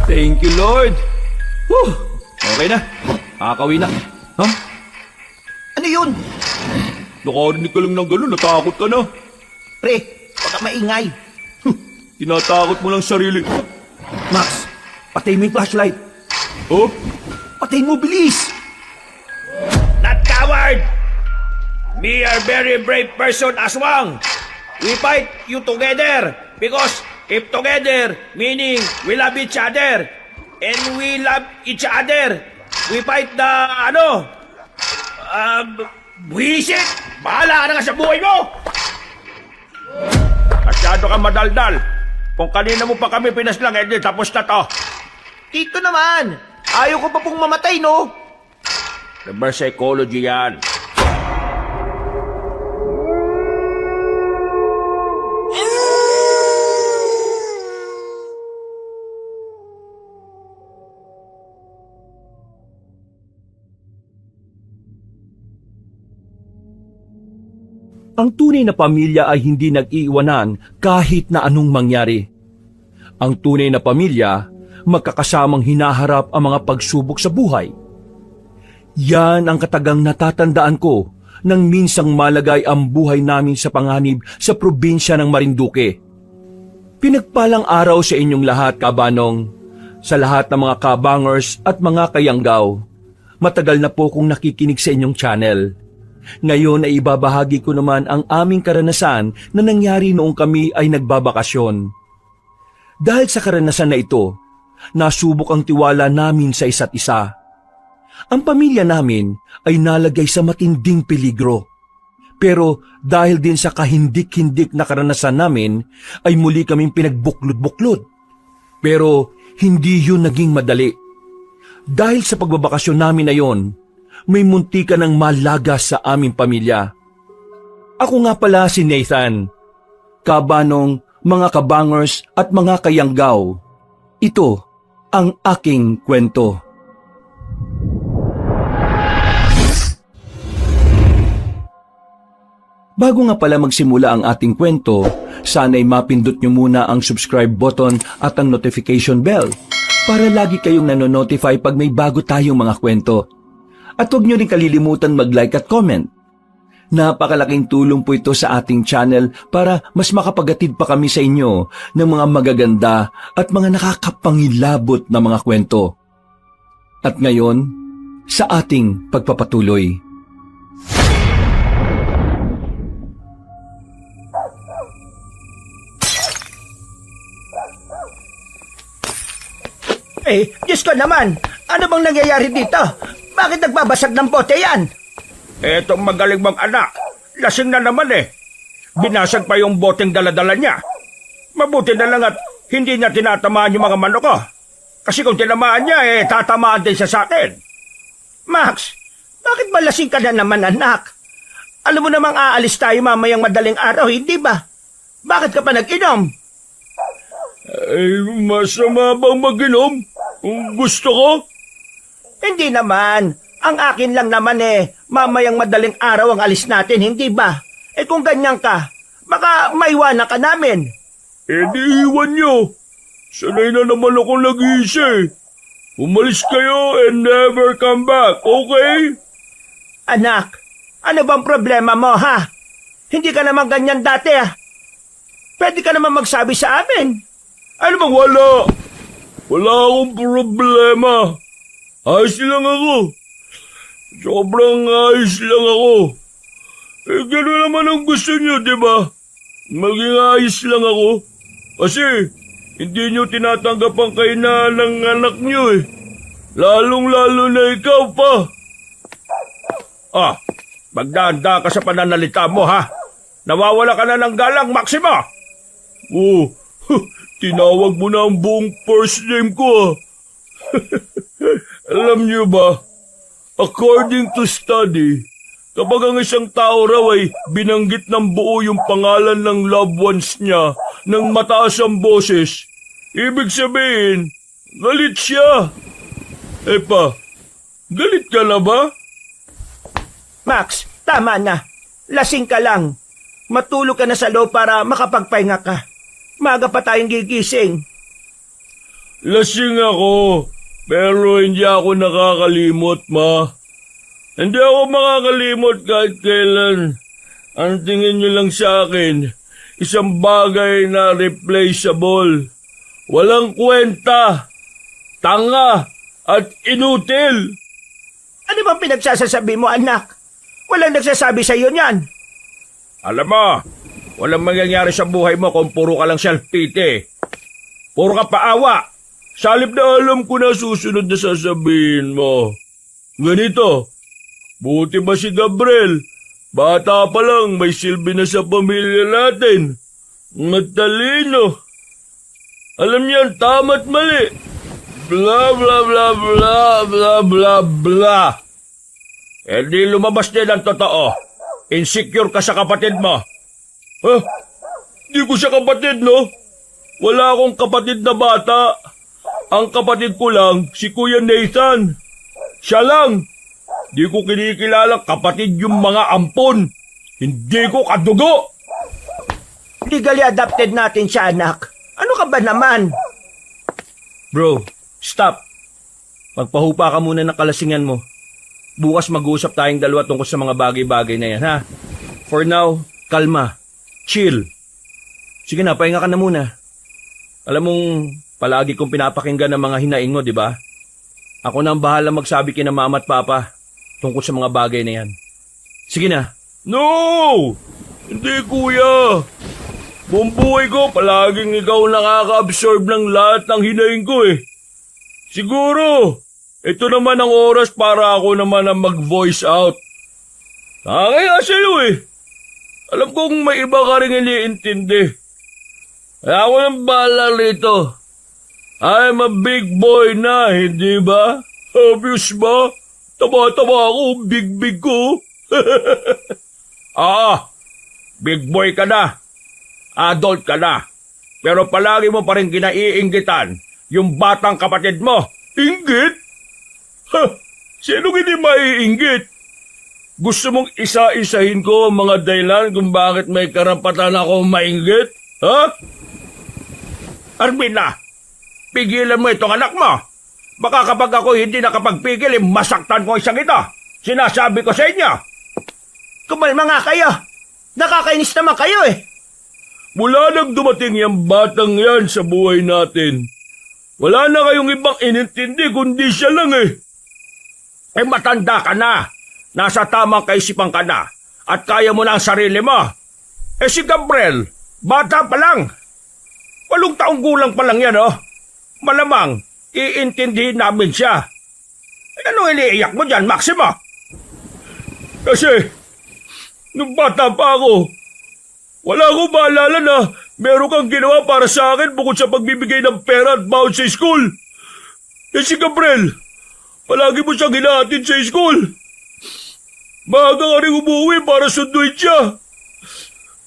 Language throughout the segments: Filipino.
Thank you, Lord. Whew. Okay na. Nakakawin na. Ha? Ano yun? Nakarinig ka lang ng gano'n, natakot ka na. Pre, huwag ka maingay. Tinatakot mo lang sarili. Max, patayin mo yung flashlight. Oh? Patayin mo, bilis! Not coward! We are very brave person, Aswang. We fight you together because if together, meaning we love each other and we love each other, we fight the, buwisit! Bahala ka na nga sa buhay mo! Masyado ka madaldal. Kung kanina mo pa kami pinaslang, edi tapos na to. Tito naman, ayaw ko pa pong mamatay, no? Reverse psychology yan. Ang tunay na pamilya ay hindi nag-iiwanan kahit na anong mangyari. Ang tunay na pamilya, magkakasamang hinaharap ang mga pagsubok sa buhay. Yan ang katagang natatandaan ko nang minsang malagay ang buhay namin sa panganib sa probinsya ng Marinduque. Pinagpalang araw sa inyong lahat, kabanong, sa lahat ng mga kabangers at mga kayanggaw. Matagal na po kong nakikinig sa inyong channel. Ngayon ay ibabahagi ko naman ang aming karanasan na nangyari noong kami ay nagbabakasyon. Dahil sa karanasan na ito, nasubok ang tiwala namin sa isa't isa. Ang pamilya namin ay nalagay sa matinding peligro. Pero dahil din sa kahindik-hindik na karanasan namin, ay muli kaming pinagbuklod-buklod. Pero hindi yun naging madali. Dahil sa pagbabakasyon namin na yon, may munti ka ng malagas sa aming pamilya. Ako nga pala si Nathan, kabanong, mga kabangers at mga kayanggaw. Ito ang aking kwento. Bago nga pala magsimula ang ating kwento, sana'y mapindot nyo muna ang subscribe button at ang notification bell para lagi kayong nanonotify pag may bago tayong mga kwento. At huwag nyo rin kalilimutan mag-like at comment. Napakalaking tulong po ito sa ating channel para mas makapagatid pa kami sa inyo ng mga magaganda at mga nakakapangilabot na mga kwento. At ngayon, sa ating pagpapatuloy. Diyos ko naman, ano bang nangyayari dito? Bakit nagbabasag ng bote yan? Etong magaling mong anak, lasing na naman eh. Binasag pa yung boteng daladala niya. Mabuti na lang at hindi niya tinatamaan yung mga manok ko. Kasi kung tinamaan niya, tatamaan din siya sa akin. Max, bakit ba lasing ka na naman, anak? Alam mo namang aalis tayo mamayang madaling araw, hindi ba? Bakit ka pa nag-inom? Ay, masama bang mag-inom? Kung gusto ko? Hindi naman. Ang akin lang naman mamayang madaling araw ang alis natin, hindi ba? Kung ganyan ka, baka maiwanan ka namin. Di iwan niyo. Sanay na naman ako nag-iisa eh. Umalis kayo and never come back, okay? Anak, ano bang problema mo, ha? Hindi ka naman ganyan dati, ha? Pwede ka naman magsabi sa amin. Ano bang wala? Wala akong problema. Ayos lang ako. Sobrang ayos lang ako. Gano'n naman ang gusto niyo, di ba? Maging ayos lang ako. Kasi, hindi niyo tinatanggap ang kainan ng anak niyo eh. Lalong-lalo na ikaw pa. Magdanda ka sa pananalita mo, ha? Nawawala ka na ng galang, Maximo. Oh, tinawag mo na ang buong first name ko, ha? Alam niyo ba, according to study, kapag ang isang tao raw ay binanggit ng buo yung pangalan ng loved ones niya ng mataas ang boses, ibig sabihin, galit siya. Galit ka na ba? Max, tama na. Lasing ka lang. Matulog ka na sa loob para makapagpahinga ka. Maga pa tayong gigising. lasing ako, pero hindi ako nakakalimot, ma. Hindi ako makakalimot kahit kailan. Ang tingin niyo lang sa akin, isang bagay na replaceable. Walang kwenta, tanga, at inutil. Ano bang pinagsasasabi mo, anak? Walang nagsasabi sa iyo niyan. Alam mo, walang mangyayari sa buhay mo kung puro ka lang self-pity. Puro ka paawa. Salip na alam ko na susunod na sasabihin mo. Ganito, buti ba si Gabriel? Bata pa lang, may silbi na sa pamilya natin. Matalino. Alam niyan, tama't mali. Bla bla bla bla bla bla bla. Eh di lumabas din ang totoo. Insecure ka sa kapatid mo. Ha? Di ko siya kapatid, no? Wala akong kapatid na bata. Ang kapatid ko lang, si Kuya Nathan. Siya lang. Di ko kinikilala kapatid yung mga ampon. Hindi ko kadugo. Legally adopted natin siya, anak. Ano ka ba naman? Bro, stop. Magpahupa ka muna ng kalasingan mo. Bukas mag-uusap tayong dalawa tungkol sa mga bagay-bagay na yan, ha? For now, kalma. Chill. Sige na, pahinga ka na muna. Alam mong, palagi kong pinapakinggan ng mga hinaing mo, di ba? Ako na ang bahala magsabi kina mama at papa tungkol sa mga bagay na yan. Sige na. No! Hindi, kuya. Buong buhay ko, palaging ikaw nakaka-absorb ng lahat ng hinaing ko eh. Siguro, ito naman ang oras para ako naman ang mag-voice out. Kaya sa'yo eh. Alam kong may iba ka rin iniintindi. Kaya ako nang bahala rito. I'm a big boy na, hindi ba? Obvious ba? Taba-taba ako, big ko. Big boy ka na. Adult ka na. Pero palagi mo pa rin kinaiinggitan yung batang kapatid mo. Inggit? Ha? Sino hindi maiinggit? Gusto mong isa-isahin ko ang mga dahilan kung bakit may karapatan ako mainggit? Ha? Armina, pigilan mo itong anak mo. Baka kapag ako hindi nakapagpigil, masaktan ko isang ito. Sinasabi ko sa inyo. Kumalma nga kayo. Nakakainis naman kayo eh. Mula nang dumating yung batang yan sa buhay natin, wala na kayong ibang inintindi kundi siya lang eh. Eh matanda ka na. Nasa tamang kaisipan ka na. At kaya mo na ang sarili mo. Eh si Gabriel, bata pa lang. 8 taong gulang pa lang yan, oh. Malamang, iintindihin namin siya. Eh, anong iniiyak mo dyan, Maximo? Kasi, nung bata pa ako, wala akong maalala na meron kang ginawa para sa akin bukod sa pagbibigay ng pera at baon sa school. Eh si Gabriel, palagi mo siyang hinahatid sa school. Maaga ka rin umuwi para sunduin siya.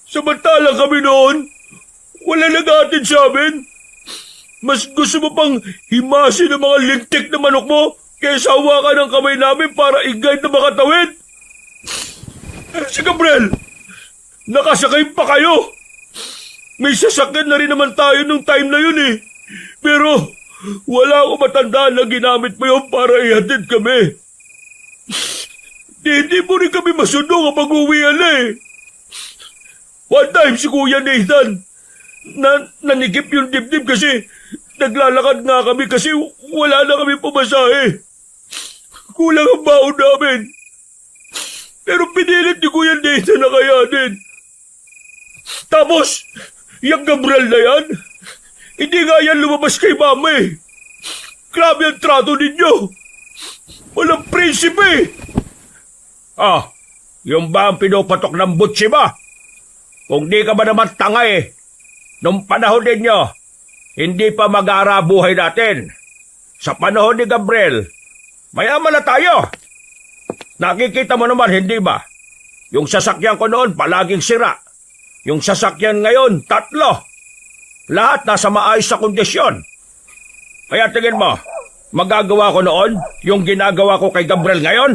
Samantalang kami noon, wala nag-ahatid sa amin. Mas gusto mo pang himasin ng mga lintik na manok mo kaysa hawakan ng kamay namin para i-guide na makatawid. Eh si Gabriel, nakasakay pa kayo. May sasakyan na rin naman tayo nung time na yun eh. Pero wala akong matandaan na ginamit mo yun para ihatid kami. Hindi mo rin kami masundo kapag uwian na eh. One time si Kuya Nathan, nanikip yung dibdib kasi naglalakad nga kami kasi wala na kami pumasahe. Kulang ang baon namin. Pero pinilit ni Kuya Nathan na kayanin. Tapos, yung Gabriel na yan, hindi nga yan lumabas kay mama eh. Grabe ang trato ninyo. Walang prinsipe. Yung ba ang pinupatok ng butsi ba? Kung di ka ba naman tanga eh. Nung panahon ninyo, hindi pa mag-aara buhay natin. Sa panahon ni Gabriel, mayaman na tayo. Nakikita mo naman, hindi ba? Yung sasakyan ko noon, palaging sira. Yung sasakyan ngayon, 3. Lahat nasa maayos sa kondisyon. Kaya tingin mo, magagawa ko noon yung ginagawa ko kay Gabriel ngayon?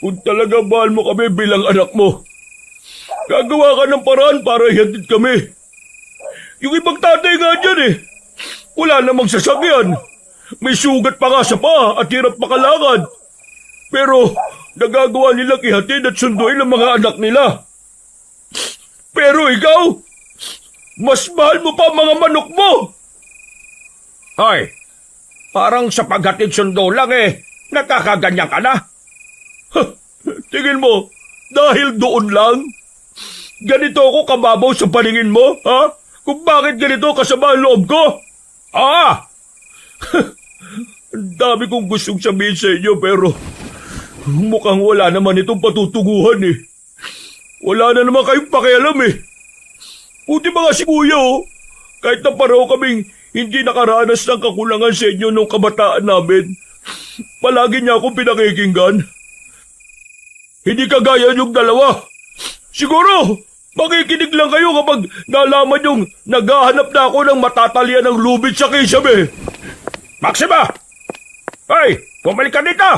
Kung talaga mahal mo kami bilang anak mo, gagawa ka ng paraan para ihatid kami. Yung ibang tatay nga dyan eh. Wala namang sasakyan. May sugat pa nga sa paa at hirap makalakad. Pero nagagawa nilang ihatid at sunduin ang mga anak nila. Pero ikaw, mas mahal mo pa ang mga manok mo. Hoy, parang sa paghatid sundo lang nakakaganyan ka na. Tingin mo, dahil doon lang? Ganito ako kababaw sa paningin mo, ha? Kung bakit ganito kasama ang loob ko? Ah! Ang dami kong gustong sabihin sa inyo pero mukhang wala naman itong patutuguhan eh. Wala na naman kayong pakialam eh. Buti ba nga si Kuya kahit na pareho kaming hindi nakaranas ng kakulangan sa inyo nung kabataan namin, palagi niya akong pinakikinggan. Hindi kagaya yung dalawa. Siguro, makikinig lang kayo kapag nalaman yung naghahanap na ako ng matatalian ng lubid sa kisame. Maxima! Hoy, bumalik ka dito!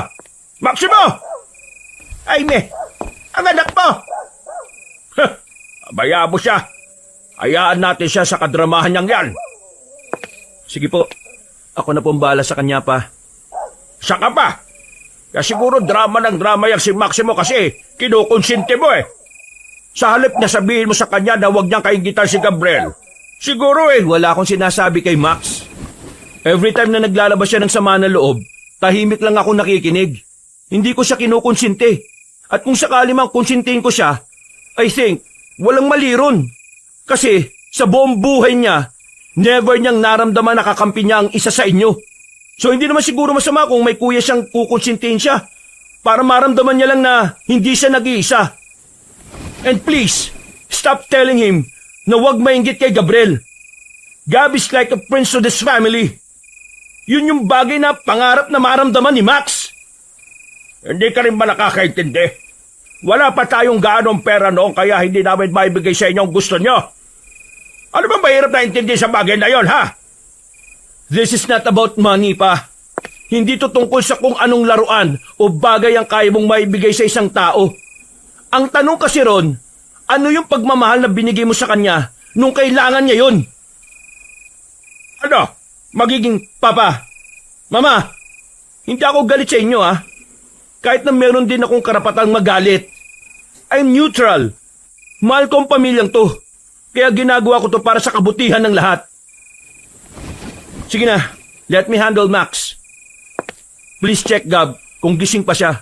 Maxima! Jaime, ang anak mo! Abayaan mo siya. Hayaan natin siya sa kadramahan niyang yan. Sige po, ako na pong bahala sa kanya pa. Saka pa. Kaya siguro drama ng drama yang si Maximo kasi kinukonsinti mo Sa halip na sabihin mo sa kanya na huwag niyang kaingitan si Gabriel. Siguro Wala akong sinasabi kay Max. Every time na naglalabas siya ng sama ng loob, tahimik lang ako nakikinig. Hindi ko siya kinukonsinti. At kung sakali mang konsintihin ko siya, I think, walang mali ron. Kasi sa buong buhay niya, never niyang naramdaman na kakampi niya ang isa sa inyo. So hindi naman siguro masama kung may kuya siyang kukonsintihin siya para maramdaman niya lang na hindi siya nag-iisa. And please, stop telling him na huwag mainggit kay Gabriel. Gab is like a prince to this family. Yun yung bagay na pangarap na maramdaman ni Max. Hindi ka rin ba nakakaintindi? Wala pa tayong gaanong pera noon kaya hindi namin maibigay sa inyo ang gusto nyo. Ano ba mahirap na intindi sa bagay na yon, ha? This is not about money, pa. Hindi to tungkol sa kung anong laruan o bagay ang kaya mong maibigay sa isang tao. Ang tanong kasi ron, ano yung pagmamahal na binigay mo sa kanya nung kailangan niya yun? Ano? Magiging papa, mama, hindi ako galit sa inyo Kahit na meron din akong karapatang magalit. I'm neutral. Mahal ko ang pamilyang to. Kaya ginagawa ko to para sa kabutihan ng lahat. Sige na, let me handle Max. Please check Gab kung gising pa siya.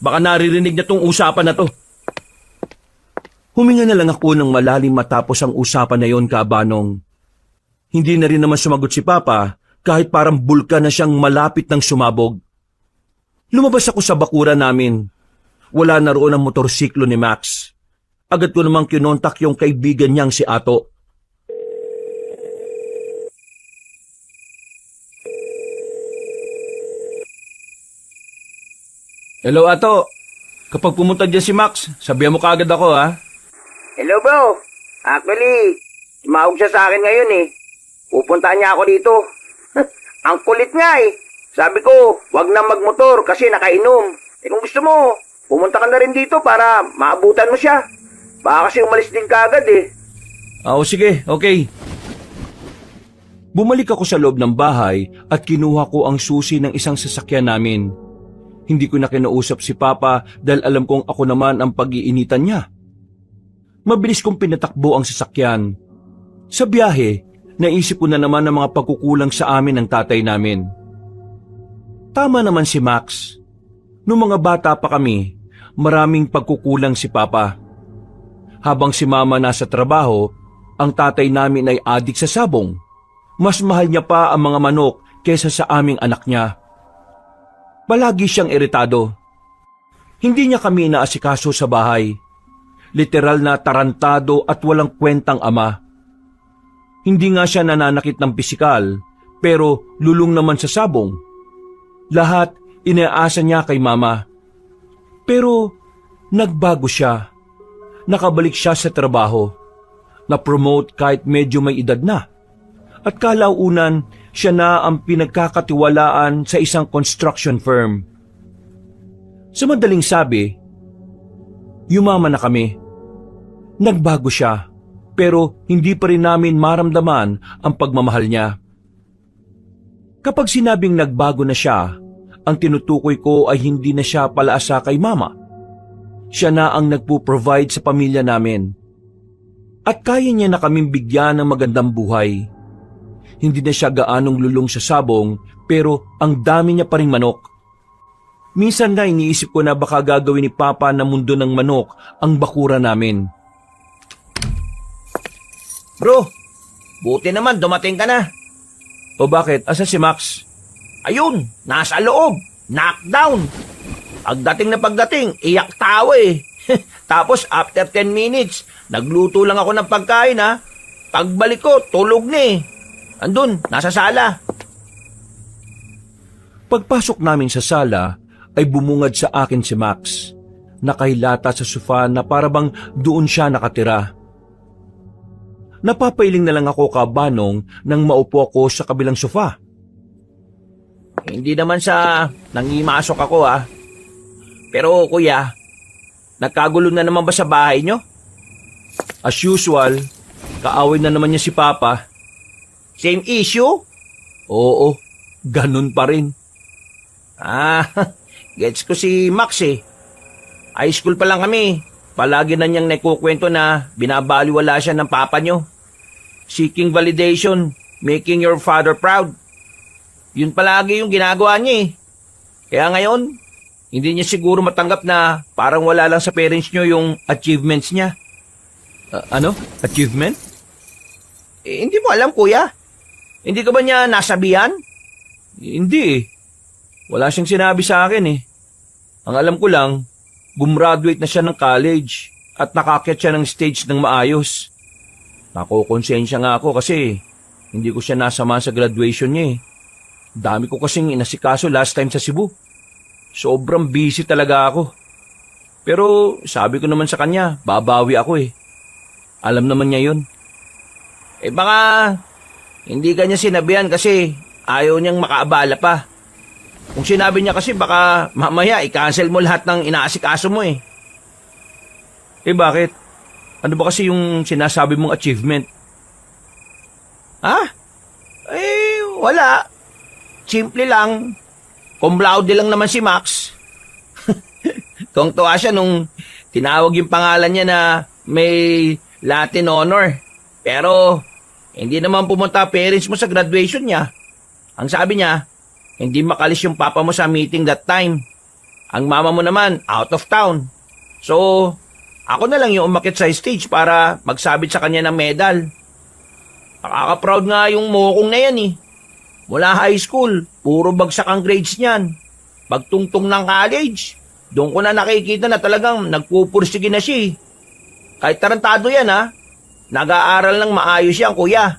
Baka naririnig niya tong usapan na to. Huminga na lang ako ng malalim matapos ang usapan na yon, Kabanong. Hindi na rin naman sumagot si Papa kahit parang bulkan na siyang malapit ng sumabog. Lumabas ako sa bakuran namin. Wala na roon ang motorsiklo ni Max. Agad ko namang kinontak yung kaibigan niyang si Ato. Hello, Ato. Kapag pumunta dyan si Max, sabihan mo kaagad ako, Hello, bro. Actually, tumawag siya sa akin ngayon Pupuntahan niya ako dito. Ang kulit nga Sabi ko, wag na magmotor kasi nakainom. Kung gusto mo, pumunta ka na rin dito para maabutan mo siya. Baka kasi umalis din kaagad Sige, okay. Bumalik ako sa loob ng bahay at kinuha ko ang susi ng isang sasakyan namin. Hindi ko na kinausap si Papa dahil alam kong ako naman ang pag-iinitan niya. Mabilis kong pinatakbo ang sasakyan. Sa biyahe, naisip ko na naman ang mga pagkukulang sa amin ng tatay namin. Tama naman si Max. Noong mga bata pa kami, maraming pagkukulang si Papa. Habang si Mama nasa trabaho, ang tatay namin ay adik sa sabong. Mas mahal niya pa ang mga manok kesa sa aming anak niya. Palagi siyang iritado. Hindi niya kami inaasikaso sa bahay. Literal na tarantado at walang kwentang ama. Hindi nga siya nananakit ng pisikal, pero lulong naman sa sabong. Lahat inaasa niya kay Mama. Pero nagbago siya. Nakabalik siya sa trabaho. Na-promote kahit medyo may edad na. At kalaunan, siya na ang pinagkakatiwalaan sa isang construction firm. Sa madaling sabi, yumaman na kami. Nagbago siya, pero hindi pa rin namin maramdaman ang pagmamahal niya. Kapag sinabing nagbago na siya, ang tinutukoy ko ay hindi na siya palaasa kay mama. Siya na ang nagpo-provide sa pamilya namin. At kaya niya na kaming bigyan ng magandang buhay. Hindi na siya gaanong lulong sa sabong, pero ang dami niya pa ring manok. Minsan nga iniisip ko na baka gagawin ni Papa na mundo ng manok ang bakura namin. Bro, buti naman dumating ka na. O bakit? Asa si Max? Ayun, nasa loob. Knockdown. Pagdating, iyak tawa eh. Tapos after 10 minutes, nagluto lang ako ng pagkain ha. Pagbalik ko, tulog na eh. Andun, nasa sala. Pagpasok namin sa sala, ay bumungad sa akin si Max. Nakahilata sa sofa na parabang doon siya nakatira. Napapailing na lang ako kabanong nang maupo ako sa kabilang sofa. Hindi naman sa nangimasok ako ha. Pero kuya, nagkagulo na naman ba sa bahay nyo? As usual, kaaway na naman niya si Papa. Same issue? Oo, ganun pa rin. Gets ko si Max eh. High school pa lang kami. Palagi na niyang naikukwento na binabaliwala siya ng papa nyo. Seeking validation, making your father proud. Yun palagi yung ginagawa niya eh. Kaya ngayon, hindi niya siguro matanggap na parang wala lang sa parents nyo yung achievements niya. Ano? Achievement? Hindi mo alam kuya. Hindi ka ba niya nasabihan? Hindi eh. Wala siyang sinabi sa akin eh. Ang alam ko lang, gumraduate na siya ng college at nakakyat siya ng stage ng maayos. Nakokonsensya nga ako kasi hindi ko siya nasama sa graduation niya eh. Dami ko kasing inasikaso last time sa Cebu. Sobrang busy talaga ako. Pero sabi ko naman sa kanya, babawi ako eh. Alam naman niya yun. Baka hindi ka niya sinabihan kasi ayaw niyang makaabala pa. Kung sinabi niya kasi baka mamaya i-cancel mo lahat ng inaasikaso mo eh. Bakit? Ano ba kasi yung sinasabi mong achievement? Wala. Simple lang. Cum laude lang naman si Max. Tuwang-tuwa siya nung tinawag yung pangalan niya na may Latin honor. Pero hindi naman pumunta parents mo sa graduation niya. Ang sabi niya, hindi makalis yung papa mo sa meeting that time. Ang mama mo naman, out of town. So, ako na lang yung umakit sa stage para magsabit sa kanya ng medal. Nakaka-proud nga yung mokong na yan eh. Mula high school, puro bagsak ang grades niyan. Pagtungtong ng college, doon ko na nakikita na talagang nagpupursige na siya eh. Kahit tarantado yan ha, nag-aaral ng maayos yan kuya.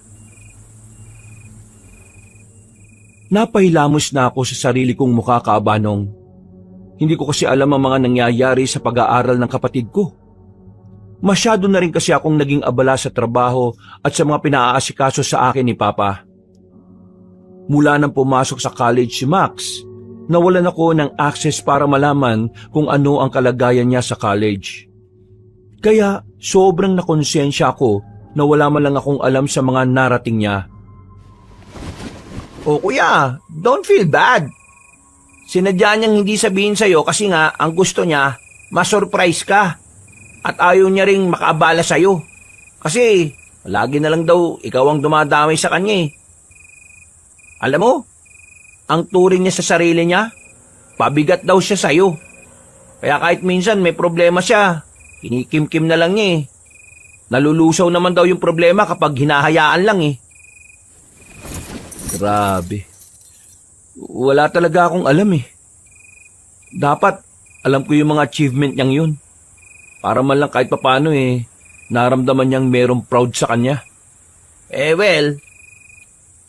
Napahilamos na ako sa sarili kong mukha kaabanong. Hindi ko kasi alam ang mga nangyayari sa pag-aaral ng kapatid ko. Masyado na rin kasi akong naging abala sa trabaho at sa mga pinaaasikaso sa akin ni Papa. Mula nang pumasok sa college si Max, nawalan ako ng access para malaman kung ano ang kalagayan niya sa college. Kaya sobrang nakonsensya ako na wala man lang akong alam sa mga narating niya. O kuya, don't feel bad. Sinadya niyang hindi sabihin sa'yo kasi nga ang gusto niya, ma-surprise ka. At ayaw niya ring makaabala sa'yo. Kasi lagi na lang daw ikaw ang dumadamay sa kanya eh. Alam mo, ang turing niya sa sarili niya, pabigat daw siya sa'yo. Kaya kahit minsan may problema siya, kinikim-kim na lang niya eh. Nalulusaw naman daw yung problema kapag hinahayaan lang eh. Grabe. Wala talaga akong alam eh. Dapat alam ko yung mga achievement niyang yun. Para man lang kahit papano eh, naramdaman niyang merong proud sa kanya. Well,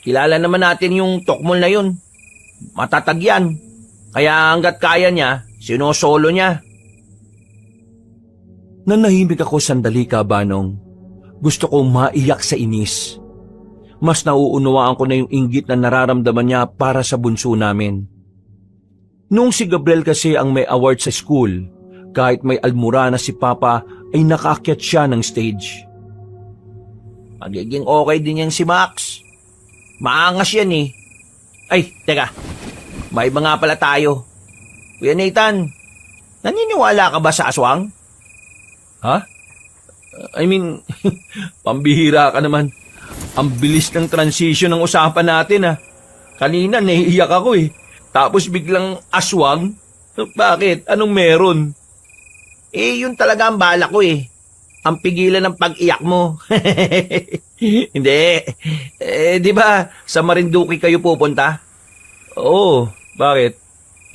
kilala naman natin yung tokmol na yun. Matatag yan. Kaya hanggat kaya niya, sinosolo niya. Nanahimik ako sandali kabanong. Gusto kong maiyak sa inis. Mas nauunawaan ko na yung inggit na nararamdaman niya para sa bunso namin. Noong si Gabriel kasi ang may award sa school, kahit may almura na si Papa ay nakaakyat siya ng stage. Magiging okay din yan si Max. Maangas yan eh. Ay, teka. May iba nga pala tayo. Kuya Nathan, naniniwala ka ba sa aswang? Ha? I mean, pambihira ka naman. Ang bilis ng transition ng usapan natin, ha. Kanina, naiiyak ako eh. Tapos biglang aswang? Bakit? Anong meron? Eh, yun talaga ang bala ko eh. Ang pigilan ng pag-iyak mo. Hindi. Di ba sa Marinduque kayo pupunta? Oo, bakit?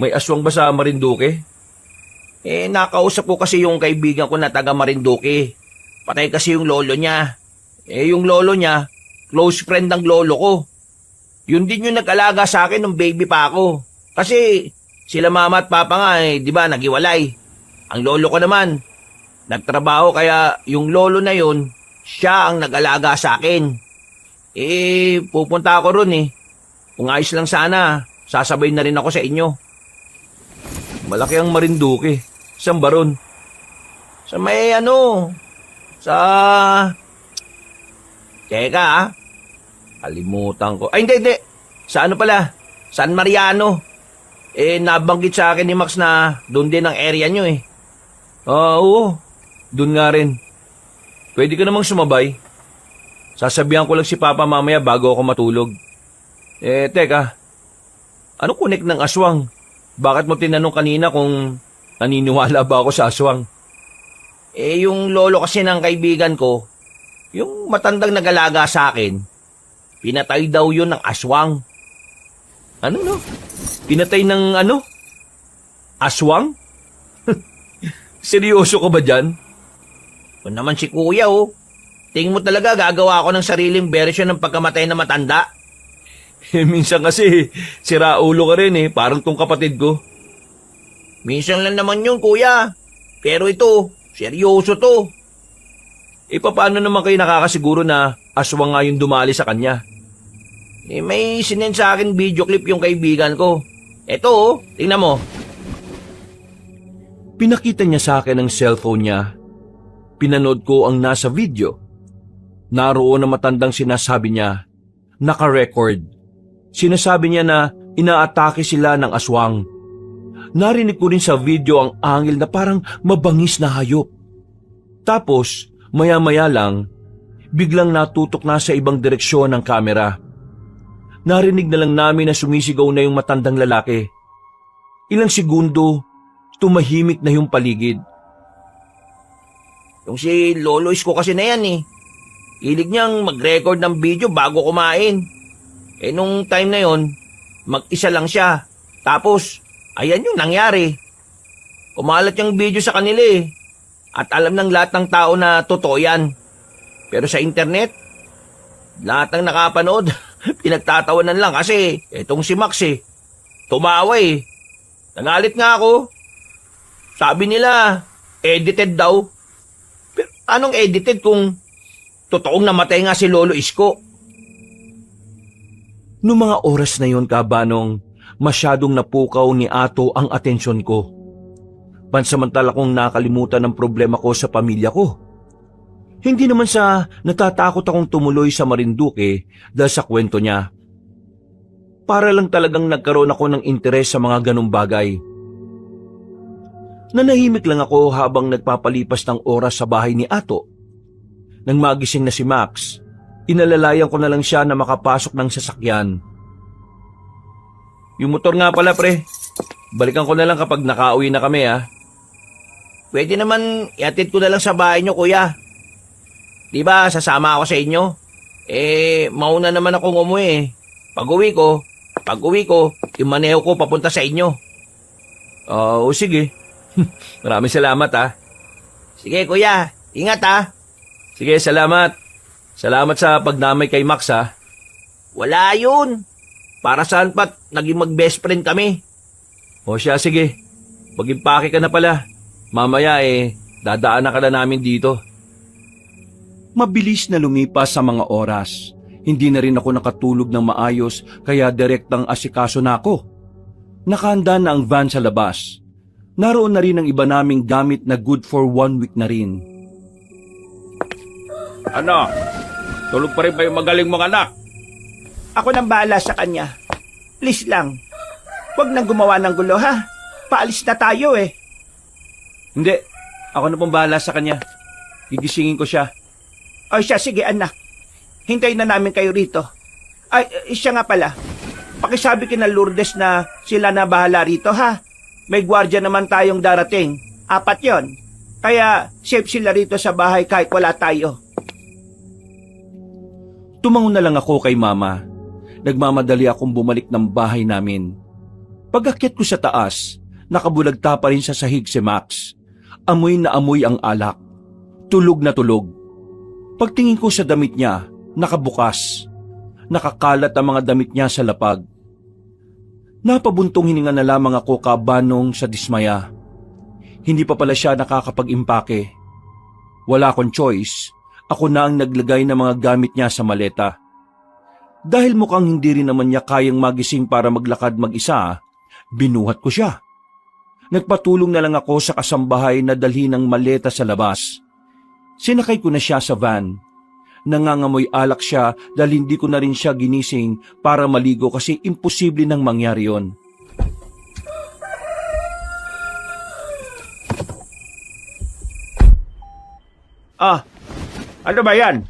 May aswang ba sa Marinduque? Nakausap ko kasi yung kaibigan ko na taga Marinduque. Patay kasi yung lolo niya. Yung lolo niya, close friend ng lolo ko. Yun din yung nag-alaga sa akin nung baby pa ako. Kasi sila mama at papa nga di ba, naghiwalay. Ang lolo ko naman, nagtrabaho kaya yung lolo na yun, siya ang nag-alaga sa akin. Pupunta ako ron eh. Kung ayos lang sana, sasabay na rin ako sa inyo. Malaki ang Marinduque. Saan ba ron? Sa may sa... Teka kalimutan ko. Ay, hindi. Sa pala? San Mariano. Nabanggit sa akin ni Max na doon din ang area nyo eh. Oo. Doon nga rin. Pwede ka namang sumabay. Sasabihan ko lang si Papa mamaya bago ako matulog. Teka. Ano connect ng aswang? Bakit mo tinanong kanina kung naniniwala ba ako sa aswang? Yung lolo kasi ng kaibigan ko, yung matandang nag-alaga sa akin, pinatay daw yun ng aswang. Ano no? Pinatay ng ano? Aswang? Seryoso ka ba dyan? Kung naman si kuya tingin mo talaga gagawa ako ng sariling version ng pagkamatay na matanda? Minsan kasi, sira ulo ka rin parang tong kapatid ko. Minsan lang naman yun kuya. Pero ito, seryoso to. Paano naman kayo nakakasiguro na aswang nga yung dumali sa kanya? May sinend sa akin video clip yung kaibigan ko. Eto tingnan mo. Pinakita niya sa akin ang cellphone niya. Pinanood ko ang nasa video. Naroon na matandang sinasabi niya, naka-record. Sinasabi niya na inaatake sila ng aswang. Narinig ko rin sa video ang angil na parang mabangis na hayop. Tapos, maya-maya lang, biglang natutok na sa ibang direksyon ng kamera. Narinig na lang namin na sumisigaw na yung matandang lalaki. Ilang segundo, tumahimik na yung paligid. Yung si Lolo Isko kasi na yan Hilig niyang mag-record ng video bago kumain. Nung time na yon, mag-isa lang siya. Tapos, ayan yung nangyari. Kumalat yung video sa kanila At alam ng lahat ng tao na totoo yan. Pero sa internet, lahat ng nakapanood, pinagtatawanan lang kasi etong si Max tumawa Nagalit nga ako. Sabi nila, edited daw. Pero anong edited kung totoong namatay nga si Lolo Isko? Noong mga oras na yon, Kabanong, masyadong napukaw ni Ato ang atensyon ko. Pansamantala kong nakalimutan ang problema ko sa pamilya ko. Hindi naman sa natatakot akong tumuloy sa Marinduque dahil sa kwento niya. Para lang talagang nagkaroon ako ng interes sa mga ganong bagay. Nanahimik lang ako habang nagpapalipas ng oras sa bahay ni Ato. Nang magising na si Max, inalalayan ko na lang siya na makapasok ng sasakyan. Yung motor nga pala pre, balikan ko na lang kapag nakauwi na kami Pwede naman iatid ko na lang sa bahay nyo kuya. Diba sasama ako sa inyo? Mauna naman akong umuwi Pag uwi ko, imaneho ko papunta sa inyo. Oo, sige. Maraming salamat Sige kuya, ingat Sige, salamat. Salamat sa pagdamay kay Max Wala yun. Para saan pat naging mag-best friend kami. O siya, sige. Mag-impake ka na pala. Mamaya dadaanan ka na namin dito. Mabilis na lumipas sa mga oras. Hindi na rin ako nakatulog ng maayos kaya direktang asikaso na ako. Nakahanda na ang van sa labas. Naroon na rin ang iba naming gamit na good for 1 week na rin. Ano? Tulog pa rin ba yung magaling mong anak? Ako nang bahala sa kanya. Please lang. Huwag nang gumawa ng gulo, ha? Paalis na tayo eh. Hindi, ako na pong bahala sa kanya. Gigisingin ko siya. O siya, sige anak. Hintayin na namin kayo rito. Ay, siya nga pala. Pakisabi kina Lourdes na sila na bahala rito, ha? May gwardiya naman tayong darating. 4 yon. Kaya safe sila rito sa bahay kahit wala tayo. Tumangon na lang ako kay mama. Nagmamadali akong bumalik ng bahay namin. Pag-akyat ko sa taas, nakabulagta pa rin sa sahig si Max. Amoy na amoy ang alak. Tulog na tulog. Pagtingin ko sa damit niya, nakabukas. Nakakalat ang mga damit niya sa lapag. Napabuntong hininga na lamang ako kabanong sa dismaya. Hindi pa pala siya nakakapag-impake. Wala akong choice. Ako na ang naglagay ng mga gamit niya sa maleta. Dahil mukhang hindi rin naman niya kayang magising para maglakad mag-isa, binuhat ko siya. Nagpatulong na lang ako sa kasambahay na dalhin ng maleta sa labas. Sinakay ko na siya sa van. Nangangamoy alak siya dahil hindi ko na rin siya ginising para maligo kasi imposible nang mangyari yon. Ano ba yan?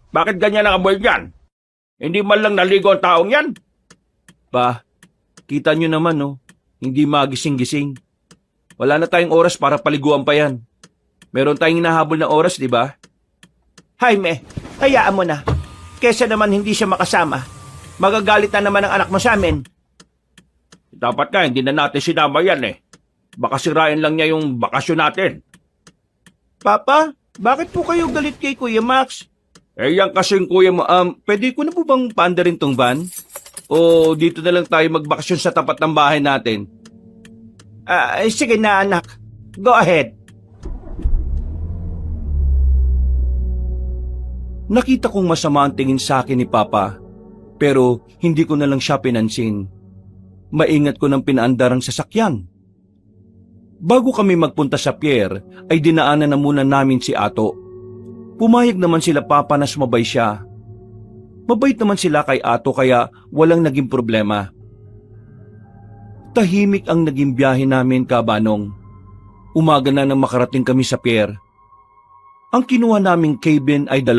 Bakit ganyan ang amoy niyan? Hindi man lang naligo ang taong yan? Pa, kita nyo naman no, hindi magising-gising. Wala na tayong oras para paliguan pa yan. Meron tayong hinahabol na oras, di ba? Jaime, hayaan mo na. Kesa naman hindi siya makasama. Magagalit na naman ang anak mo sa amin. Dapat nga, hindi na natin sinama yan eh. Baka sirain lang niya yung bakasyon natin. Papa, bakit po kayo galit kay Kuya Max? Eh yan kasing kuya mo, Pwede ko na po bang paanda rin tong van? O dito na lang tayo magbakasyon sa tapat ng bahay natin? Sige na anak. Go ahead. Nakita kong masama ang tingin sa akin ni Papa, pero hindi ko na lang siya pinansin. Maingat ko ng pinaandar ang sasakyan. Bago kami magpunta sa pier, ay dinaanan na muna namin si Ato. Pumayag naman sila Papa na sumabay siya. Mabait naman sila kay Ato kaya walang naging problema. Tahimik ang naging biyahe namin, kabanong. Umaga na nang makarating kami sa pier. Ang kinuha naming cabin ay 2.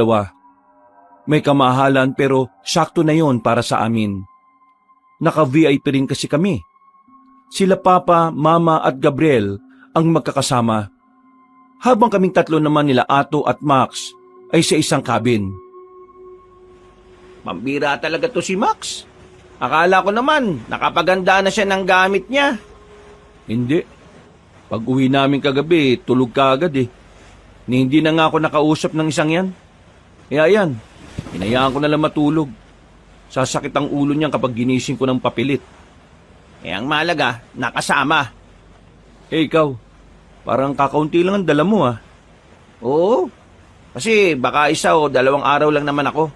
May kamahalan pero sakto na yon para sa amin. Naka-VIP rin kasi kami. Sila Papa, Mama at Gabriel ang magkakasama. Habang kaming 3 naman nila Ato at Max ay sa isang cabin. Mambira talaga to si Max. Akala ko naman, nakapaganda na siya ng gamit niya. Hindi. Pag uwi namin kagabi, tulog ka agad eh. Hindi na nga ako nakausap ng isang yan. Kaya yan, hinayaan ko na lang matulog. Sasakit ang ulo niyan kapag ginising ko ng papilit. Eh ang mahalaga, nakasama. Eh ikaw, parang kakaunti lang ang dala mo ah. Oo, kasi baka 1 o 2 araw lang naman ako.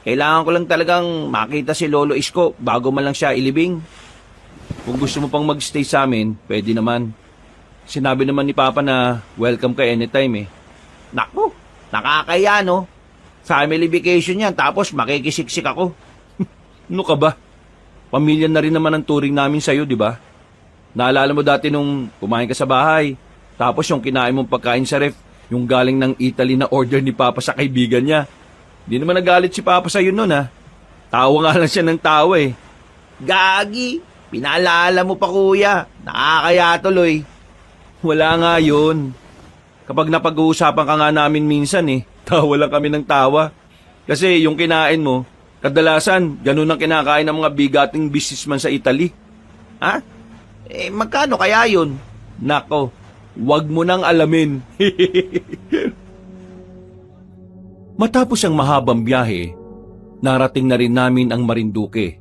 Kailangan ko lang talagang makita si Lolo Isko bago man lang siya ilibing. Kung gusto mo pang magstay sa amin, pwede naman. Sinabi naman ni Papa na welcome ka anytime eh. Naku, nakakaya no. Family vacation yan tapos makikisiksik ako. Ano ka ba? Pamilya na rin naman ang turing namin sa'yo, di ba? Naalala mo dati nung kumain ka sa bahay, tapos yung kinain mong pagkain sa ref, yung galing ng Italy na order ni Papa sa kaibigan niya. Di naman nagalit si Papa sa'yo nun ha. Tawa nga lang siya ng tawa eh. Gagi, pinaalala mo pa kuya. Nakakaya tuloy. Wala nga yun. Kapag napag-uusapan ka nga namin minsan eh, tawa lang kami ng tawa. Kasi yung kinain mo, kadalasan ganun ang kinakain ng mga bigating businessman sa Italy. Ha? Eh magkano kaya yun? Nako, wag mo nang alamin. Matapos ang mahabang biyahe, narating na rin namin ang Marinduque.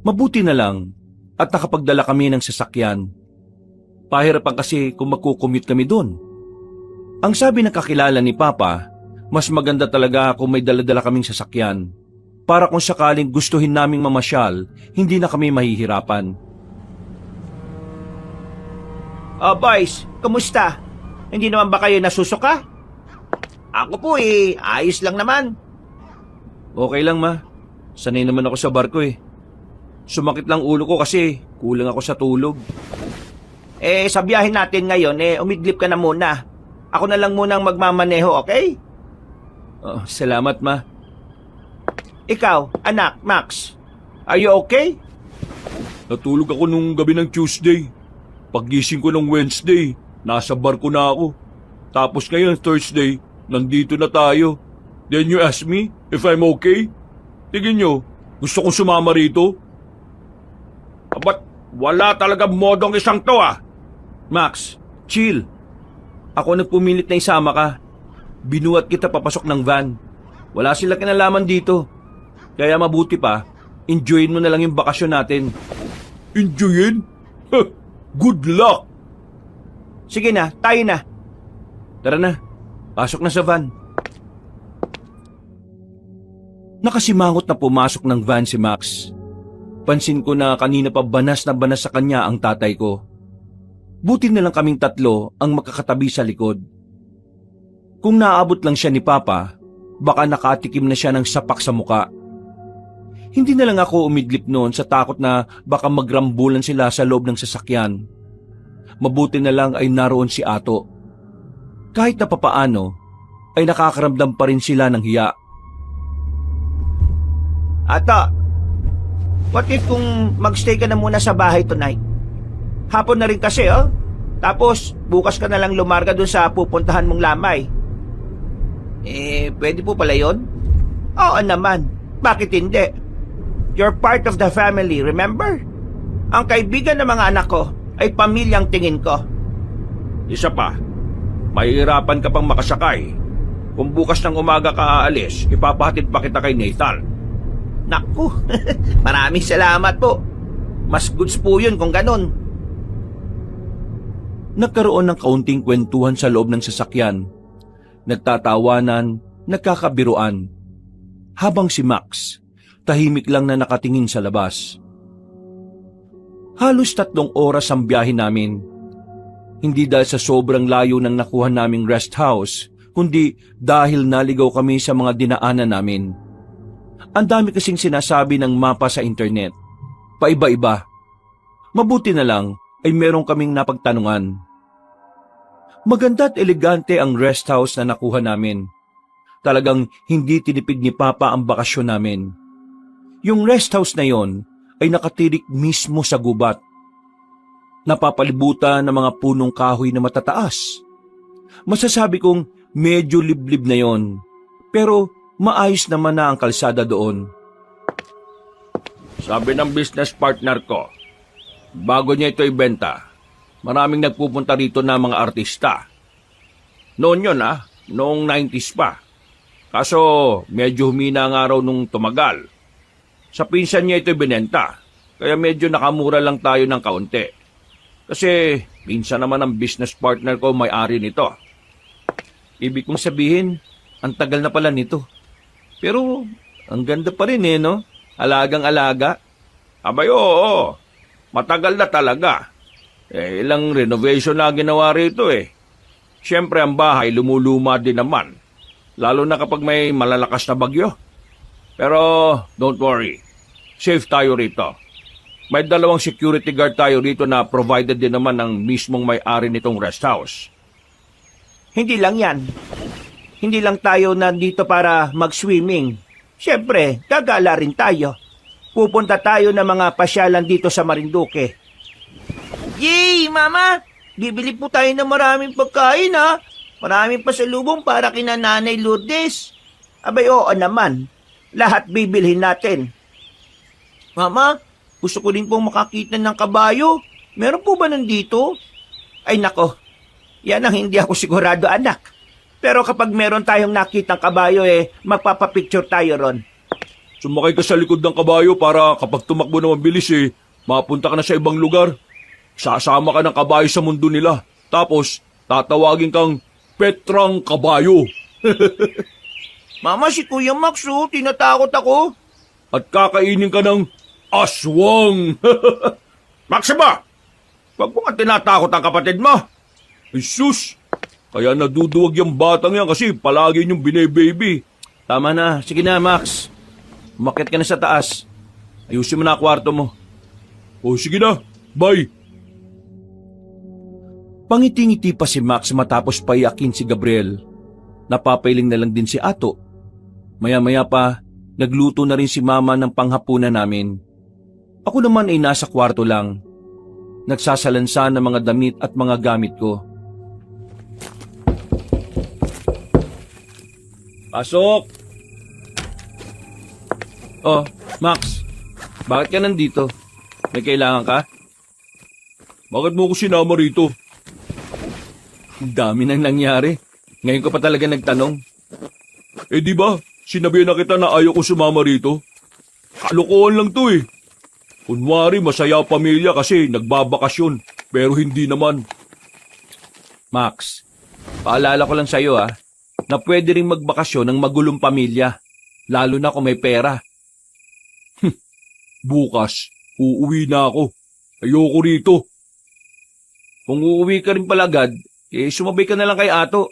Mabuti na lang at nakapagdala kami ng sasakyan. Pahirapan kasi kung magkukumute kami doon. Ang sabi ng kakilala ni Papa, mas maganda talaga kung may dala-dala kaming sasakyan para kung sakaling gustuhin naming mamasyal, hindi na kami mahihirapan. Boys, kumusta? Hindi naman ba kayo nasusuka? Ako po ayos lang naman. Okay lang ma, sanay naman ako sa barko eh. Sumakit lang ulo ko kasi kulang ako sa tulog. Sa biyahe natin ngayon, umidlip ka na muna. Ako na lang munang magmamaneho, okay? Oh, salamat, ma. Ikaw, anak, Max, are you okay? Natulog ako nung gabi ng Tuesday. Paggising ko ng Wednesday, nasa barko na ako. Tapos ngayon, Thursday, nandito na tayo. Then you ask me if I'm okay? Tingin nyo, gusto kong sumama rito? Ba't wala talaga modong isang to ah? Max, chill. Ako nagpumilit na isama ka. Binuhat kita papasok ng van. Wala sila kinalaman dito. Kaya mabuti pa, enjoyin mo na lang yung bakasyon natin. Enjoyin? Good luck! Sige na, tayo na. Tara na, pasok na sa van. Nakasimangot na pumasok ng van si Max. Pansin ko na kanina pa banas na banas sa kanya ang tatay ko. Buti na lang kaming tatlo ang makakatabi sa likod. Kung naabot lang siya ni Papa, baka nakatikim na siya ng sapak sa muka. Hindi na lang ako umidlip noon sa takot na baka magrambulan sila sa loob ng sasakyan. Mabuti na lang ay naroon si Ato. Kahit na papaano, ay nakakaramdam pa rin sila ng hiya. Ato, what if kung magstay ka na muna sa bahay tonight? Hapon na rin kasi, oh. Tapos, bukas ka na lang lumarga dun sa pupuntahan mong lamay. Pwede po pala yun? Oo naman. Bakit hindi? You're part of the family, remember? Ang kaibigan ng mga anak ko ay pamilyang tingin ko. Isa pa, mahihirapan ka pang makasakay. Kung bukas ng umaga ka aalis, ipapahatid pa kita kay Nathan. Naku, maraming salamat po. Mas goods po yun kung ganun. Nagkaroon ng kaunting kwentuhan sa loob ng sasakyan. Nagtatawanan, nagkakabiruan. Habang si Max, tahimik lang na nakatingin sa labas. Halos 3 oras ang biyahe namin. Hindi dahil sa sobrang layo ng nakuha naming rest house, kundi dahil naligaw kami sa mga dinaanan namin. Ang dami kasing sinasabi ng mapa sa internet. Paiba-iba. Mabuti na lang ay meron kaming napagtanungan. Maganda at elegante ang rest house na nakuha namin. Talagang hindi tinipid ni Papa ang bakasyon namin. Yung rest house na yon ay nakatirik mismo sa gubat. Napapalibutan ng mga punong kahoy na matataas. Masasabi kong medyo liblib na yon, pero maayos naman na ang kalsada doon. Sabi ng business partner ko, bago niya ito ibenta, maraming nagpupunta rito na mga artista. Noon yun noong 90s pa. Kaso medyo humina nga raw nung tumagal. Sa pinsan niya ito ibinenta, kaya medyo nakamura lang tayo ng kaunti. Kasi pinsan naman ang business partner ko may-ari nito. Ibig kong sabihin, ang tagal na pala nito. Pero ang ganda pa rin no? Alagang-alaga. Abay oo, matagal na talaga. Ilang renovation na ginawa rito Siyempre ang bahay lumuluma din naman. Lalo na kapag may malalakas na bagyo. Pero don't worry, safe tayo rito. May 2 security guard tayo rito na provided din naman ng mismong may-ari nitong rest house. Hindi lang yan. Hindi lang tayo nandito para mag-swimming. Siyempre, gagala rin tayo. Pupunta tayo ng mga pasyalan dito sa Marinduque. Yay, Mama! Bibili po tayo ng maraming pagkain, Maraming pasalubong para kina Nanay Lourdes. Abay, oo naman. Lahat bibilhin natin. Mama, gusto ko din pong makakita ng kabayo. Meron po ba nandito? Ay nako, yan ang hindi ako sigurado, anak. Pero kapag meron tayong nakitang kabayo, magpapapicture tayo ron. Sumakay ka sa likod ng kabayo para kapag tumakbo na mabilis mapunta ka na sa ibang lugar. Sasama ka ng kabayo sa mundo nila. Tapos, tatawagin kang Petrang Kabayo. Mama, si Kuya Max, tinatakot ako. At kakainin ka ng aswang. Maxima! Huwag mo nga tinatakot ang kapatid mo. Ay sus! Kaya naduduwag yung batang yan kasi palagi niyong bine-baby. Tama na, sige na Max. Umakyat ka na sa taas. Ayusin mo na kwarto mo. O sige na, bye. Pangiti-ngiti pa si Max matapos paiyakin si Gabriel. Napapailing na lang din si Ato. Maya-maya pa, nagluto na rin si Mama ng panghapunan namin. Ako naman ay nasa kwarto lang. Nagsasalansa ng mga damit at mga gamit ko. Pasok! Oh, Max. Bakit ka nandito? May kailangan ka? Bakit mo ko sinama rito? Ang dami nang nangyari. Ngayon ko pa talaga nagtanong. Eh di ba, sinabihan na kita na ayaw ko sumama rito. Kalokohan lang to eh. Kunwari masaya ang pamilya kasi nagbabakasyon, pero hindi naman. Max, paalala ko lang sa'yo na pwede ring magbakasyon ng magulong pamilya, lalo na kung may pera. Bukas, uuwi na ako. Ayoko rito. Kung uuwi ka rin palagad, sumabay ka na lang kay Ato.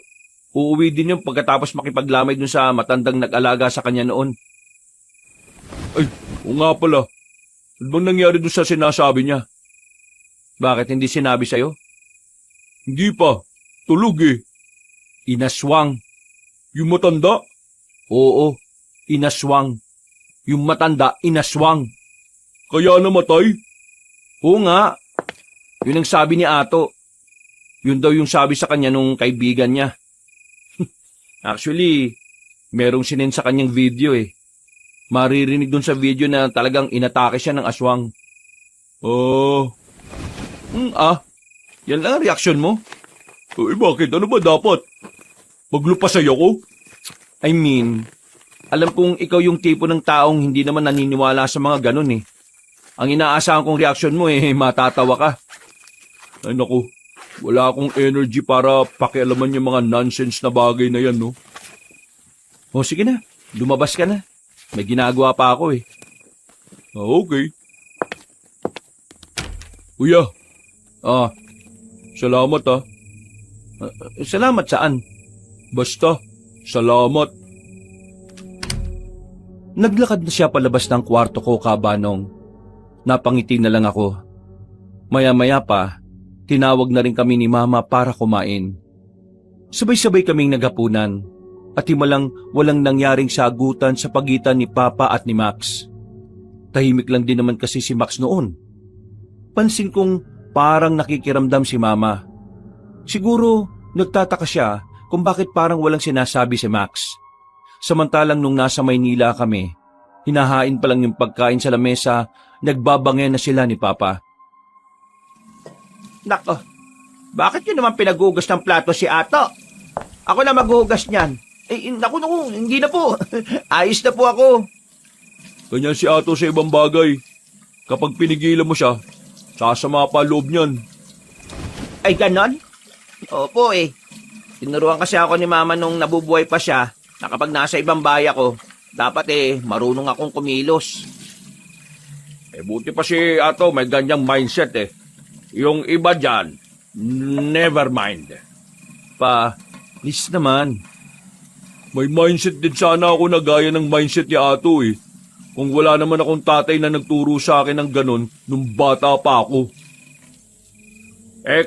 Uuwi din yung pagkatapos makipaglamay dun sa matandang nag-alaga sa kanya noon. Ay, o nga pala. Ano bang nangyari doon sa sinasabi niya? Bakit hindi sinabi sa'yo? Hindi pa. Tulog eh. Inaswang. Yung matanda? Oo, inaswang. Yung matanda, inaswang. Kaya namatay? Oo nga. Yun ang sabi ni Ato. Yun daw yung sabi sa kanya nung kaibigan niya. Actually, merong sinend sa kanyang video eh. Maririnig dun sa video na talagang inatake siya ng aswang. Oh. Yan lang ang reaksyon mo? Eh bakit? Ano ba dapat? Maglupasay ako? I mean, alam kong ikaw yung tipo ng taong hindi naman naniniwala sa mga ganun eh. Ang inaasahan kong reaksyon mo matatawa ka. Ay naku, wala akong energy para pakialaman yung mga nonsense na bagay na yan, no? O sige na, lumabas ka na. May ginagawa pa ako eh. Okay. Kuya, salamat Salamat saan? Basta, salamat. Naglakad na siya palabas ng kwarto ko, Kabanong. Napangiti na lang ako. Maya-maya pa, tinawag na rin kami ni Mama para kumain. Sabay-sabay kaming naghapunan at himalang walang nangyaring sagutan sa pagitan ni Papa at ni Max. Tahimik lang din naman kasi si Max noon. Pansin kong parang nakikiramdam si Mama. Siguro nagtataka siya kung bakit parang walang sinasabi si Max. Samantalang nung nasa Maynila kami, hinahain pa lang yung pagkain sa lamesa, nagbabangyan na sila ni Papa. Nako, bakit yun naman pinagugas ng plato si Ato? Ako na maghuhugas niyan. Naku, hindi na po. Ayos na po ako. Ganyan si Ato sa ibang bagay. Kapag pinigilan mo siya, sasama pa loob niyan. Ay, ganon? Opo Tinuruan kasi ako ni Mama nung nabubuhay pa siya na kapag nasa ibang bahay ako, dapat marunong akong kumilos. Buti pa si Ato may ganyang mindset eh. Yung iba dyan, never mind. Pa, please naman. May mindset din sana ako na gaya ng mindset ni Ato eh. Kung wala naman akong tatay na nagturo sa akin ng ganon nung bata pa ako.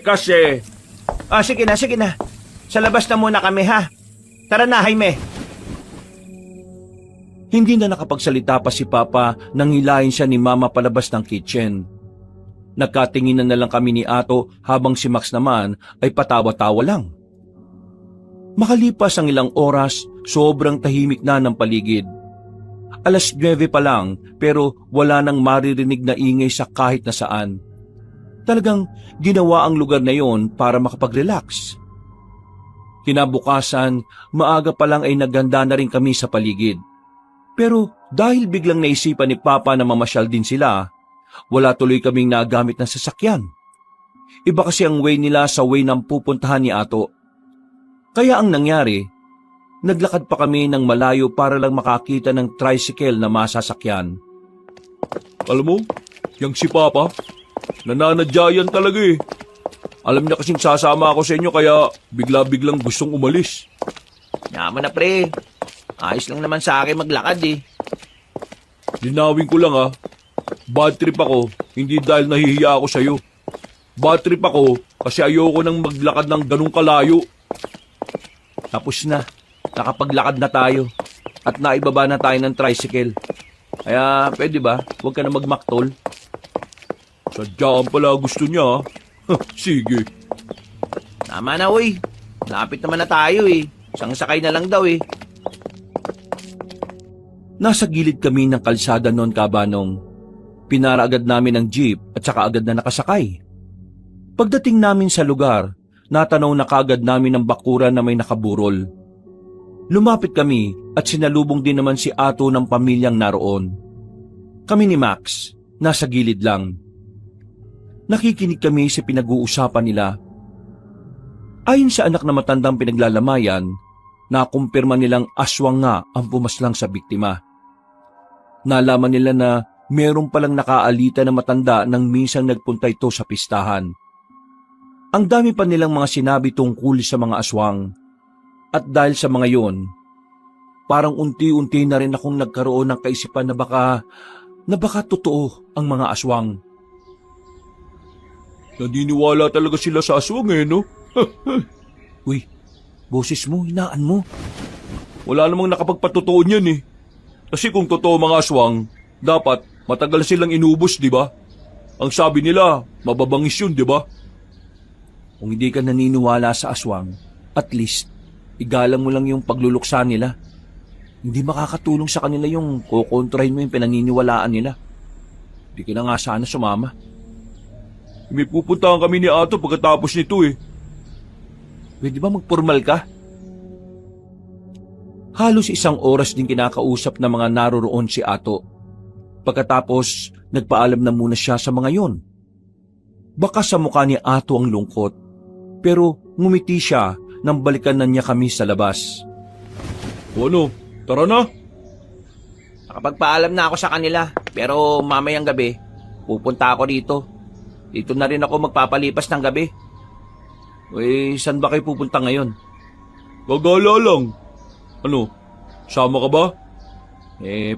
Kasi, Sige na. Sa labas na muna kami, ha? Tara na, Jaime. Hindi na nakapagsalita pa si Papa nang hilahin siya ni Mama palabas ng kitchen. Nagkatinginan na lang kami ni Ato habang si Max naman ay patawa-tawa lang. Makalipas ang ilang oras, sobrang tahimik na ng paligid. 9:00 pa lang pero wala nang maririnig na ingay sa kahit na saan. Talagang ginawa ang lugar na yon para makapag-relax. Kinabukasan, maaga pa lang ay nagganda na rin kami sa paligid. Pero dahil biglang naisipan ni Papa na mamasyal din sila, wala tuloy kaming nagamit ng sasakyan. Iba kasi ang way nila sa way ng pupuntahan ni Ato. Kaya ang nangyari, naglakad pa kami ng malayo para lang makakita ng tricycle na masasakyan. Alam mo, yung si Papa, nananadya yan talaga eh. Alam niya kasing sasama ako sa inyo kaya bigla-biglang gustong umalis. Yaman na, pre. Ayos lang naman sa akin maglakad eh. Linawin ko lang Bad trip ako, hindi dahil nahihiya ako sa'yo. Bad trip ako kasi ayoko nang maglakad ng ganung kalayo. Tapos na, nakapaglakad na tayo at naibaba na tayo ng tricycle. Kaya pwede ba, huwag ka na magmaktol? Sadyaan pala gusto niya, ha? Sige. Tama na, uy. Lapit naman na tayo eh. Isang sakay na lang daw eh. Nasa gilid kami ng kalsada noon, Kabanong. Pinara agad namin ang jeep at saka agad na nakasakay. Pagdating namin sa lugar, natanaw na kaagad namin ang bakuran na may nakaburol. Lumapit kami at sinalubong din naman si Ato ng pamilyang naroon. Kami ni Max, nasa gilid lang. Nakikinig kami sa pinag-uusapan nila. Ayon sa anak na matandang pinaglalamayan, nakumpirma nilang aswang nga ang pumaslang sa biktima. Nalaman nila na meron palang nakaalita na matanda nang minsang nagpunta ito sa pistahan. Ang dami pa nilang mga sinabi tungkol sa mga aswang. At dahil sa mga yon, parang unti-unti na rin akong nagkaroon ng kaisipan na baka totoo ang mga aswang. Naniniwala talaga sila sa aswang eh, no? Uy, boses mo, hinaan mo. Wala namang nakapagpatotoo niyan eh. Kasi kung totoo mga aswang, dapat matagal silang inubos, di ba? Ang sabi nila, mababangis yun, di ba? Kung hindi ka naniniwala sa aswang, at least, igalang mo lang yung pagluluksa nila. Hindi makakatulong sa kanila yung kukontrahin mo yung pinaniniwalaan nila. Hindi ka na nga sana sumama. May pupuntahan kami ni Ato pagkatapos nito eh. Pwede ba magpormal ka? Halos 1 oras din kinakausap ng mga naroroon si Ato. Pagkatapos, nagpaalam na muna siya sa mga yon. Baka sa mukha ni Ato ang lungkot, pero ngumiti siya nang balikan na niya kami sa labas. O ano, tara na. Nakapagpaalam na ako sa kanila, pero mamayang gabi, pupunta ako dito. Dito na rin ako magpapalipas ng gabi. Uy, saan ba kayo pupunta ngayon? Gagala lang. Ano, sama ka ba?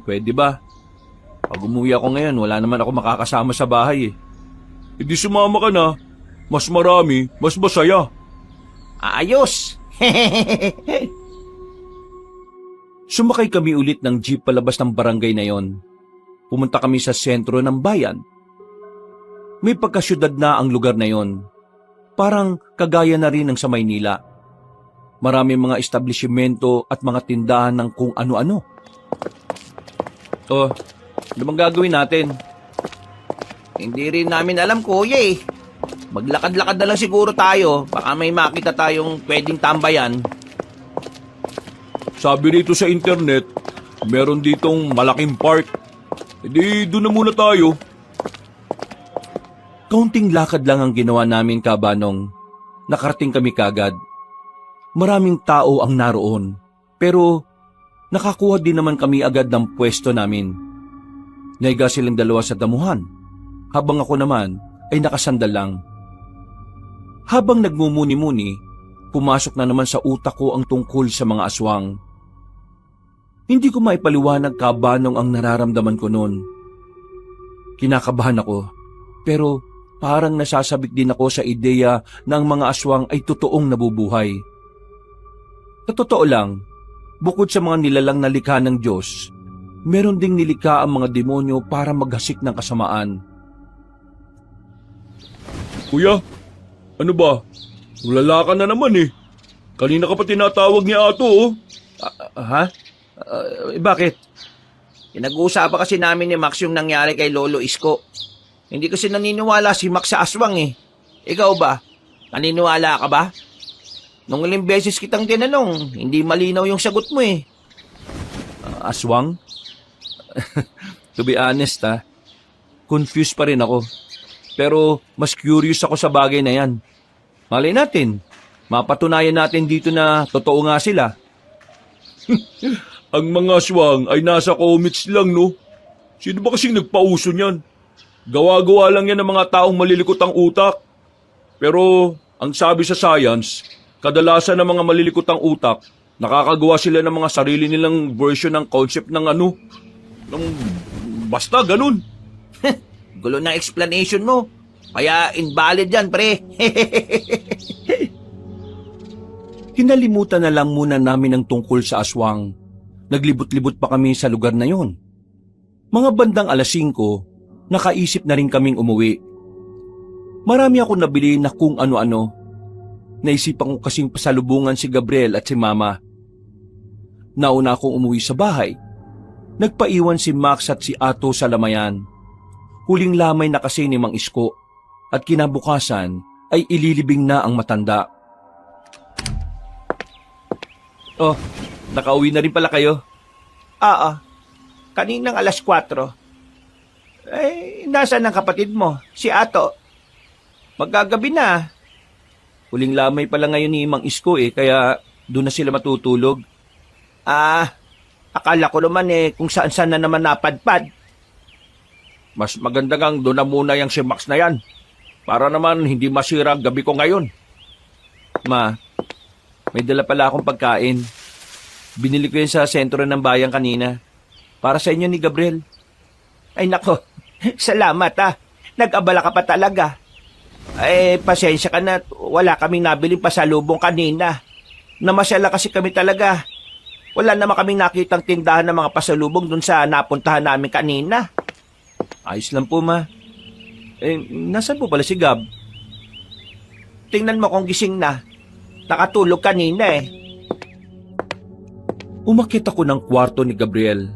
Pwede ba? Pag umuwi ako ngayon, wala naman ako makakasama sa bahay eh. Hindi sumama ka na. Mas marami, mas masaya. Ayos! Sumakay kami ulit ng jeep palabas ng barangay na yon. Pumunta kami sa sentro ng bayan. May pagkasyudad na ang lugar na yon. Parang kagaya na rin ng sa Maynila. Maraming mga establishmento at mga tindahan ng kung ano-ano. Ano bang gagawin natin? Hindi rin namin alam, kuya eh. Maglakad-lakad na lang siguro tayo. Baka may makita tayong pwedeng tambayan. Sabi rito sa internet, meron ditong malaking park. Hindi, doon na muna tayo. Kaunting lakad lang ang ginawa namin, Kabanong. Nakarating kami kagad. Maraming tao ang naroon, pero nakakuha din naman kami agad ng pwesto namin. Naiga silang 2 sa damuhan, habang ako naman ay nakasandal lang. Habang nagmumuni-muni, pumasok na naman sa utak ko ang tungkol sa mga aswang. Hindi ko maipaliwanag, Kabanong, ang nararamdaman ko noon. Kinakabahan ako, pero parang nasasabik din ako sa ideya na ang mga aswang ay totoong nabubuhay. Sa totoo lang, bukod sa mga nilalang na likha ng Diyos, meron ding nilikha ang mga demonyo para maghasik ng kasamaan. Kuya, ano ba? Ulala ka na naman eh. Kanina ka pa tinatawag ni Ato oh. Bakit? Pinag-uusapan kasi namin ni Max yung nangyari kay Lolo Isko. Hindi kasi naniniwala si Max sa aswang eh. Ikaw ba? Naniniwala ka ba? Nung ilang beses kitang tinanong, hindi malinaw yung sagot mo eh. Aswang? To be honest confused pa rin ako. Pero mas curious ako sa bagay na yan. Malay natin, mapatunayan natin dito na totoo nga sila. Ang mga aswang ay nasa comics lang no. Sino ba kasing nagpauso niyan? Gawa-gawa lang yan ng mga taong malilikot ang utak. Pero ang sabi sa science, kadalasan ng mga malilikot ang utak, nakakagawa sila ng mga sarili nilang version ng concept ng basta ganun. Gulo ng explanation mo. Kaya invalid yan, pre. Hinalimutan na lang muna namin ang tungkol sa aswang. Naglibot-libot pa kami sa lugar na yon. Mga bandang 5:00, nakaisip na rin kaming umuwi. Marami ako nabili na kung ano-ano. Naisipan ko kasing pasalubungan si Gabriel at si Mama. Nauna akong umuwi sa bahay. Nagpaiwan si Max at si Ato sa lamayan. Huling lamay na kasi ni Mang Isko at kinabukasan ay ililibing na ang matanda. Oh, nakauwi na rin pala kayo? Oo. Kaninang 4:00. Nasaan ang kapatid mo? Si Ato. Magagabi na. Huling lamay pala ngayon ni Mang Isko kaya doon na sila matutulog. Akala ko naman kung saan-saan na naman napadpad. Mas maganda kang doon na muna yung si Max na yan. Para naman hindi masira ang gabi ko ngayon. Ma, may dala pala akong pagkain. Binili ko yun sa sentro ng bayan kanina. Para sa inyo ni Gabriel. Ay nako, salamat Nag-abala ka pa talaga. Pasensya ka na, wala kaming nabiling pasalubong kanina. Namasyala kasi kami talaga. Wala naman kaming nakitang tindahan ng mga pasalubong dun sa napuntahan namin kanina. Ayos lang po, Ma. Nasaan po pala si Gab? Tingnan mo kung gising na. Nakatulog kanina Umakyat ako ng kwarto ni Gabriel,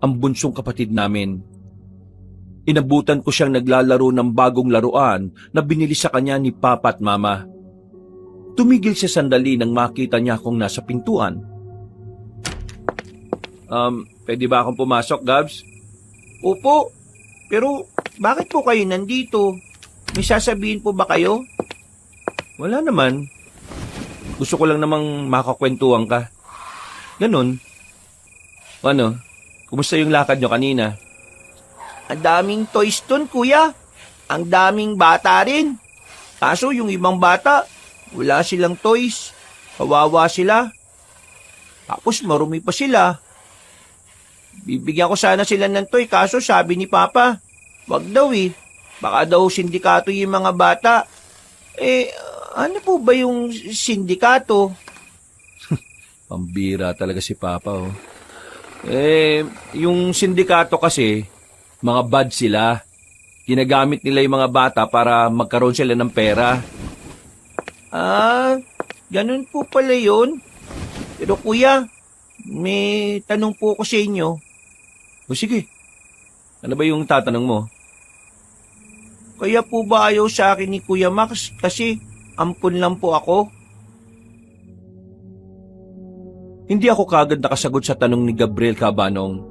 ang bunsong kapatid namin. Inabutan ko siyang naglalaro ng bagong laruan na binili sa kanya ni Papa at Mama. Tumigil siya sandali nang makita niya akong nasa pintuan. Pwede ba akong pumasok, Gabs? Opo, pero bakit po kayo nandito? May sasabihin po ba kayo? Wala naman. Gusto ko lang namang makakwentuhan ka. Ganon. Ano? Kumusta yung lakad nyo kanina? Ang daming toys dun, kuya. Ang daming bata rin. Kaso yung ibang bata, wala silang toys. Kawawa sila. Tapos marumi pa sila. Bibigyan ko sana sila ng toy, kaso sabi ni Papa, wag daw Baka daw sindikato yung mga bata. Ano po ba yung sindikato? Pambira talaga si Papa, yung sindikato kasi, mga bad sila. Ginagamit nila yung mga bata para magkaroon sila ng pera. Ganun po pala yun. Pero kuya, may tanong po ako sa inyo. O sige, ano ba yung tatanong mo? Kaya po ba ayaw sa akin ni Kuya Max kasi ampun lang po ako? Hindi ako kagad nakasagot sa tanong ni Gabriel Cabanong.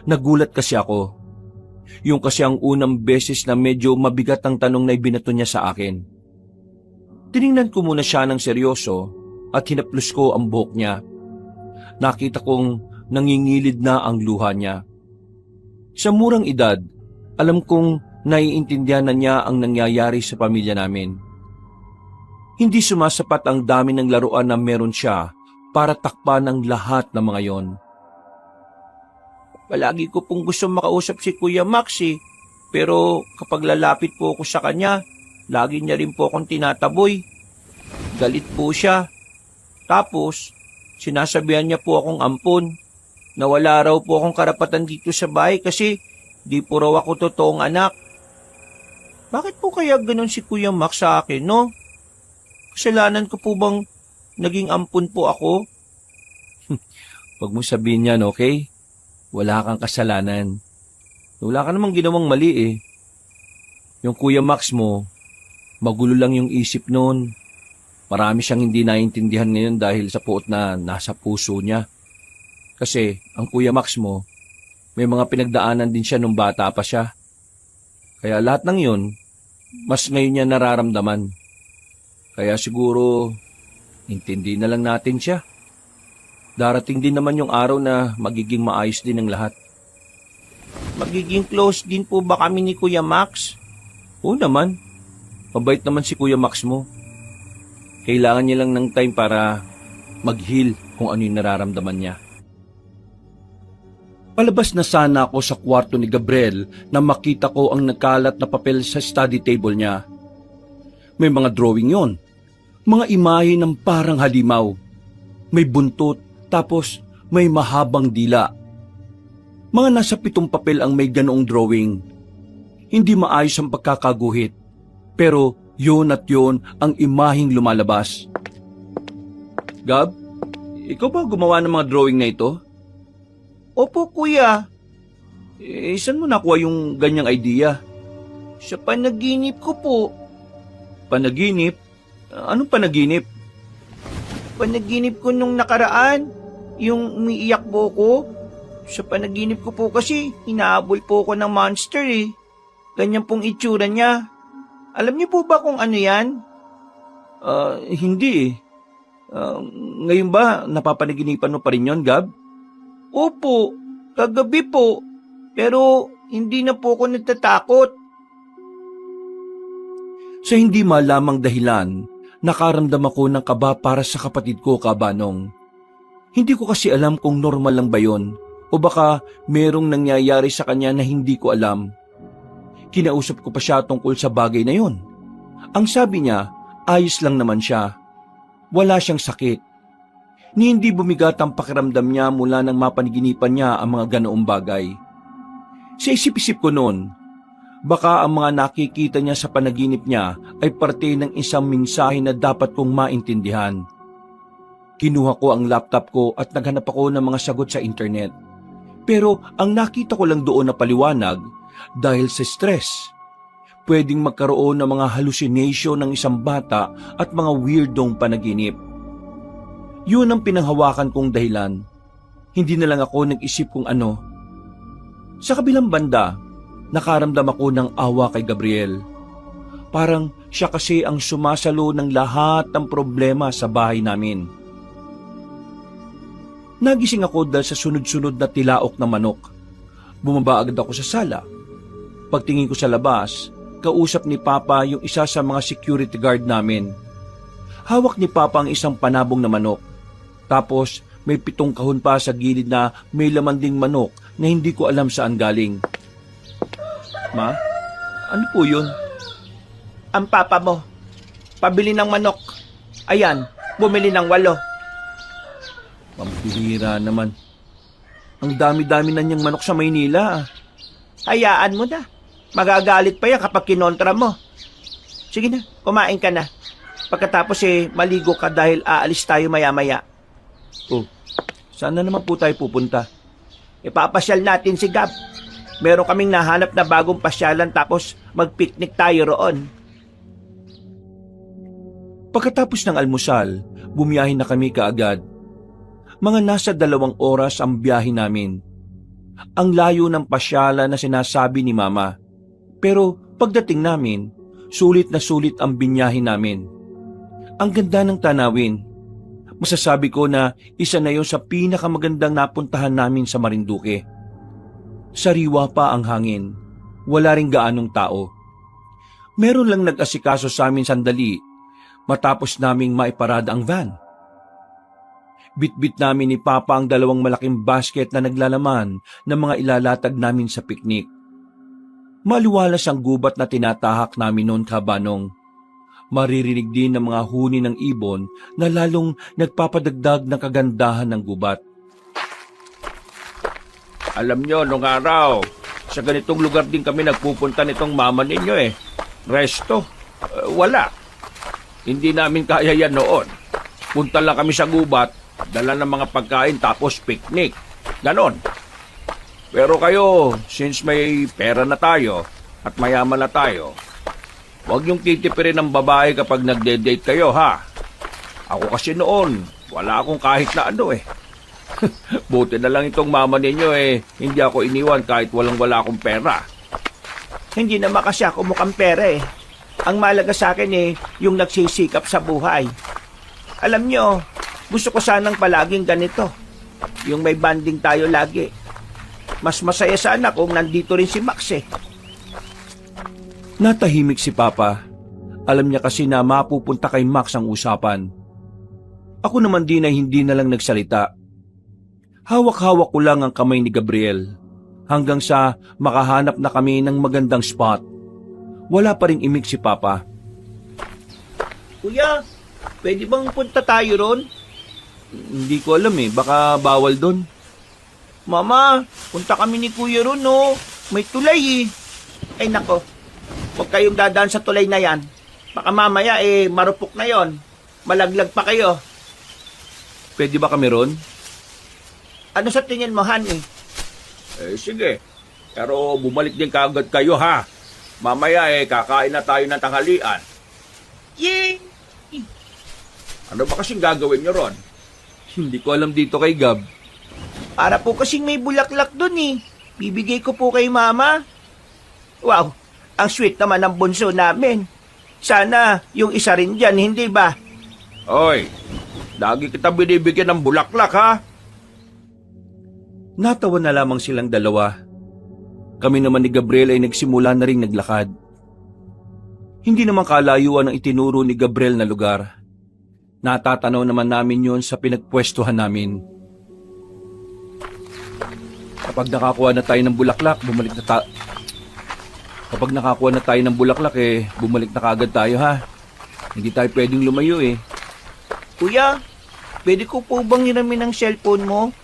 Nagulat kasi ako. Yung kasi ang unang beses na medyo mabigat ang tanong na ibinato niya sa akin. Tiningnan ko muna siya ng seryoso at hinaplos ko ang buhok niya. Nakita kong nangingilid na ang luha niya. Sa murang edad, alam kong naiintindihan na niya ang nangyayari sa pamilya namin. Hindi sumasapat ang dami ng laruan na meron siya para takpan ang lahat ng mga yon. Palagi ko pong gusto makausap si Kuya Max pero kapag lalapit po ako sa kanya, lagi niya rin po akong tinataboy. Galit po siya. Tapos, sinasabihan niya po akong ampon na wala raw po akong karapatan dito sa bahay kasi di po raw ako totoong anak. Bakit po kaya ganun si Kuya Max sa akin, no? Kasalanan ko po bang naging ampun po ako? Huwag mo sabihin yan, okay? Wala kang kasalanan. Wala ka namang ginawang mali Yung Kuya Max mo, magulo lang yung isip noon. Marami siyang hindi naiintindihan ngayon dahil sa puot na nasa puso niya. Kasi ang Kuya Max mo, may mga pinagdaanan din siya nung bata pa siya. Kaya lahat ng yun, mas ngayon niya nararamdaman. Kaya siguro, intindi na lang natin siya. Darating din naman yung araw na magiging maayos din ang lahat. Magiging close din po ba kami ni Kuya Max? Oo naman. Mabait naman si Kuya Max mo. Kailangan niya lang ng time para mag-heal kung ano yung nararamdaman niya. Palabas na sana ako sa kwarto ni Gabriel na makita ko ang nagkalat na papel sa study table niya. May mga drawing yon, mga imahe ng parang halimaw. May buntot, tapos may mahabang dila. Mga nasa 7 papel ang may ganoong drawing. Hindi maayos ang pagkakaguhit, pero yon at yon ang imaheng lumalabas. Gab, ikaw ba gumawa ng mga drawing na ito? Opo, kuya. Saan mo nakuha yung ganyang idea? Sa panaginip ko po. Panaginip? Anong panaginip? Panaginip ko nung nakaraan. Yung umiiyak po ko. Sa panaginip ko po kasi, hinahabol po ko ng monster eh. Ganyan pong itsura niya. Alam niyo po ba kung ano yan? Hindi eh. Ngayon ba, napapanaginipan mo pa rin yun, Gab? Opo, kagabi po. Pero hindi na po ako natatakot. Sa hindi malamang dahilan, nakaramdam ako ng kaba para sa kapatid ko, Kabanong. Hindi ko kasi alam kung normal lang ba yun o baka merong nangyayari sa kanya na hindi ko alam. Kinausap ko pa siya tungkol sa bagay na yun. Ang sabi niya, ayos lang naman siya. Wala siyang sakit. Ni hindi bumigat ang pakiramdam niya mula nang mapaniginipan niya ang mga ganoong bagay. Sa isip-isip ko noon, baka ang mga nakikita niya sa panaginip niya ay parte ng isang mensahe na dapat kong maintindihan. Kinuha ko ang laptop ko at naghanap ako ng mga sagot sa internet. Pero ang nakita ko lang doon na paliwanag, dahil sa stress, pwedeng magkaroon ng mga hallucination ng isang bata at mga weirdong panaginip. Yun ang pinanghawakan kong dahilan. Hindi na lang ako nag-isip kung ano. Sa kabilang banda, nakaramdam ako ng awa kay Gabriel. Parang siya kasi ang sumasalo ng lahat ng problema sa bahay namin. Nagising ako dahil sa sunod-sunod na tilaok na manok. Bumaba agad ako sa sala. Pagtingin ko sa labas, kausap ni Papa yung isa sa mga security guard namin. Hawak ni Papa ang isang panabong na manok. Tapos may 7 kahon pa sa gilid na may laman ding manok na hindi ko alam saan galing. Ma, ano po yun? Ang papa mo, pabili ng manok. Ayan, bumili ng 8. Pampihira naman. Ang dami-dami na niyang manok sa Maynila. Hayaan mo na. Magagalit pa yan kapag kinontra mo. Sige na, kumain ka na. Pagkatapos maligo ka dahil aalis tayo maya-maya. Oh, saan na naman po tayo pupunta? Ipapasyal natin si Gab. Meron kaming nahanap na bagong pasyalan tapos mag-picnic tayo roon. Pagkatapos ng almusal, bumiyahin na kami kaagad. Mga nasa 2 oras ang biyahe namin. Ang layo ng pasyala na sinasabi ni Mama. Pero pagdating namin, sulit na sulit ang binyahe namin. Ang ganda ng tanawin. Masasabi ko na isa na yon sa pinakamagandang napuntahan namin sa Marinduque. Sariwa pa ang hangin. Wala ring gaanong tao. Meron lang nag-asikaso sa amin sandali matapos naming maiparada ang van. Bitbit namin ni Papa ang 2 malaking basket na naglalaman ng mga ilalatag namin sa piknik. Maliwalas ang gubat na tinatahak namin noon, Kabanong. Maririnig din ng mga huni ng ibon na lalong nagpapadagdag ng kagandahan ng gubat. Alam nyo, nung araw, sa ganitong lugar din kami nagpupunta nitong mama ninyo eh. Resto, wala. Hindi namin kaya yan noon. Punta lang kami sa gubat, dala ng mga pagkain tapos picnic. Ganon. Pero kayo, since may pera na tayo at mayaman na tayo, huwag yung titipirin ng babae kapag nagde-date kayo, ha? Ako kasi noon, wala akong kahit na ano eh. Buti na lang itong mama ninyo eh, hindi ako iniwan kahit walang-wala akong pera. Hindi naman kasi ako mukhang pera eh. Ang malaga sa akin yung nagsisikap sa buhay. Alam nyo, gusto ko sanang palaging ganito. Yung may banding tayo lagi. Mas masaya sana kung nandito rin si Max eh. Natahimik si Papa. Alam niya kasi na mapupunta kay Max ang usapan. Ako naman din ay hindi na lang nagsalita. Hawak-hawak ko lang ang kamay ni Gabriel hanggang sa makahanap na kami ng magandang spot. Wala pa ring imik si Papa. Kuya, pwede bang punta tayo ron? Hindi ko alam baka bawal doon. Mama, punta kami ni Kuya ron, no? May tulay eh. Ay nako, huwag kayong dadaan sa tulay na yan. Baka mamaya marupok na yon. Malaglag pa kayo. Pwede ba kami ron? Ano sa tingin mo, Han Sige. Pero bumalik din kaagad kayo ha. Mamaya kakain na tayo ng tanghalian. Yay! Ano ba kasing gagawin nyo ron? Hindi ko alam dito kay Gab. Para po kasing may bulaklak dun Bibigay ko po kay Mama. Wow, ang sweet naman ng bunso namin. Sana yung isa rin dyan, hindi ba? Hoy, lagi kita binibigyan ng bulaklak ha. Natawa na lamang silang dalawa. Kami naman ni Gabriel ay nagsimula na ring naglakad. Hindi naman kalayuan ang itinuro ni Gabriel na lugar. Natatanaw naman namin yon sa pinagpwestuhan namin. Kapag nakakuha na tayo ng bulaklak, bumalik na kaagad tayo ha. Hindi tayo pwedeng lumayo Kuya, pwede ko po bang hiramin ang cellphone mo?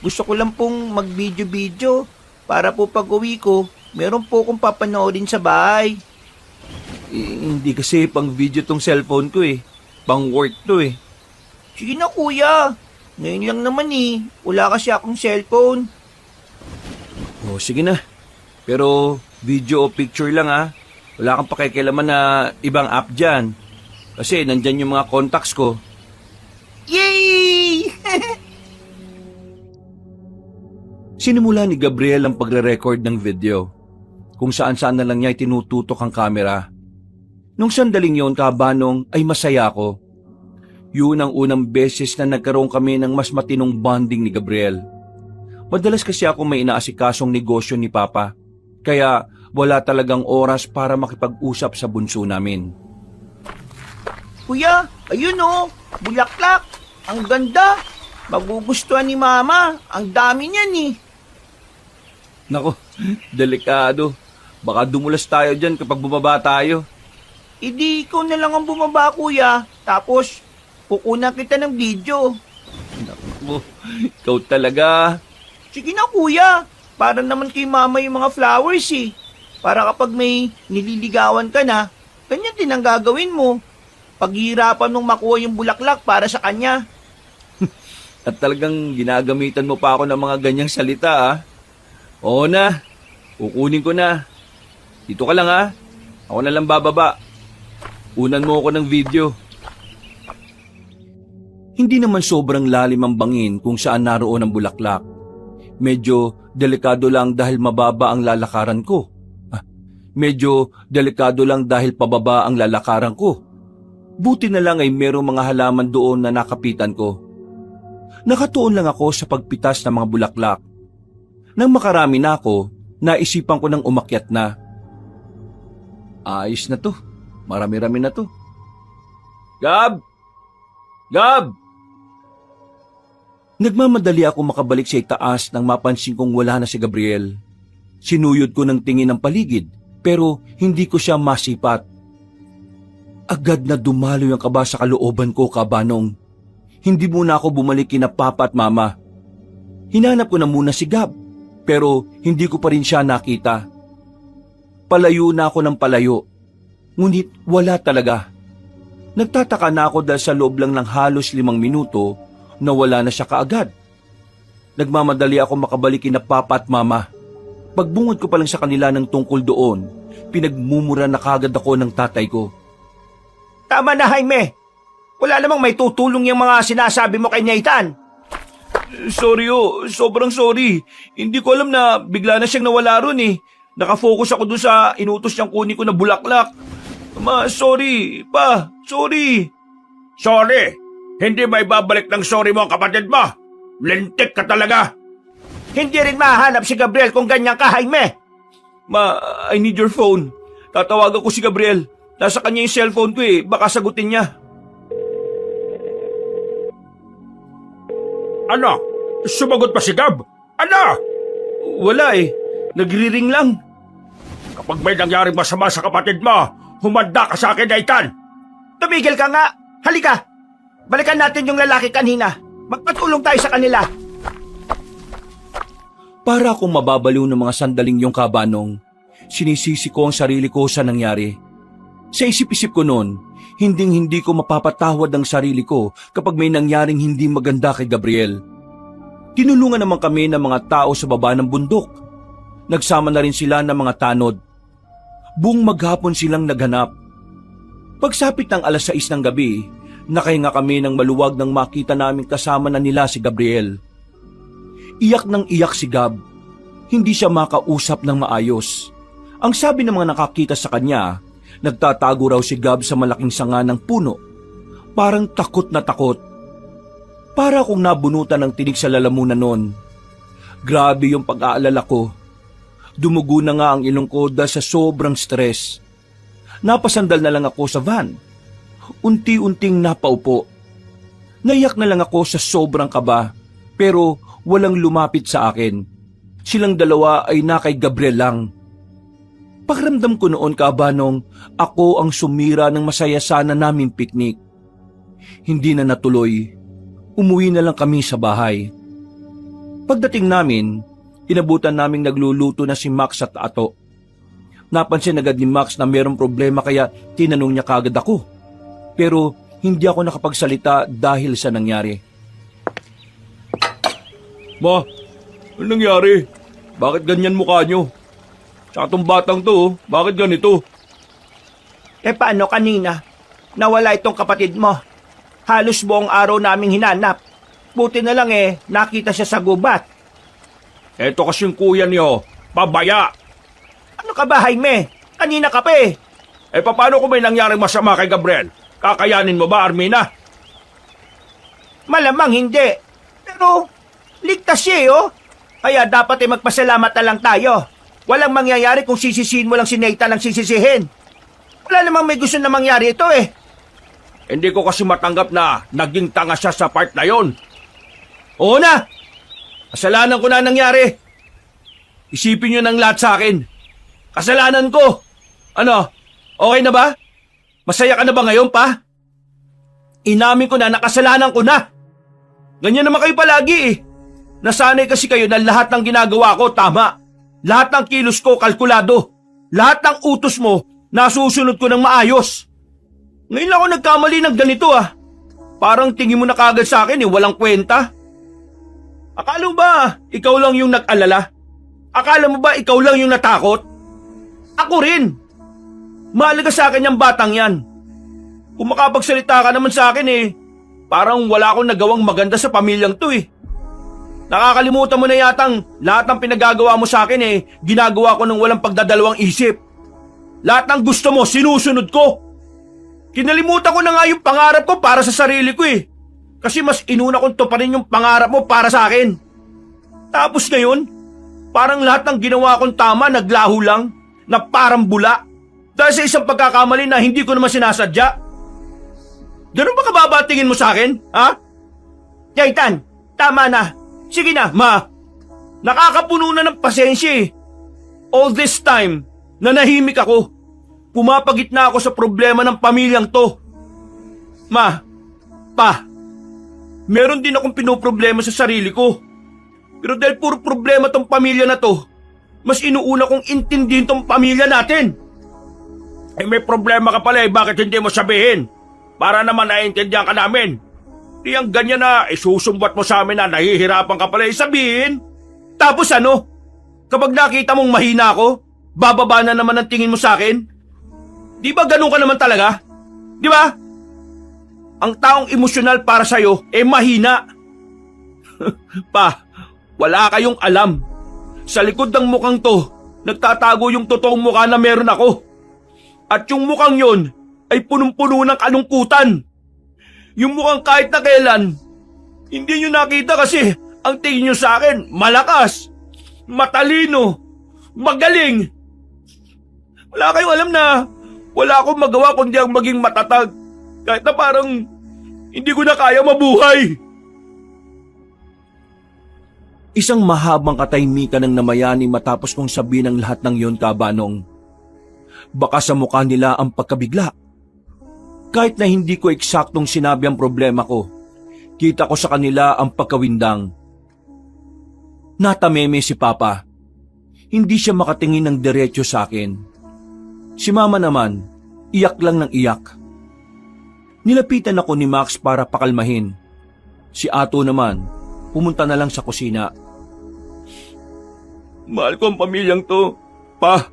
Gusto ko lang pong mag-video-video para po pag uwi ko, meron po akong papanoorin sa bahay. Hindi kasi pang video tong cellphone ko Pang work to Sige na kuya, ngayon lang naman wala kasi akong cellphone. Oh, sige na. Pero video o picture lang Wala kang pakikialaman na ibang app dyan. Kasi nandyan yung mga contacts ko. Yay! Sinimula ni Gabriel ang pagre-record ng video. Kung saan-saan na lang niya tinututok ang kamera. Nung sandaling yon, kabanong, ay masaya ako. Yun ang unang beses na nagkaroon kami ng mas matinong bonding ni Gabriel. Madalas kasi ako may inaasikasong negosyo ni Papa. Kaya wala talagang oras para makipag-usap sa bunso namin. Kuya, ayun bulaklak. Ang ganda. Magugustuhan ni Mama. Ang dami niyan Nako, delikado. Baka dumulas tayo dyan kapag bumaba tayo. Hindi ikaw na lang ang bumaba, kuya. Tapos, kukunan kita ng video. Naku, ikaw talaga. Sige na, kuya. Para naman kay Mama yung mga flowers Para kapag may nililigawan ka na, ganyan din ang gagawin mo. Paghihirapan mong makuha yung bulaklak para sa kanya. At talagang ginagamitan mo pa ako ng mga ganyang salita Oo na, kukunin ko na. Dito ka lang Ako na lang bababa. Unan mo ako ng video. Hindi naman sobrang lalim ang bangin kung saan naroon ang bulaklak. Medyo delikado lang dahil mababa ang lalakaran ko. Medyo delikado lang dahil pababa ang lalakaran ko. Buti na lang ay merong mga halaman doon na nakapitan ko. Nakatuon lang ako sa pagpitas ng mga bulaklak. Nang makarami na ako, naisipan ko nang umakyat na. Ayos na to. Marami-rami na to. Gab! Gab! Nagmamadali ako makabalik sa itaas nang mapansin kong wala na si Gabriel. Sinuyod ko ng tingin ng paligid pero hindi ko siya masipat. Agad na dumaloy ang kaba sa kalooban ko, kabanong. Hindi muna ako bumalik kina Papa at Mama. Hinanap ko na muna si Gab pero hindi ko pa rin siya nakita. Palayo na ako ng palayo. Ngunit wala talaga. Nagtataka na ako dahil sa loob lang ng halos 5 minuto na wala na siya kaagad. Nagmamadali ako makabalik kina Papa at Mama. Pagbungad ko pa lang sa kanila ng tungkol doon, pinagmumura na kaagad ako ng tatay ko. Tama na, Jaime. Wala namang may tutulong yung mga sinasabi mo kay Nathan. Sorry sobrang sorry. Hindi ko alam na bigla na siyang nawala ron Nakafocus ako dun sa inutos niyang kunin ko na bulaklak. Ma, sorry. Pa, sorry. Sorry! Hindi may babalik ng sorry mo ang kapatid mo! Lintik ka talaga! Hindi rin mahanap si Gabriel kung ganyan ka, Jaime. Ma, I need your phone. Tatawagan ko si Gabriel. Nasa kanya yung cellphone ko baka sagutin niya. Ano? Sumagot pa si Gab? Ano? Wala eh. Nagriring lang. Kapag may nangyaring masama sa kapatid mo, humanda ka sa akin, Nathan. Tumigil ka nga. Halika. Balikan natin yung lalaki kanina. Magpatulong tayo sa kanila. Para akong mababaliw ng mga sandaling yung kabanong, sinisisi ko ang sarili ko sa nangyari. Sa isip-isip ko noon, hindi ko mapapatawad ang sarili ko kapag may nangyaring hindi maganda kay Gabriel. Tinulungan naman kami ng mga tao sa baba ng bundok. Nagsama na rin sila ng mga tanod. Buong maghapon silang naghanap. Pagsapit ng 6:00 ng gabi, nakahinga kami ng maluwag nang makita namin kasama na nila si Gabriel. Iyak nang iyak si Gab. Hindi siya makausap ng maayos. Ang sabi ng mga nakakita sa kanya, nagtatago raw si Gab sa malaking sanga ng puno. Parang takot na takot. Para akong nabunutan ng tinig sa lalamunan noon. Grabe yung pag-aalala ko. Dumugo na nga ang ilong ko dahil sa sobrang stress. Napasandal na lang ako sa van. Unti-unting napaupo. Naiyak na lang ako sa sobrang kaba, pero walang lumapit sa akin. Silang dalawa ay na kay Gabriel lang. Pakiramdam ko noon, kabanong, ako ang sumira ng masaya sana naming piknik. Hindi na natuloy. Umuwi na lang kami sa bahay. Pagdating namin, inabutan naming nagluluto na si Max at Ato. Napansin agad ni Max na mayroong problema kaya tinanong niya kagad ako. Pero hindi ako nakapagsalita dahil sa nangyari. Ma, anong nangyari? Bakit ganyan mukha nyo? Tsaka tong batang to, bakit ganito? Paano kanina? Nawala itong kapatid mo. Halos buong araw naming hinanap. Buti na lang nakita siya sa gubat. Eto kasing kuya niyo, pabaya. Ano ka ba, Jaime? Kanina ka pa Paano kung may nangyaring masama kay Gabriel? Kakayanin mo ba, Armina? Malamang hindi. Pero, ligtas siya Kaya dapat magpasalamat na lang tayo. Walang mangyayari kung sisisihin mo lang si Nathan ang sisisihin. Wala namang may gusto na mangyari ito Hindi ko kasi matanggap na naging tanga siya sa part na yon. Oo na! Kasalanan ko na nangyari. Isipin nyo ng lahat sa akin. Kasalanan ko. Ano? Okay na ba? Masaya ka na ba ngayon, pa? Inamin ko na nakasalanan ko na. Ganyan naman kayo palagi Nasanay kasi kayo na lahat ng ginagawa ko tama. Lahat ng kilos ko kalkulado. Lahat ng utos mo nasusunod ko ng maayos. Ngayon lang ako nagkamali ng ganito Parang tingin mo na kagad sa akin walang kwenta. Akala mo ba ikaw lang yung nag-alala? Akala mo ba ikaw lang yung natakot? Ako rin. Mahalaga sa akin yung batang yan. Kung makapagsalita ka naman sa akin parang wala akong nagawang maganda sa pamilyang to Nakakalimutan mo na yatang lahat ng pinagagawa mo sa akin ginagawa ko ng walang pagdadalawang isip. Lahat ng gusto mo, sinusunod ko. Kinalimutan ko na nga yung pangarap ko para sa sarili ko Kasi mas inuna kong tuparin yung pangarap mo para sa akin. Tapos ngayon, parang lahat ng ginawa kong tama naglaho lang, na parang bula. Dahil sa isang pagkakamali na hindi ko naman sinasadya. Ganun ba kababatingin mo sa akin, ha? Nathan, tama na. Sige na, Ma, nakakapuno na ng pasensya All this time, nanahimik ako. Pumapagit na ako sa problema ng pamilyang to. Ma, pa, meron din akong pinoproblema sa sarili ko. Pero dahil puro problema tong pamilya na to, mas inuuna kong intindihin tong pamilya natin. May problema ka pala bakit hindi mo sabihin? Para naman naiintindihan ka namin. Di ang ganyan na isusumbat mo sa amin na nahihirapan ka pala sabihin. Tapos ano? Kapag nakita mong mahina ako, bababa na naman ang tingin mo sa akin? Di ba ganun ka naman talaga? Di ba? Ang taong emosyonal para sa'yo mahina. Pa, wala kayong alam. Sa likod ng mukhang to, nagtatago yung totoong mukha na meron ako. At yung mukhang yon ay punong-puno ng kalungkutan. Yung mukhang kahit na kailan, hindi nyo nakita kasi ang tingin nyo sa akin, malakas, matalino, magaling. Wala kayong alam na wala akong magawa kundi ang maging matatag. Kahit na parang hindi ko na kaya mabuhay. Isang mahabang katahimikan ng namayani matapos kong sabihin ang lahat ng yon, Kabanong. Baka sa mukha nila ang pagkabigla. Kahit na hindi ko eksaktong sinabi ang problema ko, kita ko sa kanila ang pagkawindang. Natameme si Papa. Hindi siya makatingin ng diretso sa akin. Si Mama naman, iyak lang ng iyak. Nilapitan ako ni Max para pakalmahin. Si Ato naman, pumunta na lang sa kusina. Mahal ko ang pamilyang to. Pa,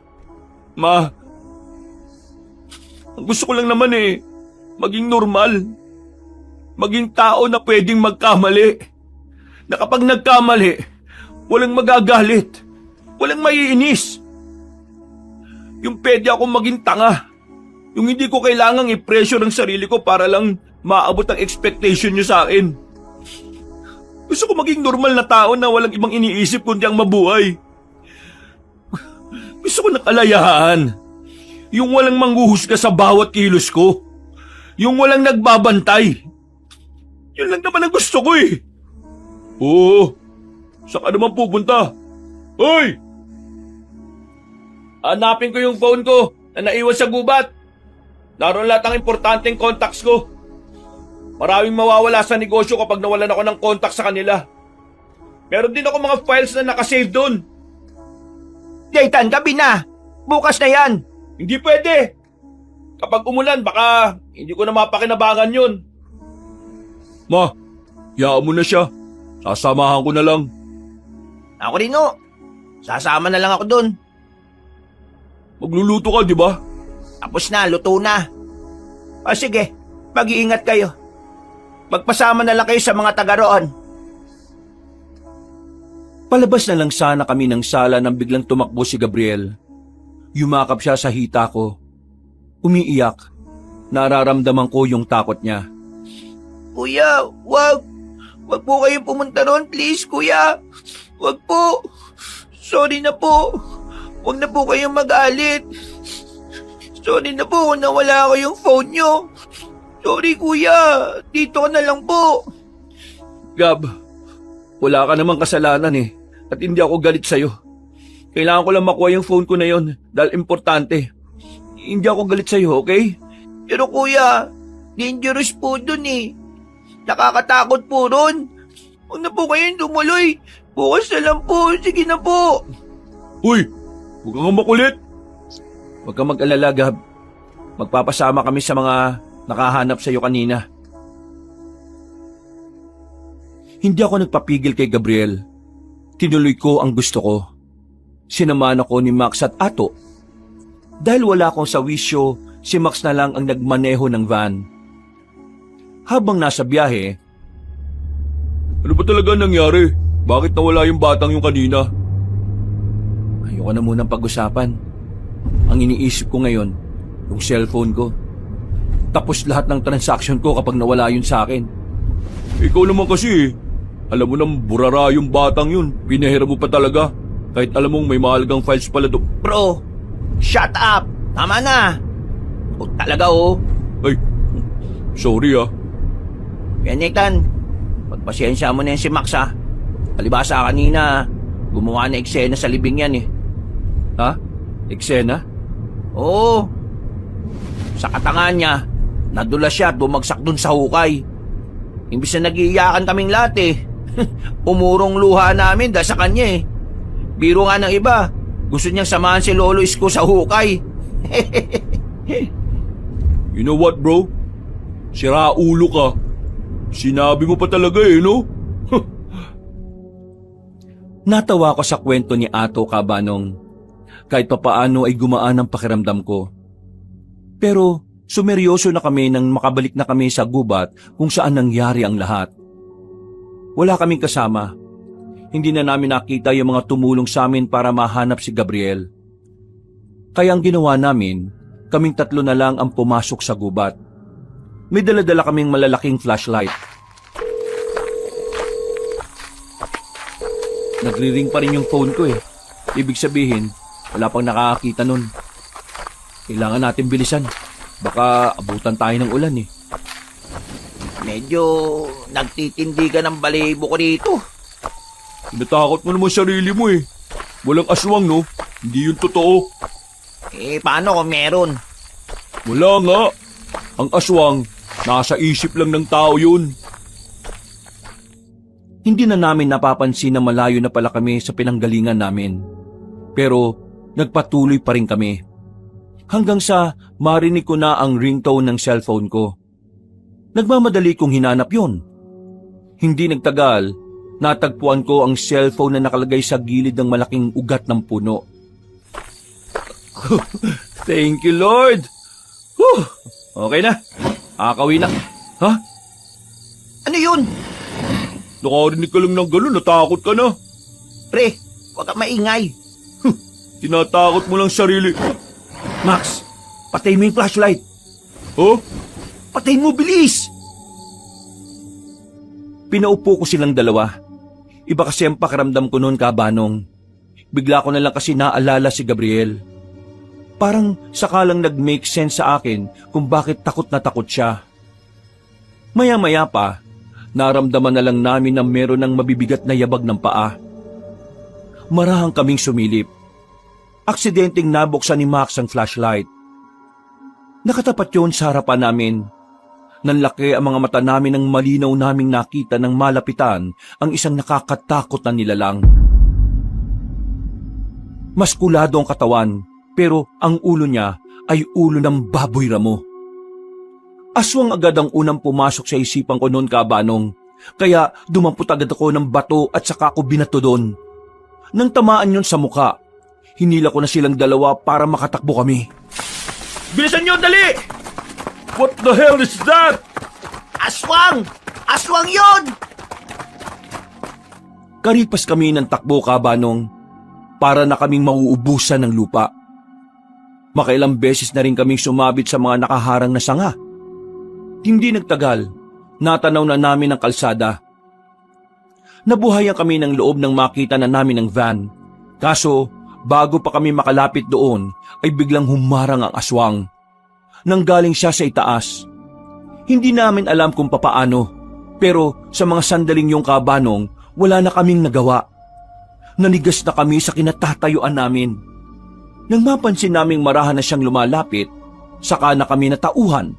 Ma. Ang gusto ko lang naman maging normal. Maging tao na pwedeng magkamali. Na kapag nagkamali, walang magagalit. Walang maiinis. Yung pwede akong maging tanga. Yung hindi ko kailangang i-pressure ang sarili ko para lang maabot ang expectation nyo sa akin. Gusto ko maging normal na tao na walang ibang iniisip kundi ang mabuhay. Gusto ko ng kalayaan. Yung walang manghuhusga sa bawat kilos ko. Yung walang nagbabantay. Yun lang naman ang gusto ko Oo. Saan ka naman pupunta? Hoy! Hanapin ko yung phone ko na naiwan sa gubat. Naroon lahat ang importanteng contacts ko. Maraming mawawala sa negosyo kapag nawalan ako ng contact sa kanila. Meron din ako mga files na nakasave doon. Jaytan, gabi na. Bukas na yan. Hindi pwede. Kapag umulan, baka hindi ko na mapakinabangan yun. Ma, hayaan mo na siya. Sasamahan ko na lang. Ako rin sasama na lang ako dun. Magluluto ka, di ba? Tapos na, luto na. O sige, mag-iingat kayo. Magpasama na lang kayo sa mga taga roon. Palabas na lang sana kami ng sala nang biglang tumakbo si Gabriel. Yumakap siya sa hita ko. Umiiyak. Nararamdaman ko yung takot niya. Kuya, wag. Wag po kayong pumunta roon, please, kuya. Wag po. Sorry na po. Wag na po kayong mag-alit. Sorry na po kung nawala ko yung phone nyo. Sorry, kuya. Dito ka na lang po. Gab, wala ka namang kasalanan at hindi ako galit sa'yo. Kailangan ko lang makuha yung phone ko na yon dahil importante. Hindi ako galit sa'yo, okay? Pero kuya, dangerous po dun Nakakatakot po ron. Huwag na po kayong tumuloy. Bukas na lang po. Sige na po. Uy, huwag kang makulit. Huwag kang mag-alala, Gab. Magpapasama kami sa mga nakahanap sa'yo kanina. Hindi ako nagpapigil kay Gabriel. Tinuloy ko ang gusto ko. Sinamahan ako ni Max at Ato. Dahil wala akong sawisyo, si Max na lang ang nagmaneho ng van. Habang nasa biyahe, Ano ba talaga nangyari? Bakit nawala yung batang yung kanina? ayoko na munang pag-usapan. Ang iniisip ko ngayon, yung cellphone ko. Tapos lahat ng transaction ko kapag nawala yun sa akin. Ikaw naman kasi alam mo nang burara yung batang yun. Pinahira mo pa talaga. Kahit alam mong may mahalagang files pala doon. Bro, shut up. Tama na. Huwag talaga Ay, sorry Kaya Nathan, pagpasensya mo na yan si Max Palibasa kanina, gumawa na eksena sa libing yan Ha? Eksena? Oo. Sa katangan niya, nadulas siya at bumagsak dun sa hukay. Imbis na nag-iiyakan kaming lahat Umurong luha namin dahil sa kanya Biro nga ng iba, gusto niyang samahan si Lolo Isko sa hukay. You know what, bro? Sira ulo ka. Sinabi mo pa talaga no? Natawa ko sa kwento ni Ato, Kabanong. Kahit papaano ay gumaan ang pakiramdam ko. Pero sumeryoso na kami nang makabalik na kami sa gubat kung saan nangyari ang lahat. Wala kaming kasama. Hindi na namin nakita yung mga tumulong sa amin para mahanap si Gabriel. Kaya ang ginawa namin, kaming tatlo na lang ang pumasok sa gubat. May dala-dala kaming malalaking flashlight. Nagri-ring pa rin yung phone ko Ibig sabihin, wala pang nakakakita nun. Kailangan natin bilisan. Baka abutan tayo ng ulan Medyo nagtitindi ka ng balibo ko dito. Natakot mo naman sarili mo eh. Walang aswang, no? Hindi yun totoo. Paano kung meron? Wala nga. Ang aswang, nasa isip lang ng tao yun. Hindi na namin napapansin na malayo na pala kami sa pinanggalingan namin. Pero nagpatuloy pa rin kami. Hanggang sa marinig ko na ang ringtone ng cellphone ko. Nagmamadali kong hinanap yon. Hindi nagtagal, natagpuan ko ang cellphone na nakalagay sa gilid ng malaking ugat ng puno. Thank you, Lord! Whew! Okay na. Akawin na. Ha? Ano yun? Nakarinig ka lang ng gano'n, natakot ka na. Pre, huwag ka maingay. Tinatakot mo lang sarili. Max, patayin mo yung flashlight. Oh? Patayin mo, bilis! Pinaupo ko silang dalawa. Iba kasi ang pakiramdam ko noon, Kabanong. Bigla ko na lang kasi naalala si Gabriel. Parang sakalang nag-make sense sa akin kung bakit takot na takot siya. Maya-maya pa, naramdaman na lang namin na meron ng mabibigat na yabag ng paa. Marahang kaming sumilip. Aksidenteng nabuksan ni Max ang flashlight. Nakatapat yun sa harapan namin. Nanlaki ang mga mata namin nang malinaw naming nakita ng malapitan ang isang nakakatakot na nilalang. Maskulado ang katawan, pero ang ulo niya ay ulo ng baboy ramo. Aswang agad ang unang pumasok sa isipan ko noon, Kabanong, kaya dumampot agad ako ng bato at saka ako binato doon. Nang tamaan yun sa muka, hinila ko na silang dalawa para makatakbo kami. Bilisan nyo, dali! What the hell is that? Aswang! Aswang yun! Karipas kami ng takbo, Kabanong, para na kaming mauubusan ng lupa. Makailang beses na rin kaming sumabit sa mga nakaharang na sanga. Hindi nagtagal, natanaw na namin ang kalsada. Nabuhayan kami ng loob nang makita na namin ang van. Kaso, bago pa kami makalapit doon, ay biglang humarang ang aswang. Nanggaling siya sa itaas. Hindi namin alam kung papaano, pero sa mga sandaling yung, Kabanong, wala na kaming nagawa. Nanigas na kami sa kinatatayuan namin. Nang mapansin naming marahan na siyang lumalapit, saka na kami natauhan.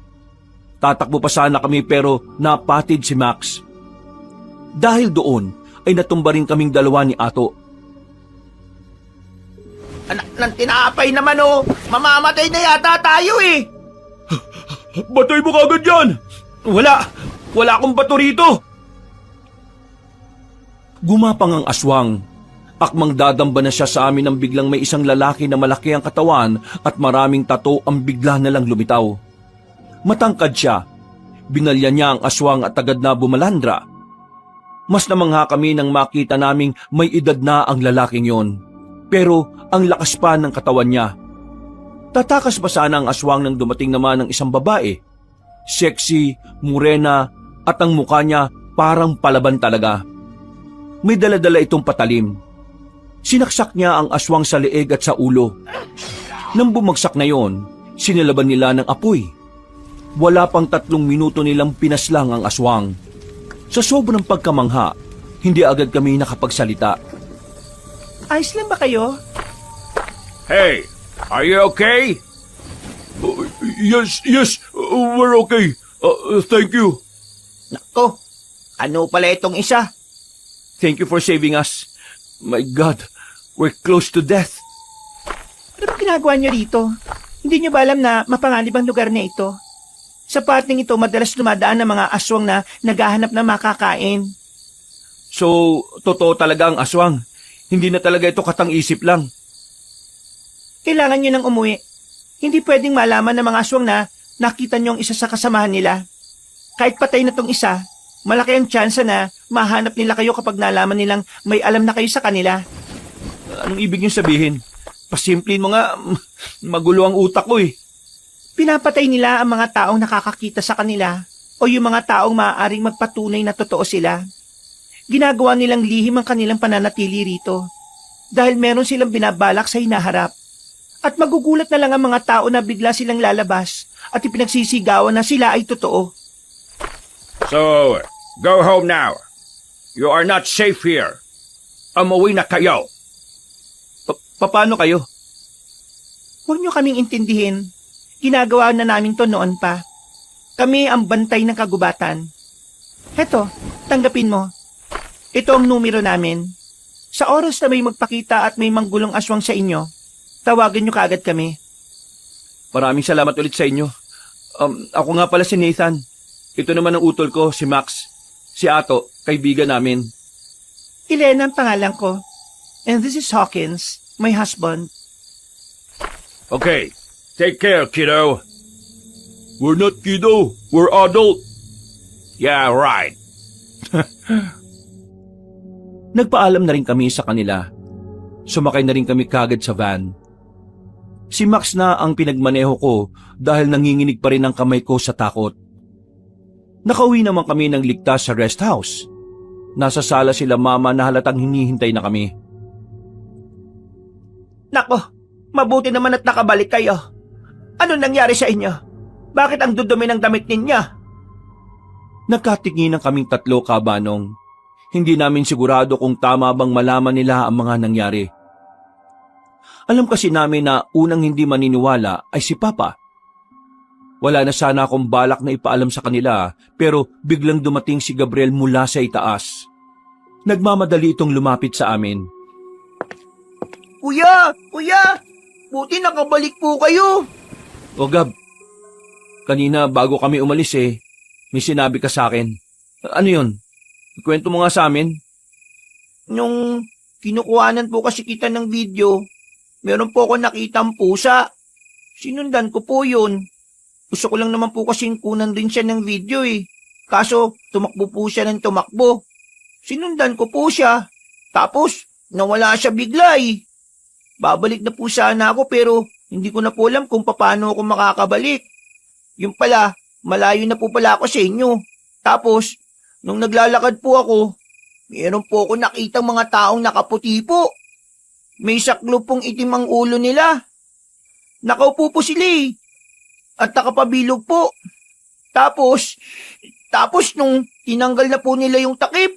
Tatakbo pa sana kami pero napatid si Max. Dahil doon ay natumba rin kaming dalawa ni Ato. Anak ng tinapay naman oh! Mamamatay na yata tayo eh! Batay mo kagad yan! Wala akong bato rito! Gumapang ang aswang. Akmang dadamba na siya sa amin nang biglang may isang lalaki na malaki ang katawan at maraming tato ang bigla na lang lumitaw. Matangkad siya. Binalya niya ang aswang at agad na bumalandra. Mas namangha kami nang makita naming may edad na ang lalaking yon. Pero ang lakas pa ng katawan niya. Tatakas pa sana ang aswang nang dumating naman ang isang babae. Sexy, morena at ang mukha niya parang palaban talaga. May daladala itong patalim. Sinaksak niya ang aswang sa leeg at sa ulo. Nang bumagsak na yon, sinilaban nila ng apoy. Wala pang 3 minuto nilang pinaslang ang aswang. Sa sobrang pagkamangha, hindi agad kami nakapagsalita. Ayos lang ba kayo? Hey, are you okay? Yes, we're okay. Thank you. Nako, ano pala itong isa? Thank you for saving us. My God, we're close to death. Ano ba ginagawa niyo rito? Hindi niyo ba alam na mapanganib ang lugar na ito? Sa parting ito, madalas dumadaan ng mga aswang na naghahanap ng makakain. So, totoo talaga ang aswang. Hindi na talaga ito katang-isip lang. Kailangan niyo nang umuwi. Hindi pwedeng malaman ng mga aswang na nakita niyo ang isa sa kasamahan nila. Kahit patay na tong isa, malaki ang tsansa na mahanap nila kayo kapag nalaman nilang may alam na kayo sa kanila. Anong ibig niyong sabihin? Pasimplin mo nga, magulo ang utak ko eh. Pinapatay nila ang mga taong nakakakita sa kanila o yung mga taong maaaring magpatunay na totoo sila. Ginagawa nilang lihim ang kanilang pananatili rito dahil meron silang binabalak sa hinaharap. At magugulat na lang ang mga tao na bigla silang lalabas at ipinagsisigawan na sila ay totoo. So, go home now. You are not safe here. Umuwi na kayo. Paano kayo? Huwag niyo kaming intindihin. Ginagawa na namin to noon pa. Kami ang bantay ng kagubatan. Heto, tanggapin mo. Ito ang numero namin. Sa oras na may magpakita at may manggulong aswang sa inyo, tawagan niyo kaagad kami. Maraming salamat ulit sa inyo. Ako nga pala si Nathan. Ito naman ang utol ko, si Max. Si Ato, kaibigan namin. Elena ang pangalan ko. And this is Hawkins, my husband. Okay, take care, kiddo. We're not kiddo, we're adult. Yeah, right. Nagpaalam na rin kami sa kanila. Sumakay na rin kami kagad sa van. Si Max na ang pinagmaneho ko dahil nanginginig pa rin ang kamay ko sa takot. Nakauwi naman kami ng ligtas sa rest house. Nasa sala sila mama na halatang hinihintay na kami. Nako, mabuti naman at nakabalik kayo. Ano nangyari sa inyo? Bakit ang dudumi ng damit ninyo? Nagkatinginan kaming tatlo, Kabanong. Hindi namin sigurado kung tama bang malaman nila ang mga nangyari. Alam kasi namin na unang hindi maniniwala ay si Papa. Wala na sana akong balak na ipaalam sa kanila pero biglang dumating si Gabriel mula sa itaas. Nagmamadali itong lumapit sa amin. Kuya! Buti nakabalik po kayo. O Gab, kanina bago kami umalis may sinabi ka sa akin. Ano yun? Kwento mo nga sa amin. Nung kinukuhanan po kasi kita ng video, meron po ako nakitang pusa. Sinundan ko po yun. Gusto ko lang naman po kasing kunan din siya ng video Kaso, tumakbo po siya ng tumakbo. Sinundan ko po siya. Tapos, nawala siya bigla Babalik na po sana ako pero hindi ko na po alam kung paano ako makakabalik. Yung pala, malayo na po pala ako sa inyo. Tapos, nung naglalakad po ako, meron po ako nakitang mga taong nakaputi po. May saklo pong itim ang ulo nila. Nakaupo po sila At nakapabilog po. Tapos nung tinanggal na po nila yung takip,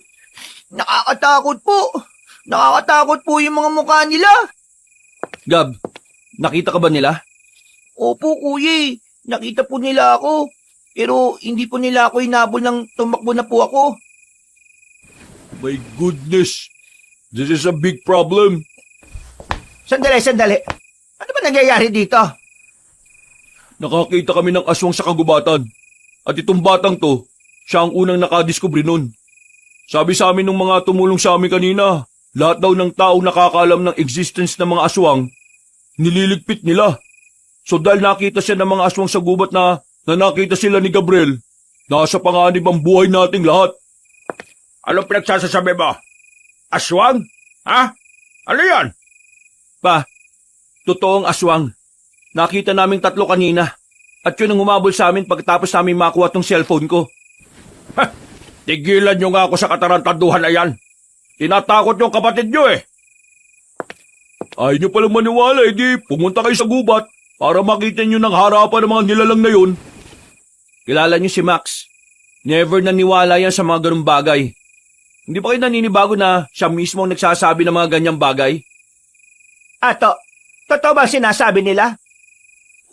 nakakatakot po. Nakakatakot po yung mga mukha nila. Gab, nakita ka ba nila? Opo, kuya. Nakita po nila ako. Pero hindi po nila ako hinabol nang tumakbo na po ako. My goodness, this is a big problem. Sandali. Ano ba nangyayari dito? Nakakita kami ng aswang sa kagubatan. At itong batang to, siya ang unang nakadiskubre nun. Sabi sa amin ng mga tumulong sa amin kanina, lahat daw ng taong nakakaalam ng existence ng mga aswang, nililigpit nila. So dahil nakita siya ng mga aswang sa gubat na nakita sila ni Gabriel, nasa panganib ang buhay nating lahat. Anong pinagsasasabi mo? Aswang? Ha? Ano yan? Pa, totoong aswang. Nakita naming tatlo kanina. At yun ang humabol sa amin pagkatapos namin makuha tong cellphone ko. Tigilan nyo nga ako sa katarantaduhan na yan. Tinatakot yung kapatid nyo Ay nyo palang maniwala, di pumunta kayo sa gubat para makita nyo ng harapan ng mga nilalang na yun. Kilala niyo si Max. Never naniwala yan sa mga ganung bagay. Hindi ba kayo naninibago na siya mismo ang nagsasabi ng mga ganyang bagay? Ato, totoo ba sinasabi nila?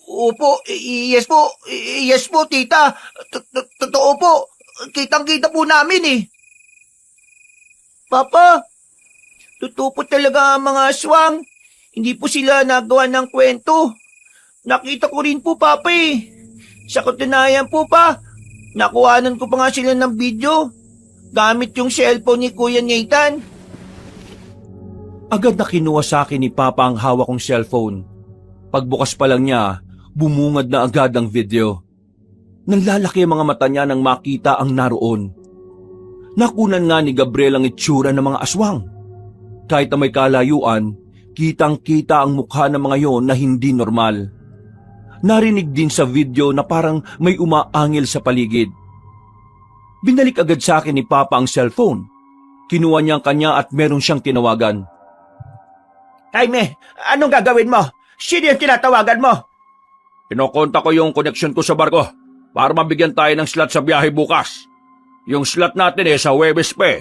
Opo, yes po, tita. Totoo po. Kitang-kita po namin Papa, totoo po talaga ang mga aswang. Hindi po sila nagawa ng kwento. Nakita ko rin po, Papa Sa katunayan po pa, nakuhanan ko pa nga sila ng video. Gamit yung cellphone ni Kuya Nathan. Agad na kinuha sa akin ni Papa ang hawak kong cellphone. Pagbukas pa lang niya, bumungad na agad ang video. Nanlalaki ang mga mata niya nang makita ang naroon. Nakunan nga ni Gabriel ang itsura ng mga aswang. Kahit na may kalayuan, kitang-kita ang mukha ng mga yon na hindi normal. Narinig din sa video na parang may umaangil sa paligid. Binalik agad sa akin ni Papa ang cellphone. Kinuha niya ang kanya at meron siyang tinawagan. Jaime, anong gagawin mo? Sino yung tinatawagan mo? Kinokonta ko yung connection ko sa barko para mabigyan tayo ng slot sa biyahe bukas. Yung slot natin sa Huwebes pa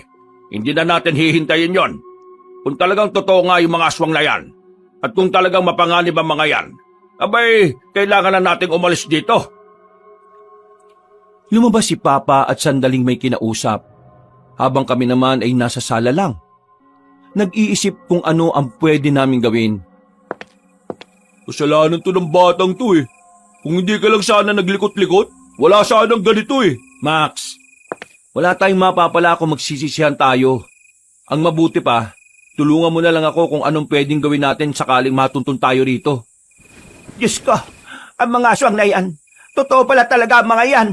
Hindi na natin hihintayin yon. kung talagang totoo nga yung mga aswang na yan, at kung talagang mapanganib ang mga yan, abay, kailangan na nating umalis dito. Lumabas si Papa at sandaling may kinausap, habang kami naman ay nasa sala lang. Nag-iisip kung ano ang pwede naming gawin. Kasalanan to ng batang to eh. Kung hindi ka lang sana naglikot-likot, wala sanang ganito eh. Max, wala tayong mapapala kung magsisisihan tayo. Ang mabuti pa, tulungan mo na lang ako kung anong pwedeng gawin natin sakaling matuntun tayo rito. Diyos ko, ang mga aswang na yan, totoo pala talaga ang mga yan.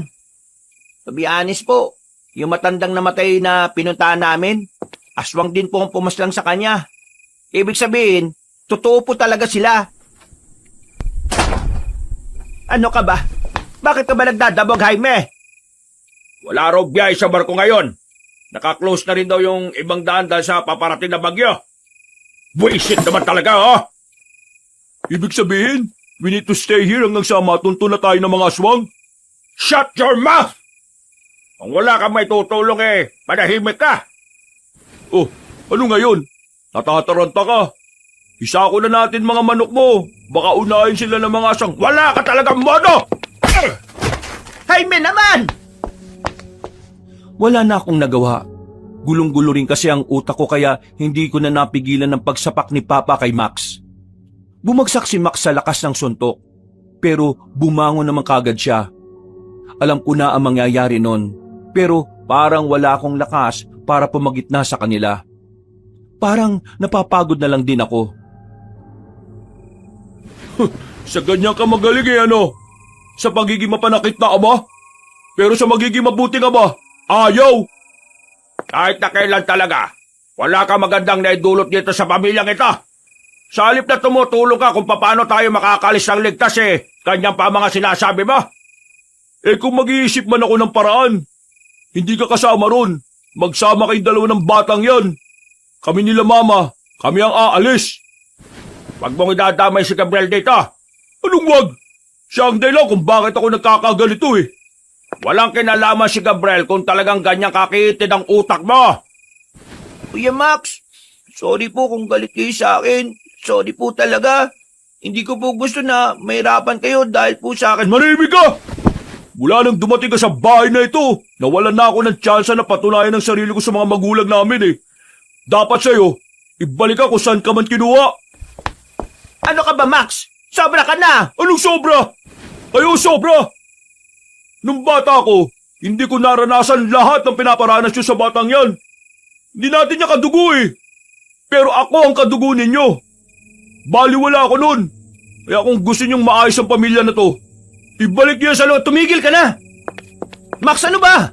To be honest po, yung matandang namatay na pinuntahan namin, aswang din po ang pumaslang sa kanya. Ibig sabihin, totoo po talaga sila. Ano ka ba? Bakit ka ba nagdadabog, Jaime? Wala raw biyahe sa barko ngayon. Naka-close na rin daw yung ibang daan dahil sa paparating na bagyo. Buisit naman talaga, oh! Ibig sabihin, we need to stay here hanggang sa matuntun na tayo ng mga aswang? Shut your mouth! Kung wala kang may tutulong manahimik ka. Oh, ano ngayon? Natataranta ka. Isa ko na natin mga manok mo. Baka unahin sila ng mga aswang. Wala ka talagang modo! Jaime naman! Wala na akong nagawa. Gulong-gulo rin kasi ang utak ko kaya hindi ko na napigilan ng pagsapak ni Papa kay Max. Bumagsak si Max sa lakas ng suntok, pero bumangon naman kagad siya. Alam ko na ang mangyayari nun, pero parang wala akong lakas para pumagitna sa kanila. Parang napapagod na lang din ako. Sa ganyan ka magaling eh ano? Sa pagiging mapanakit na ama? Pero sa magiging mabuting ama, ayaw! Kahit na kailan talaga, wala ka magandang naidulot dito sa pamilyang ito. Sa halip na tumutulong ka kung paano tayo makakalis ng ligtas kanyang pa mga sinasabi mo. Eh kung mag-iisip man ako ng paraan, hindi ka kasama ron. Magsama kayong dalawa ng batang yan. Kami nila mama, kami ang aalis. Huwag mong idadamay si Gabriel dito. Anong wag? Siya ang dahilan kung bakit ako nagkakagalito eh. Walang kinalaman si Gabriel kung talagang ganyang kakitid ang utak mo. Kuya Max, sorry po kung galit kayo sa akin. Sorry po talaga. Hindi ko po gusto na mahirapan kayo dahil po sa akin. Manimig ka! Mula nang dumating ka sa bahay na ito, nawalan na ako ng tsansa na patunayan ang sarili ko sa mga magulang namin eh. Dapat sa'yo, ibalik ka kung saan ka man kinuha. Ano ka ba, Max? Sobra ka na! Anong sobra? Ayaw sobra! Nung bata ko, hindi ko naranasan lahat ng pinaparanas nyo sa batang yan. Hindi natin niya kadugo eh. Pero ako ang kadugo ninyo. Baliwala ako nun. Kaya kung gusto nyong maayos ang pamilya na to, ibalik niya sa loob. Tumigil ka na! Max, ano ba?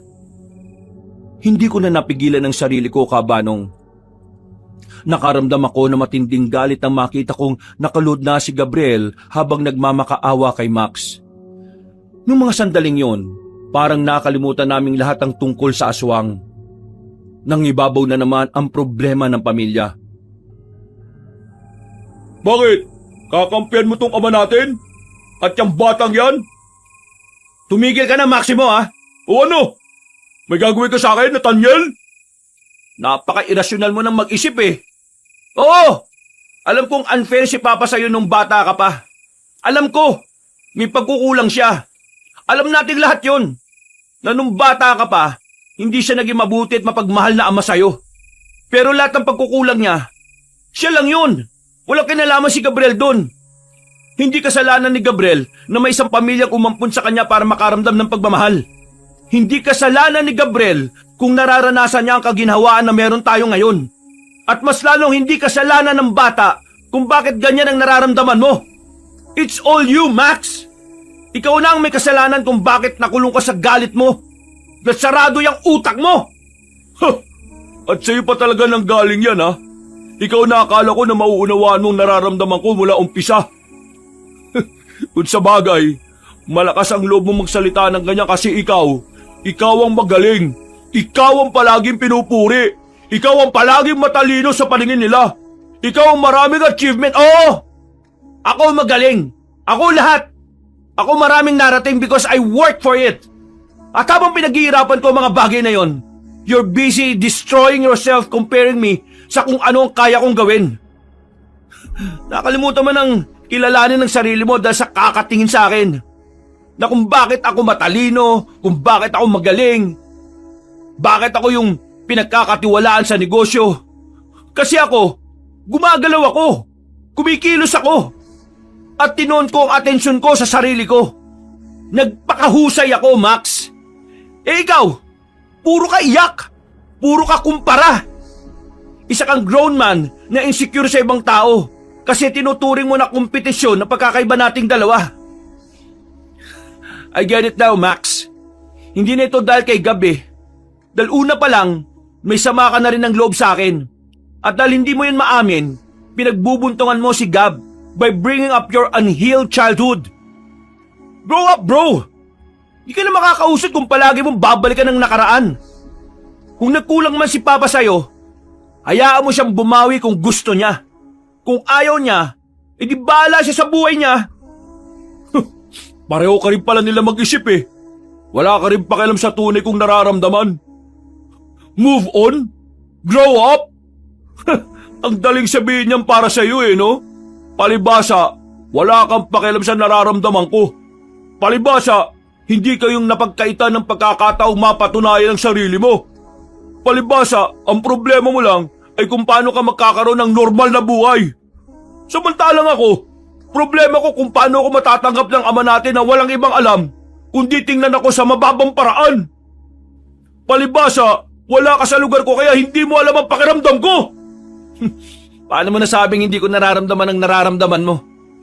Hindi ko na napigilan ang sarili ko, Kabanong. Nakaramdam ako na matinding galit nang makita kong nakalood na si Gabriel habang nagmamakaawa kay Max. Noong mga sandaling yon, parang nakalimutan naming lahat ang tungkol sa aswang. Nangibabaw na naman ang problema ng pamilya. Bakit? Kakampihan mo tong ama natin? At yung batang yan? Tumigil ka na, Maximo, ha? O ano? May gagawin ka sa akin, Nathaniel? Napaka-irrasyonal mo nang mag-isip eh. Oo! Alam kong unfair si Papa sa'yo nung bata ka pa. Alam ko, may pagkukulang siya. Alam nating lahat yon. Na nung bata ka pa, hindi siya naging mabuti at mapagmahal na ama sa'yo. Pero lahat ng pagkukulang niya, siya lang yun. Walang kinalaman si Gabriel doon. Hindi kasalanan ni Gabriel na may isang pamilyang umampun sa kanya para makaramdam ng pagmamahal. Hindi kasalanan ni Gabriel kung nararanasan niya ang kaginhawaan na meron tayo ngayon. At mas lalong hindi kasalanan ng bata kung bakit ganyan ang nararamdaman mo. It's all you, Max! Ikaw na ang may kasalanan kung bakit nakulong ka sa galit mo. Nasarado yung utak mo! Ha! At sa'yo pa talaga nang galing yan ha? Ikaw na akala ko na mauunawaan mong nararamdaman ko mula umpisa. Kung sa bagay, malakas ang loob mong magsalita ng ganyan kasi ikaw ang magaling. Ikaw ang palaging pinupuri. Ikaw ang palaging matalino sa paningin nila. Ikaw ang maraming achievement. Oo! Ako magaling. Ako lahat. Ako maraming narating because I work for it. At habang pinaghihirapan ko ang mga bagay na yon, you're busy destroying yourself comparing me sa kung ano ang kaya kong gawin. Nakalimutan mo nang kilalanin ng sarili mo dahil sa kakatingin sa akin. Na kung bakit ako matalino, kung bakit ako magaling, bakit ako yung pinagkakatiwalaan sa negosyo. Kasi ako, gumagalaw ako, kumikilos ako, at tinuon ko ang atensyon ko sa sarili ko. Nagpakahusay ako, Max. Eh ikaw, puro ka iyak, puro ka kumpara. Isa kang grown man na insecure sa ibang tao kasi tinuturing mo na kompetisyon na pagkakaiba nating dalawa. I get it now, Max. Hindi na ito dahil kay Gab eh. Dahil una pa lang, may sama ka na rin ng loob sa akin. At dahil hindi mo yun maamin, pinagbubuntungan mo si Gab by bringing up your unhealed childhood. Grow up, bro! Hindi ka na makakausad kung palagi mong babalikan ng nakaraan. Kung nagkulang man si Papa sa'yo, hayaan mo siyang bumawi kung gusto niya. Kung ayaw niya, edi bahala siya sa buhay niya. Pareho ka rin pala nila mag-isip eh. Wala ka rin pakialam sa tunay kong nararamdaman. Move on? Grow up? Ang daling sabihin niyan para sa iyo eh, no? Palibasa, wala kang pakialam sa nararamdaman ko. Palibasa, hindi kayong napagkaitan ng pagkakataong mapatunayan ang sarili mo. Palibasa, ang problema mo lang ay kung paano ka magkakaroon ng normal na buhay. Samantalang ako, problema ko kung paano ako matatanggap ng ama natin na walang ibang alam kundi tingnan ako sa mababang paraan. Palibasa, wala ka sa lugar ko kaya hindi mo alam ang pakiramdam ko. Paano mo nasabing hindi ko nararamdaman ang nararamdaman mo?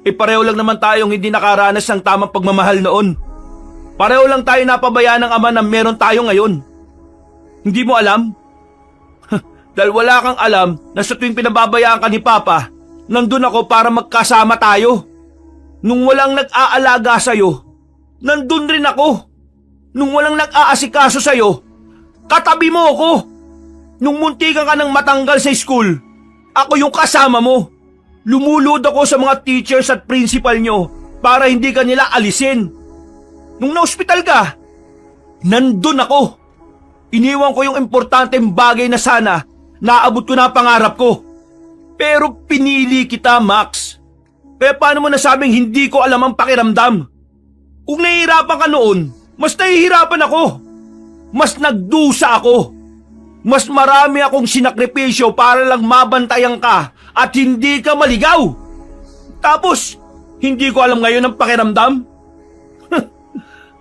Eh pareho lang naman tayong hindi nakaranas ng tamang pagmamahal noon. Pareho lang tayo napabayaan ng ama na meron tayo ngayon. Hindi mo alam? Dahil wala kang alam na sa tuwing pinababayaan ka ni Papa, nandun ako para magkasama tayo. Nung walang nag-aalaga sa'yo, nandun rin ako. Nung walang nag-aasikaso sa'yo, katabi mo ako. Nung muntikan ka nang matanggal sa school, ako yung kasama mo. Lumulod ako sa mga teachers at principal nyo para hindi ka nila alisin. Nung na-hospital ka, nandun ako. Iniwan ko yung importanteng bagay na sana naabot ko na pangarap ko. Pero pinili kita, Max. Kaya paano mo nasabing hindi ko alam ang pakiramdam? Kung nahihirapan ka noon, mas nahihirapan ako. Mas nagdusa ako. Mas marami akong sinakripisyo para lang mabantayan ka at hindi ka maligaw. Tapos, hindi ko alam ngayon ang pakiramdam?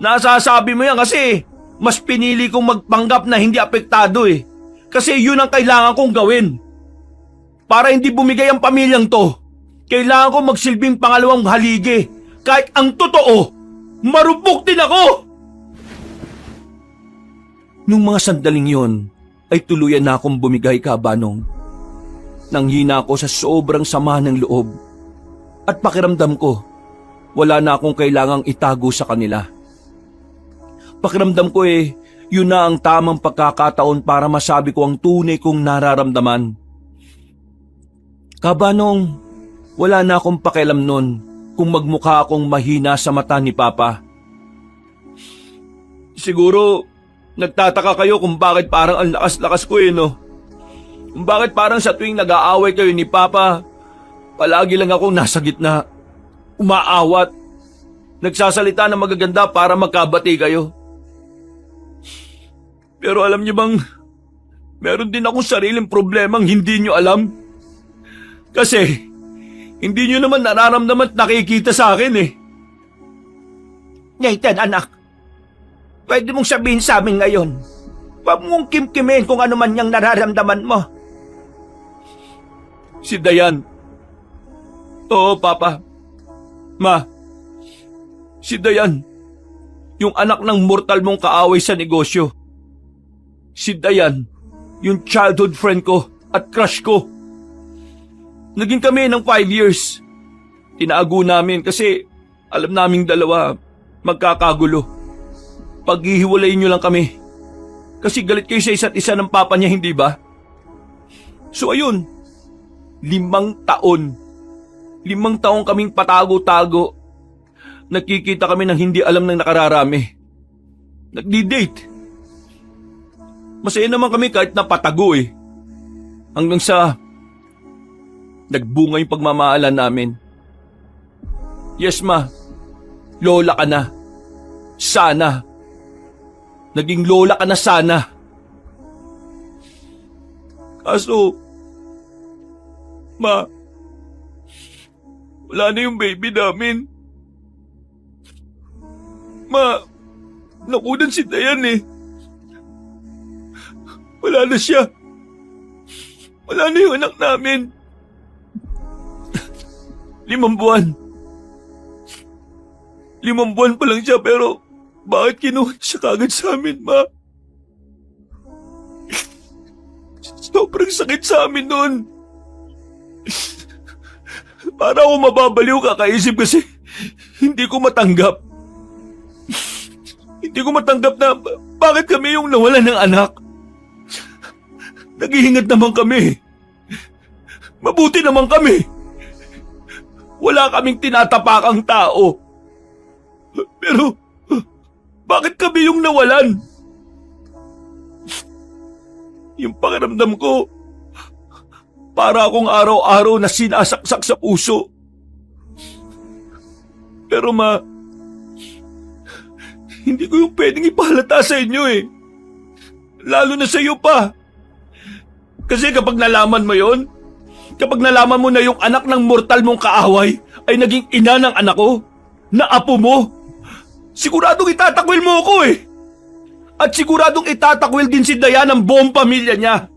Nasasabi mo yan kasi mas pinili kong magpanggap na hindi apektado eh. Kasi yun ang kailangan kong gawin. Para hindi bumigay ang pamilyang to, kailangan ko magsilbing pangalawang haligi. Kahit ang totoo, marupok din ako! Nung mga sandaling yon, ay tuluyan na akong bumigay, Kabanong. Nanghina ako sa sobrang sama ng loob. At pakiramdam ko, wala na akong kailangang itago sa kanila. Pakiramdam ko yun na ang tamang pagkakataon para masabi ko ang tunay kong nararamdaman. Kabanong, wala na akong pakialam nun kung magmukha akong mahina sa mata ni Papa. Siguro, nagtataka kayo kung bakit parang ang lakas-lakas ko no? Kung bakit parang sa tuwing nag-aaway kayo ni Papa, palagi lang akong nasa gitna, umaawat, nagsasalita ng magaganda para magkabati kayo. Pero alam niyo bang, meron din akong sariling problemang hindi niyo alam. Kasi, hindi niyo naman nararamdaman at nakikita sa akin Nathan, anak, pwede mong sabihin sa amin ngayon. Huwag mong kimkimin kung ano man niyang nararamdaman mo. Si Dayan. Oo, Papa. Ma. Si Dayan. Yung anak ng mortal mong kaaway sa negosyo. Si Dayan. Yung childhood friend ko at crush ko. Naging kami ng 5 years. Tinaago namin kasi alam naming dalawa magkakagulo. Paghihiwalayin niyo lang kami. Kasi galit kayo sa isa't isa ng papa niya, hindi ba? So ayun, 5 taon. 5 taon kaming patago-tago. Nakikita kami ng hindi alam ng nakararami. Nagdi-date. Masaya naman kami kahit napatago Hanggang sa nagbunga yung pagmamahalan namin. Yes, ma. Lola ka na. Sana. Naging lola ka na sana. Kaso, ma, wala na yung baby namin. Ma, nakunan si Dayan eh. Wala na siya. Wala na yung anak namin. 5 buwan. 5 buwan pa lang siya pero bakit kinuha siya kagad sa amin, ma? Sobrang sakit sa amin noon. Para ako mababaliw kakaisip kasi hindi ko matanggap. Hindi ko matanggap na bakit kami yung nawalan ng anak. Naghihingat naman kami. Mabuti naman kami. Wala kaming tinatapakang tao. Pero, bakit kami yung nawalan? Yung pakiramdam ko, para akong araw-araw na sinasaksak sa puso. Pero ma, hindi ko yung pwedeng ipahalata sa inyo eh. Lalo na sa iyo pa. Kasi kapag nalaman mo yon, kapag nalaman mo na yung anak ng mortal mong kaaway ay naging ina ng anak ko, na apo mo, siguradong itatakwil mo ako eh. At siguradong itatakwil din si Dayan ang buong pamilya niya.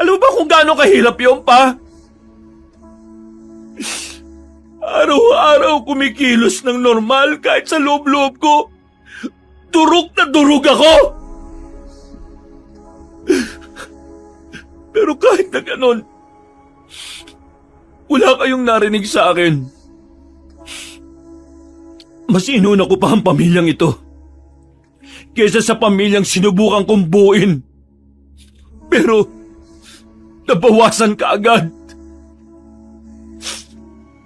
Alam mo ba kung gaano kahirap yun pa? Araw-araw kumikilos ng normal kahit sa loob-loob ko. Durog na durog ako! Pero kahit na ganon, wala kayong narinig sa akin. Mas inuna ko pa ang pamilyang ito kesa sa pamilyang sinubukan kong buuin. Pero, nabawasan ka agad.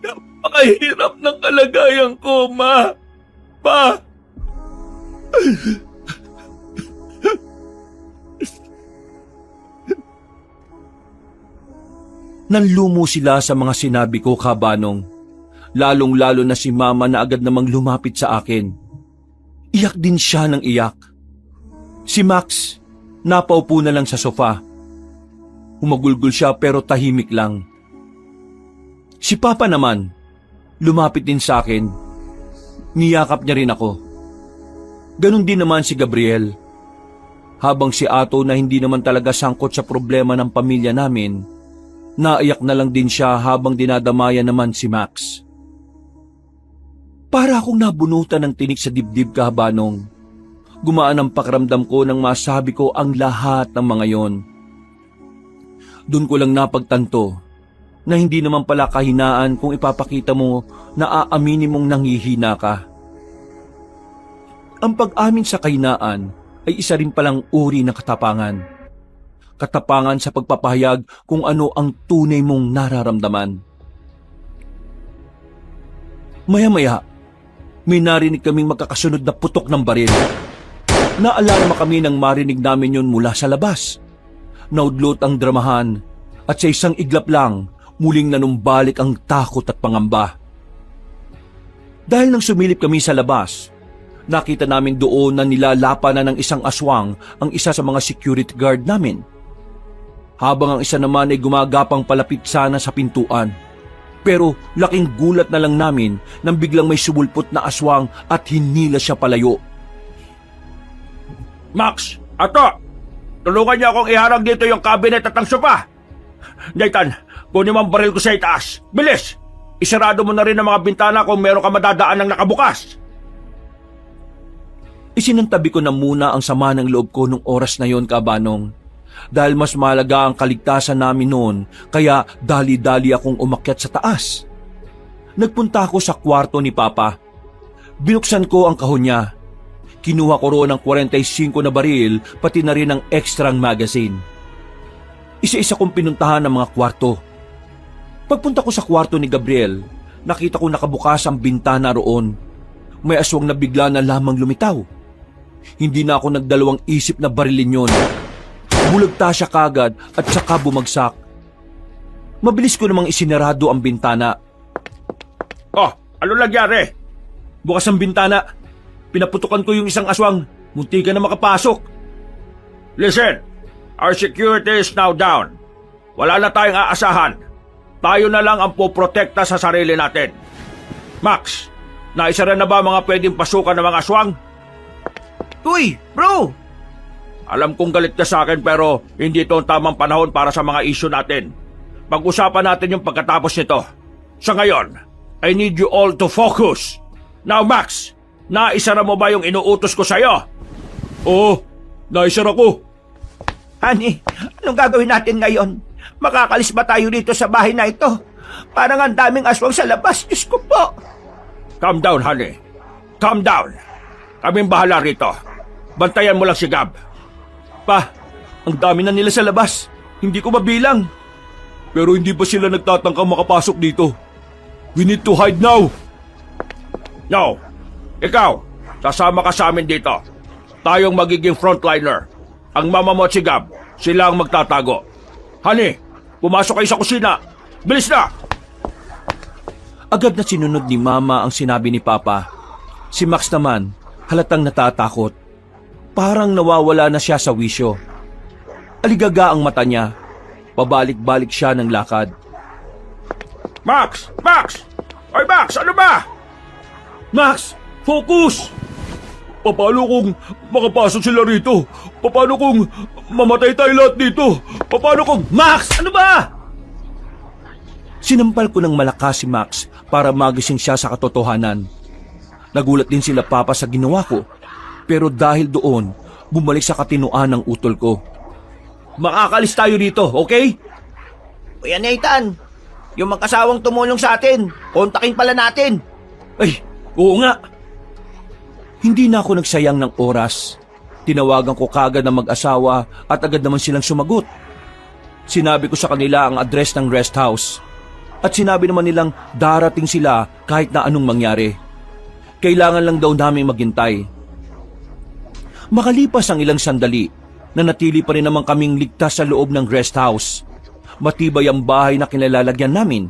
Napakahirap ng kalagayan ko, ma. Pa. Nanlumo sila sa mga sinabi ko, Kabanong. Lalong-lalo na si Mama na agad namang lumapit sa akin. Iyak din siya ng iyak. Si Max, napaupo na lang sa sofa. Humagulgol siya pero tahimik lang. Si Papa naman, lumapit din sa akin. Niyakap niya rin ako. Ganon din naman si Gabriel. Habang si Ato na hindi naman talaga sangkot sa problema ng pamilya namin, naiyak na lang din siya habang dinadamayan naman si Max. Para akong nabunutan ng tinik sa dibdib, Kabanong. Gumaan ang pakiramdam ko nang masabi ko ang lahat ng mga yon. Doon ko lang napagtanto na hindi naman pala kahinaan kung ipapakita mo na aaminin mong nanghihina ka. Ang pag-amin sa kahinaan ay isa rin palang uri ng katapangan. Katapangan sa pagpapahayag kung ano ang tunay mong nararamdaman. Maya-maya, may narinig kaming magkakasunod na putok ng baril. Naalarma kami nang marinig namin yon mula sa labas. Naudlot ang dramahan at sa isang iglap lang, muling nanumbalik ang takot at pangamba. Dahil nang sumilip kami sa labas, nakita namin doon na nilalapanan ng isang aswang ang isa sa mga security guard namin. Habang ang isa naman ay gumagapang palapit sana sa pintuan. Pero laking gulat na lang namin nang biglang may sumulpot na aswang at hinila siya palayo. Max, Ato, tulungan niyo akong iharang dito yung cabinet at ang sopa. Nathan, kunin mo ang baril ko sa itaas. Bilis! Isarado mo na rin ang mga bintana kung meron ka madadaan ng nakabukas. Isinantabi ko na muna ang sama ng loob ko nung oras na yon, Kabanong. Dahil mas mahalaga ang kaligtasan namin noon, kaya dali-dali akong umakyat sa taas. Nagpunta ako sa kwarto ni Papa. Binuksan ko ang kahon niya. Kinuha ko roon ang 45 na baril, pati na rin ang extrang magazine. Isa-isa kong pinuntahan ang mga kwarto. Pagpunta ko sa kwarto ni Gabriel, nakita ko nakabukas ang bintana roon. May aswang na bigla na lamang lumitaw. Hindi na ako nagdalawang isip na barilin yon. Bulagta siya kagad at saka bumagsak. Mabilis ko namang isinarado ang bintana. Oh, ano nangyari? Bukas ang bintana. Pinaputukan ko yung isang aswang. Munti ka na makapasok. Listen, our security is now down. Wala na tayong aasahan. Tayo na lang ang poprotekta sa sarili natin. Max, naisara na ba mga pwedeng pasukan ng mga aswang? Uy, bro! Alam kong galit ka sa akin pero hindi ito ang tamang panahon para sa mga issue natin. Pag-usapan natin yung pagkatapos nito. Sa ngayon, I need you all to focus. Now Max, naisara mo ba yung inuutos ko sa'yo? Oo, naisara ko. Honey, anong gagawin natin ngayon? Makakalis ba tayo dito sa bahay na ito? Parang ang daming aswang sa labas. Diyos ko po. Calm down, honey. Calm down. Kaming bahala rito. Bantayan mo lang si Gab. Pa, ang dami na nila sa labas. Hindi ko mabilang. Pero hindi pa sila nagtatangka makapasok dito. We need to hide now. No. Ikaw, sasama ka sa amin dito. Tayong magiging frontliner. Ang mama mo at si Gab, sila ang magtatago. Honey, pumasok kayo sa kusina. Bilis na! Agad na sinunod ni Mama ang sinabi ni Papa. Si Max naman, halatang natatakot. Parang nawawala na siya sa wisyo. Aligaga ang mata niya. Pabalik-balik siya ng lakad. Max! Max! Oy Max, ano ba? Max, focus! Paano kung makapasok sila rito? Paano kung mamatay tayo lahat dito? Paano kung... Max, ano ba? Sinampal ko ng malakas si Max para magising siya sa katotohanan. Nagulat din sila Papa sa ginawa ko. Pero dahil doon, bumalik sa katinuan ng utol ko. Makakalis tayo dito, okay? Kuya Nathan, yung mag-asawang tumulong sa atin, kontakin pala natin. Ay, oo nga. Hindi na ako nagsayang ng oras. Tinawagan ko kagad ng mag-asawa at agad naman silang sumagot. Sinabi ko sa kanila ang address ng rest house. At sinabi naman nilang darating sila kahit na anong mangyari. Kailangan lang daw namin maghintay. Makalipas ang ilang sandali, nanatili pa rin naman kaming ligtas sa loob ng rest house. Matibay ang bahay na kinalalagyan namin,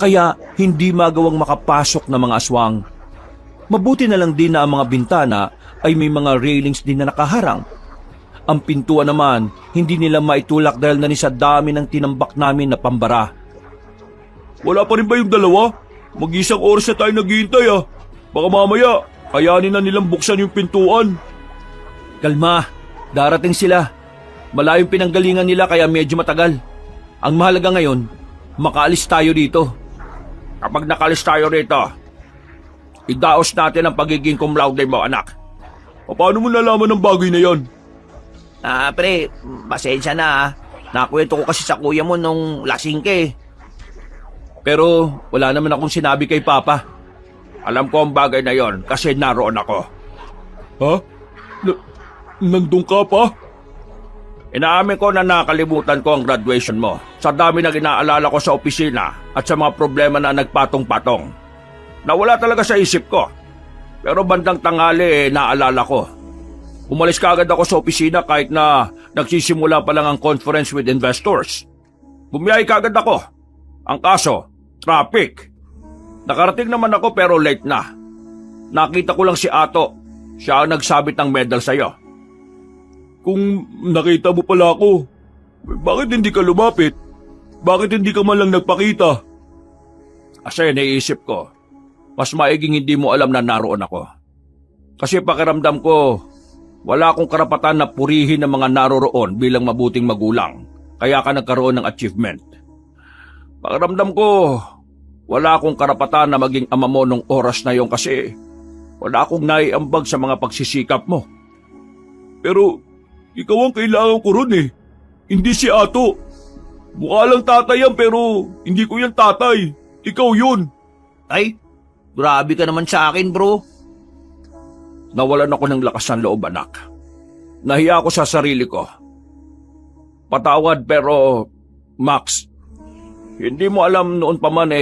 kaya hindi magawang makapasok ng mga aswang. Mabuti na lang din na ang mga bintana ay may mga railings din na nakaharang. Ang pintuan naman, hindi nila maitulak dahil na sa dami ng tinambak namin na pambara. Wala pa rin ba yung dalawa? Mag-isang oras na tayo naghihintay ah. Baka mamaya, kayanin na nilang buksan yung pintuan. Kalma, darating sila. Malayong pinanggalingan nila kaya medyo matagal. Ang mahalaga ngayon, makaalis tayo dito. Kapag nakalis tayo rito, idaos natin ang pagiging cum laude mo, anak. Paano mo nalaman ng bagay na yan? Pre, pasensya na ah. Nakwento ko kasi sa kuya mo nung lasing ka eh. Pero wala naman akong sinabi kay Papa. Alam ko ang bagay na yon kasi naroon ako. Ha? Nandun ka pa? Inaamin ko na nakalimutan ko ang graduation mo sa dami na inaalala ko sa opisina at sa mga problema na nagpatong-patong. Nawala talaga sa isip ko. Pero bandang tanghali naalala ko. Umalis kaagad ako sa opisina kahit na nagsisimula pa lang ang conference with investors. Bumiyahe kaagad ako. Ang kaso, traffic. Nakarating naman ako pero late na. Nakita ko lang si Ato. Siya ang nagsabit ng medal sa'yo. Kung nakita mo pala ako, bakit hindi ka lumapit? Bakit hindi ka man lang nagpakita? Kasi naisip ko, mas maiging hindi mo alam na naroon ako. Kasi pakiramdam ko, wala akong karapatan na purihin ng mga naroroon bilang mabuting magulang, kaya ka nagkaroon ng achievement. Pakiramdam ko, wala akong karapatan na maging ama mo nung oras na yon kasi wala akong naiambag sa mga pagsisikap mo. Pero ikaw ang kailangan ko ron eh. Hindi si Ato. Mukha lang tatay yan pero hindi ko yan tatay. Ikaw yun. Ay, grabe ka naman sa akin bro. Nawalan ako ng lakas ng loob, anak. Nahiya ako sa sarili ko. Patawad pero, Max, hindi mo alam noon pa man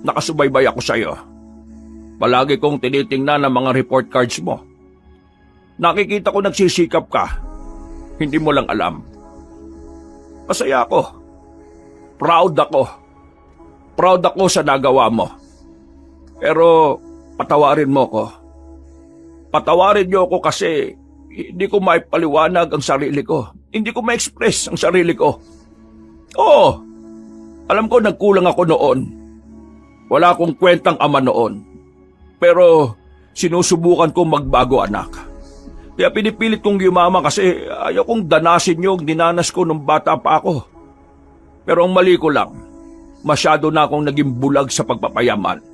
nakasubaybay ako sa iyo. Palagi kong tinitingnan ang mga report cards mo. Nakikita ko nagsisikap ka. Hindi mo lang alam. Masaya ako. Proud ako. Proud ako sa nagawa mo. Pero patawarin mo ko. Patawarin niyo ako kasi hindi ko maipaliwanag ang sarili ko. Hindi ko ma-express ang sarili ko. Oo, alam ko nagkulang ako noon. Wala akong kwentang ama noon. Pero sinusubukan kong magbago, anak. Kaya pinipilit kong yumaman kasi ayaw kong danasin yung dinanas ko nung bata pa ako. Pero ang mali ko lang, masyado na akong naging bulag sa pagpapayaman.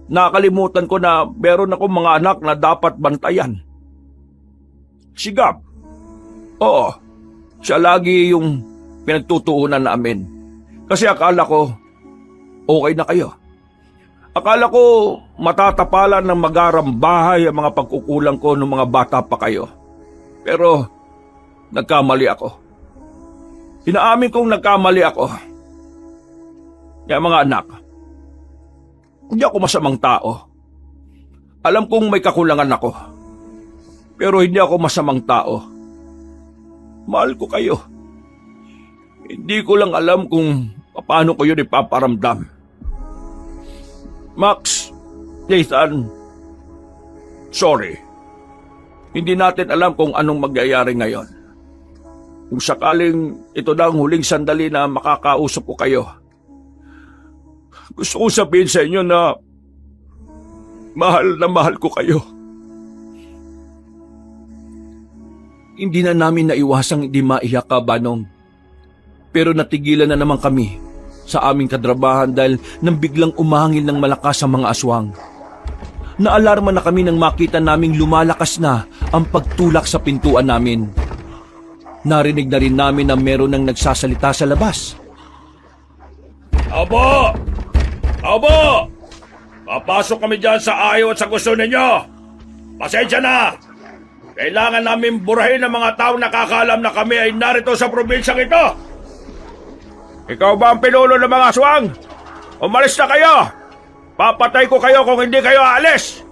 Nakalimutan ko na meron akong mga anak na dapat bantayan. Si Gab. Oo, siya lagi yung pinagtutuunan namin. Kasi akala ko, okay na kayo. Akala ko matatapalan ng magarambahay ang mga pagkukulang ko ng mga bata pa kayo. Pero nagkamali ako. Inaamin kong nagkamali ako. Kaya mga anak, hindi ako masamang tao. Alam kong may kakulangan ako. Pero hindi ako masamang tao. Mahal ko kayo. Hindi ko lang alam kung paano ko yun ipaparamdam. Max, Nathan, sorry. Hindi natin alam kung anong magyayari ngayon. Kung sakaling ito na ang huling sandali na makakausap ko kayo, gusto ko sabihin sa inyo na mahal ko kayo. Hindi na namin naiwasang hindi maiyak ka, Banong. Pero natigilan na naman kami sa aming kadrabahan dahil nang biglang umahangil ng malakas ang mga aswang. Naalarma na kami nang makita naming lumalakas na ang pagtulak sa pintuan namin. Narinig na rin namin na meron nang nagsasalita sa labas. Abo! Abo! Papasok kami dyan sa ayaw at sa gusto ninyo. Pasensya na! Kailangan namin burahin ang mga taong nakakalam na kami ay narito sa probinsyang ito. Ikaw ba ang pinuno ng mga aswang? Umalis na kayo! Papatay ko kayo kung hindi kayo aalis!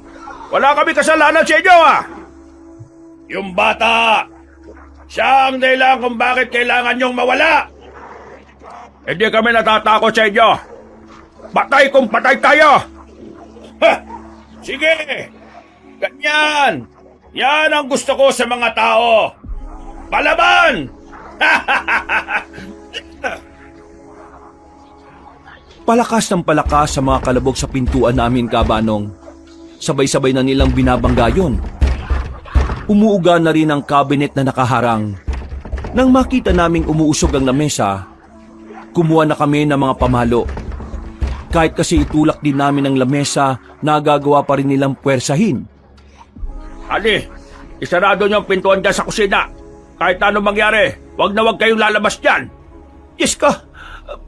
Wala kami kasalanan sa inyo, ah! Yung bata, siya ang dahilan kung bakit kailangan niyong mawala! Hindi kami natatakot sa inyo! Patay kung patay tayo! Ha! Sige! Ganyan! Yan ang gusto ko sa mga tao! Palaban! Palakas ng palakas sa mga kalabog sa pintuan namin, Kabanong. Sabay-sabay na nilang binabangga yun. Umuuga na rin ang cabinet na nakaharang. Nang makita naming umuusog ang lamesa, kumuha na kami ng mga pamalo. Kahit kasi itulak din namin ang lamesa, nagagawa pa rin nilang puwersahin. Ali, isarado niyo ang pintuan dyan sa kusina. Kahit anong mangyari, wag na wag kayong lalabas dyan. Diyos ko,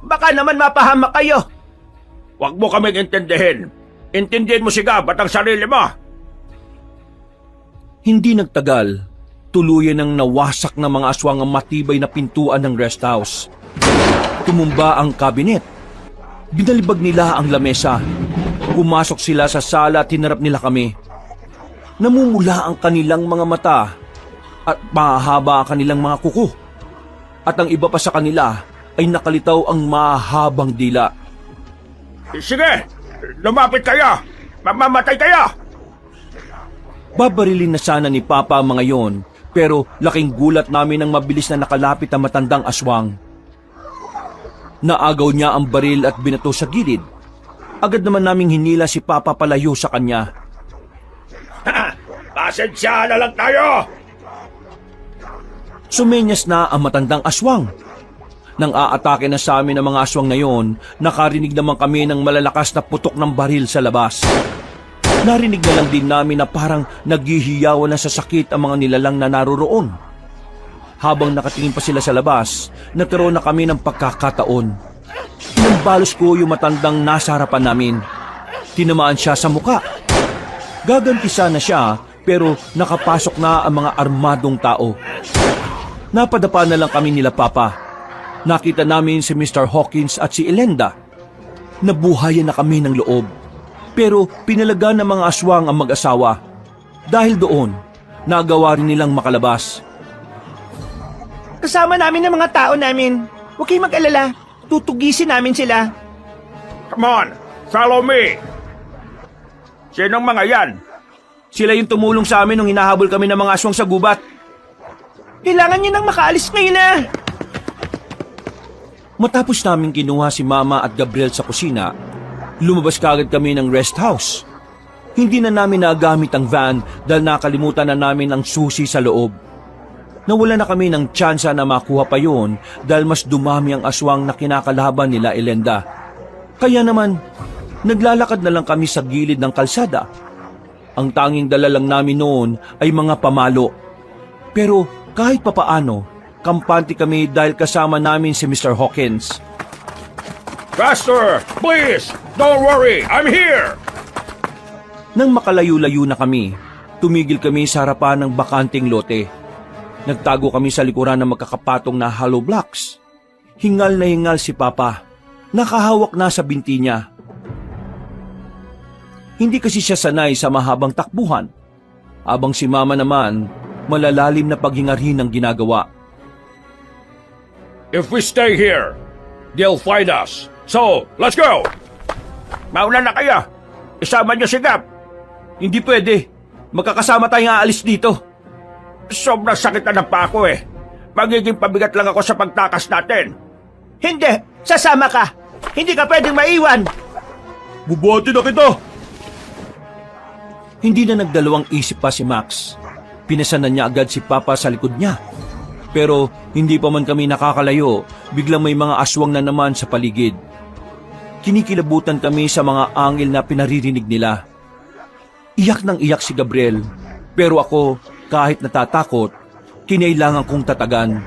baka naman mapahamak kayo. Wag mo kaming intindihin. Intindihin mo si Gab at ang sarili mo. Hindi nagtagal, tuluyan ang nawasak ng mga aswang ang matibay na pintuan ng rest house. Tumumba ang kabinet. Binalibag nila ang lamesa. Pumasok sila sa sala at hinarap nila kami. Namumula ang kanilang mga mata at mahahaba ang kanilang mga kuko. At ang iba pa sa kanila ay nakalitaw ang mahabang dila. Sige, lumapit kayo. Mamamatay kayo. Babarilin na sana ni Papa ang mga yon, pero laking gulat namin nang mabilis na nakalapit ang matandang aswang. Naagaw niya ang baril at binato sa gilid. Agad naman naming hinila si Papa palayo sa kanya. Pasensya na lang tayo. Sumenyas na ang matandang aswang. Nang aatake na sa amin ang mga aswang na yon, nakarinig naman kami ng malalakas na putok ng baril sa labas. Narinig na lang din namin na parang naghihiyawan na sa sakit ang mga nilalang na naroroon. Habang nakatingin pa sila sa labas, nagkaroon na kami ng pagkakataon. Pinambalos ko yung matandang nasa harapan namin. Tinamaan siya sa muka. Gaganti sana siya, pero nakapasok na ang mga armadong tao. Napadapa na lang kami nila Papa. Nakita namin si Mr. Hawkins at si Elenda. Nabuhayan na kami ng loob. Pero pinalaga ng mga aswang ang mag-asawa. Dahil doon, nagawa rin nilang makalabas. Kasama namin ang mga tao namin. Huwag kayong mag-alala. Tutugisin namin sila. Come on, follow me. Sinong mga yan? Sila yung tumulong sa amin nung hinahabol kami ng mga aswang sa gubat. Kailangan nyo nang makaalis ngayon na. Matapos namin kinuha si Mama at Gabriel sa kusina, lumabas kaagad kami ng rest house. Hindi na namin nagamit ang van dahil nakalimutan na namin ang susi sa loob. Nawala na kami ng tsansa na makuha pa yun dahil mas dumami ang aswang na kinakalaban nila Elenda. Kaya naman, naglalakad na lang kami sa gilid ng kalsada. Ang tanging dala lang namin noon ay mga pamalo. Pero kahit papaano, kampante kami dahil kasama namin si Mr. Hawkins. Faster, please. Don't worry, I'm here. Nang makalayo-layo na kami, tumigil kami sa harapan ng bakanting lote. Nagtago kami sa likuran ng magkakapatong na hollow blocks. Hingal na hingal si Papa. Nakahawak na sa binti niya. Hindi kasi siya sanay sa mahabang takbuhan. Habang si Mama naman, malalalim na paghinga rin ang ginagawa. If we stay here, they'll find us. So, let's go. Mauna na kayo. Isama niyo si Gab. Hindi pwede. Magkakasama tayong aalis dito. Sobrang sakit na ng pako eh. Magiging pabigat lang ako sa pagtakas natin. Hindi, sasama ka. Hindi ka pwedeng maiwan. Bubuhati na kita! Hindi na nagdalawang isip pa si Max. Pinasanan niya agad si Papa sa likod niya. Pero hindi pa man kami nakakalayo, biglang may mga aswang na naman sa paligid. Kinikilabutan kami sa mga angil na pinaririnig nila. Iyak nang iyak si Gabriel, pero ako, kahit natatakot, kinailangan kong tatagan.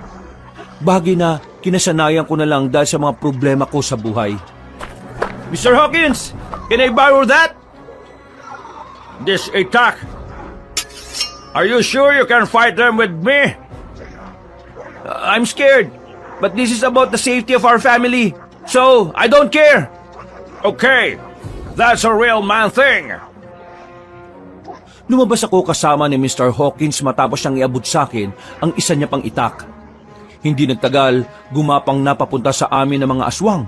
Bagay na kinasanayan ko na lang dahil sa mga problema ko sa buhay. Mr. Hawkins, can I borrow that? This attack. Are you sure you can fight them with me? I'm scared, but this is about the safety of our family, so I don't care. Okay, that's a real man thing. Lumabas ako kasama ni Mr. Hawkins matapos niyang iabot sa akin ang isa niya pang itak. Hindi nagtagal, gumapang na papunta sa amin ng mga aswang.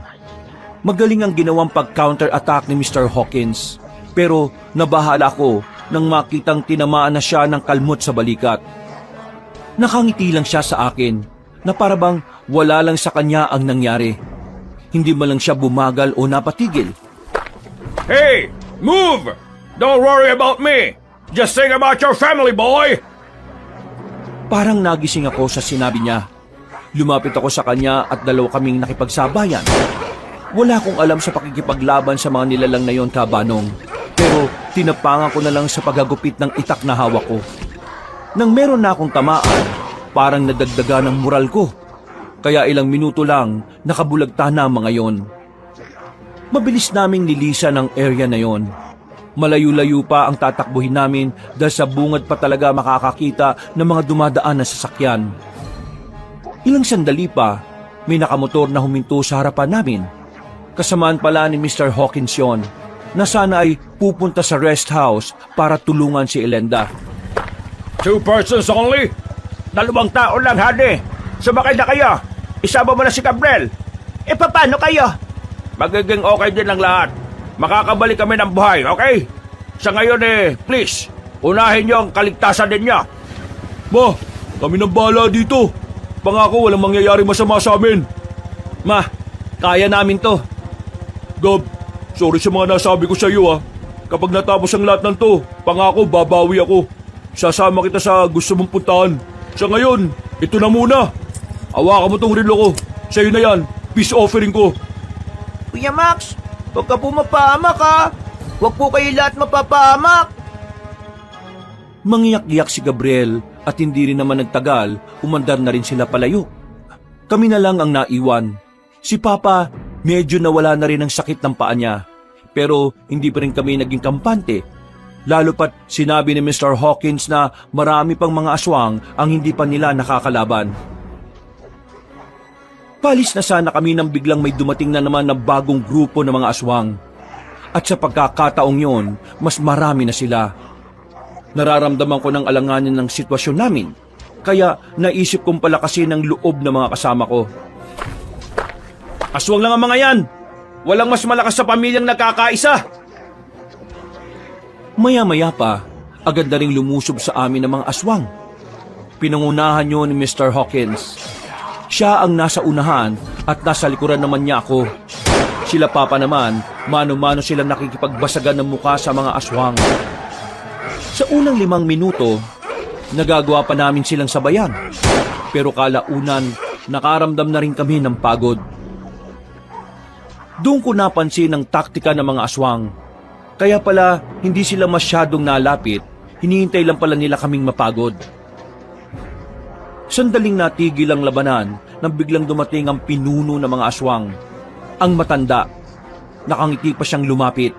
Magaling ang ginawang pag-counter-attack ni Mr. Hawkins, pero nabahala ako nang makitang tinamaan na siya ng kalmot sa balikat. Nakangiti lang siya sa akin na parabang wala lang sa kanya ang nangyari. Hindi man lang siya bumagal o napatigil. Hey, move! Don't worry about me. Just think about your family, boy. Parang nagising ako sa sinabi niya. Lumapit ako sa kanya at dalawa kaming nakipagsabayan. Wala akong alam sa pakikipaglaban sa mga nilalang na yon, Kabanong. Pero tinapangan ko na lang sa paggagupit ng itak na hawak ko. Nang meron na akong tamaan, parang nadagdaga ng moral ko. Kaya ilang minuto lang, nakabulagta na ang mga yon. Mabilis naming nilisan ang area na yon. Malayo-layo pa ang tatakbuhin namin dahil sa bungad pa talaga makakakita ng mga dumadaan na sasakyan. Ilang sandali pa, may nakamotor na huminto sa harapan namin. Kasamaan pala ni Mr. Hawkins yon, na sana ay pupunta sa rest house para tulungan si Elenda. 2 persons only? 2 tao lang, honey. Sumakay na kayo. Isama mo na si Gabriel. E paano kayo? Magiging okay din ang lahat. Makakabalik kami ng buhay, okay? Sa ngayon please, unahin niyo ang kaligtasan ninyo. Ma, kami nang bahala dito. Pangako walang mangyayari masama sa amin. Ma, kaya namin to. Gab, sorry sa mga nasabi ko sa iyo ha. Kapag natapos ang lahat ng to, pangako babawi ako. Sasama kita sa gusto mong puntahan. Sa ngayon, ito na muna. Hawakan mo tong relo ko. Sa'yo na yan, peace offering ko. Kuya Max, huwag ka po mapahamak ha. Huwag po kayo lahat mapapahamak. Mangiyak-iyak si Gabriel at hindi rin naman nagtagal, umandar na rin sila palayo. Kami na lang ang naiwan. Si Papa, medyo nawala na rin ang sakit ng paa niya. Pero hindi pa rin kami naging kampante. Lalo pat sinabi ni Mr. Hawkins na marami pang mga aswang ang hindi pa nila nakakalaban. Palis na sana kami nang biglang may dumating na naman na bagong grupo ng mga aswang. At sa pagkakataong yon, mas marami na sila. Nararamdaman ko ng alanganin ng sitwasyon namin. Kaya naisip kong palakasin ang loob ng mga kasama ko. Aswang lang ang mga yan! Walang mas malakas sa pamilyang nagkakaisa! Maya-maya pa, agad na ring lumusob sa amin ng mga aswang. Pinangunahan niyo ni Mr. Hawkins. Siya ang nasa unahan at nasa likuran naman niya ako. Sila papa naman, mano-mano silang nakikipagbasagan ng muka sa mga aswang. Sa unang 5 minuto, nagagawa pa namin silang sabayan. Pero kalaunan, nakaramdam na rin kami ng pagod. Doon ko napansin ang taktika ng mga aswang. Kaya pala, hindi sila masyadong nalapit, hinihintay lang pala nila kaming mapagod. Sandaling natigil ang labanan nang biglang dumating ang pinuno ng mga aswang. Ang matanda. Nakangiti pa siyang lumapit.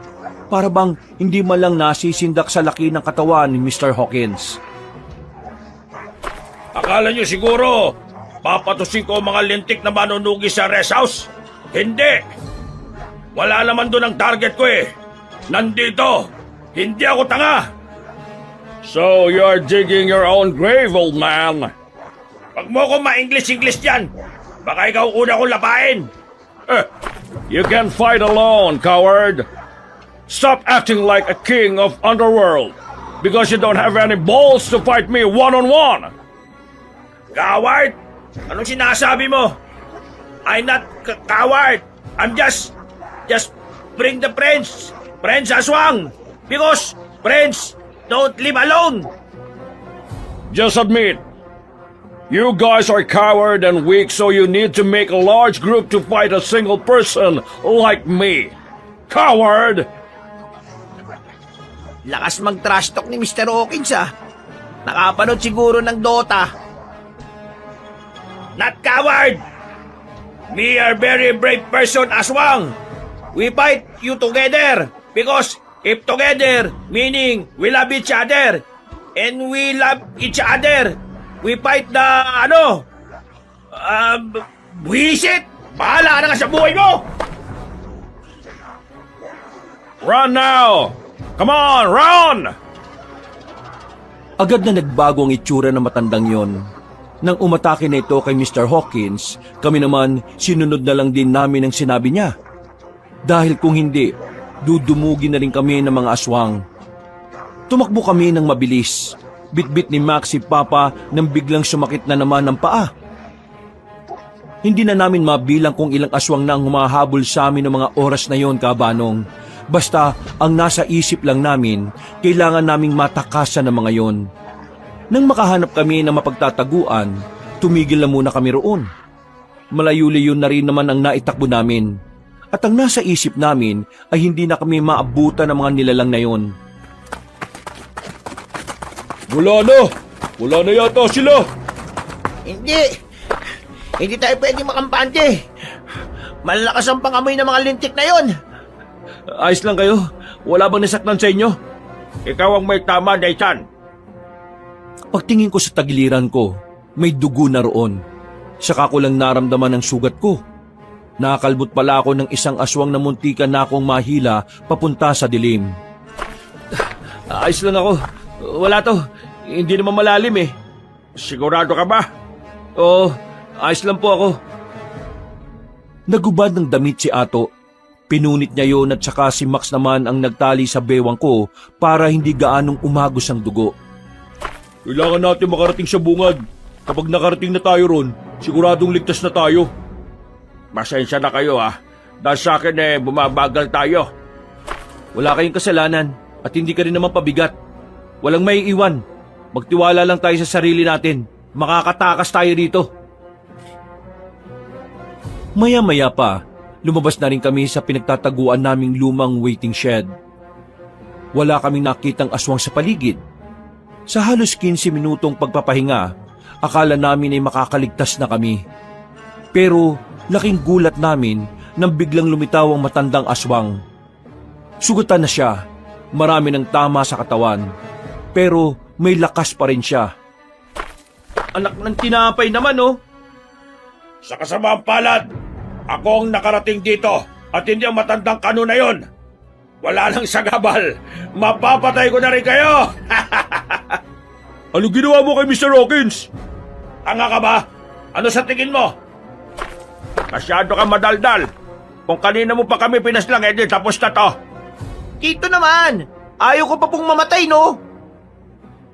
Para bang hindi man lang nasisindak sa laki ng katawan ni Mr. Hawkins. Akala nyo siguro, papatusin ko ang mga lintik na manunugi sa rest house? Hindi! Wala naman doon ang target ko eh. Nandito! Hindi ako tanga! So, you're digging your own grave, old man. Pag mo ko ma-English-English dyan, baka ikaw una kong lapain. You can fight alone, coward. Stop acting like a king of underworld because you don't have any balls to fight me one-on-one. Coward? Anong sinasabi mo? I'm not coward. I'm just bring the friends. Friends aswang. Because friends don't live alone. Just admit, you guys are coward and weak, so you need to make a large group to fight a single person like me. Coward! Lakas mag-trash talk ni Mr. Hawkins ah. Nakapanood siguro ng Dota. Not coward! We are very brave person, aswang. We fight you together because if together, meaning we love each other and we love each other, we fight the buwisit. Bahala ka na nga sa buhay mo! Run now! Come on, run! Agad na nagbago ang itsura ng matandang yon. Nang umatake na ito kay Mr. Hawkins, kami naman sinunod na lang din namin ang sinabi niya. Dahil kung hindi, dudumugin na rin kami ng mga aswang. Tumakbo kami ng mabilis. Bit-bit ni Max si Papa nang biglang sumakit na naman ang paa. Hindi na namin mabilang kung ilang aswang na ang humahabol sa amin ng mga oras na yon, kabanong. Basta ang nasa isip lang namin, kailangan naming matakasan ng mga yon. Nang makahanap kami ng mapagtataguan, tumigil na muna kami roon. Malayo-layo na rin naman ang naitakbo namin. At ang nasa isip namin ay hindi na kami maabutan ng mga nilalang na yon. Wala na yata sila. Hindi tayo pwede makampante. Malalakas ang pangamoy ng mga lintik na yon. Ayos lang kayo? Wala bang nasaktan sa inyo? Ikaw ang may tama, Daytan. Pagtingin ko sa tagiliran ko, may dugo na roon. Saka ko lang naramdaman ang sugat ko. Nakakalbot pala ako ng isang aswang na muntikan na akong mahila papunta sa dilim. Ayos lang ako. Wala to. Hindi naman malalim eh. Sigurado ka ba? Oo, ayos lang po ako. Nagubad ng damit si Ato. Pinunit niya yon at saka si Max naman ang nagtali sa bewang ko para hindi gaanong umagos ang dugo. Kailangan natin makarating sa bungad. Kapag nakarating na tayo ron, siguradong ligtas na tayo. Pasensya na kayo Dahil sa akin bumabagal tayo. Wala kayong kasalanan at hindi ka rin naman pabigat. Walang may iwan. Magtiwala lang tayo sa sarili natin. Makakatakas tayo rito. Maya-maya pa, lumabas na rin kami sa pinagtataguan naming lumang waiting shed. Wala kaming nakitang aswang sa paligid. Sa halos 15 minutong pagpapahinga, akala namin ay makakaligtas na kami. Pero laking gulat namin nang biglang lumitaw ang matandang aswang. Sugatan na siya, marami ng tama sa katawan, pero may lakas pa rin siya. Anak ng tinapay naman, Sa kasamang palad, ako ang nakarating dito at hindi ang matandang kano na yon. Wala nang sagabal. Mapapatay ko na rin kayo! Ano ginawa mo kay Mr. Hawkins? Tanga ka ba? Ano sa tingin mo? Masyado ka madaldal. Kung kanina mo pa kami pinaslang, edi tapos na to. Tito naman! Ayaw ko pa pong mamatay, no?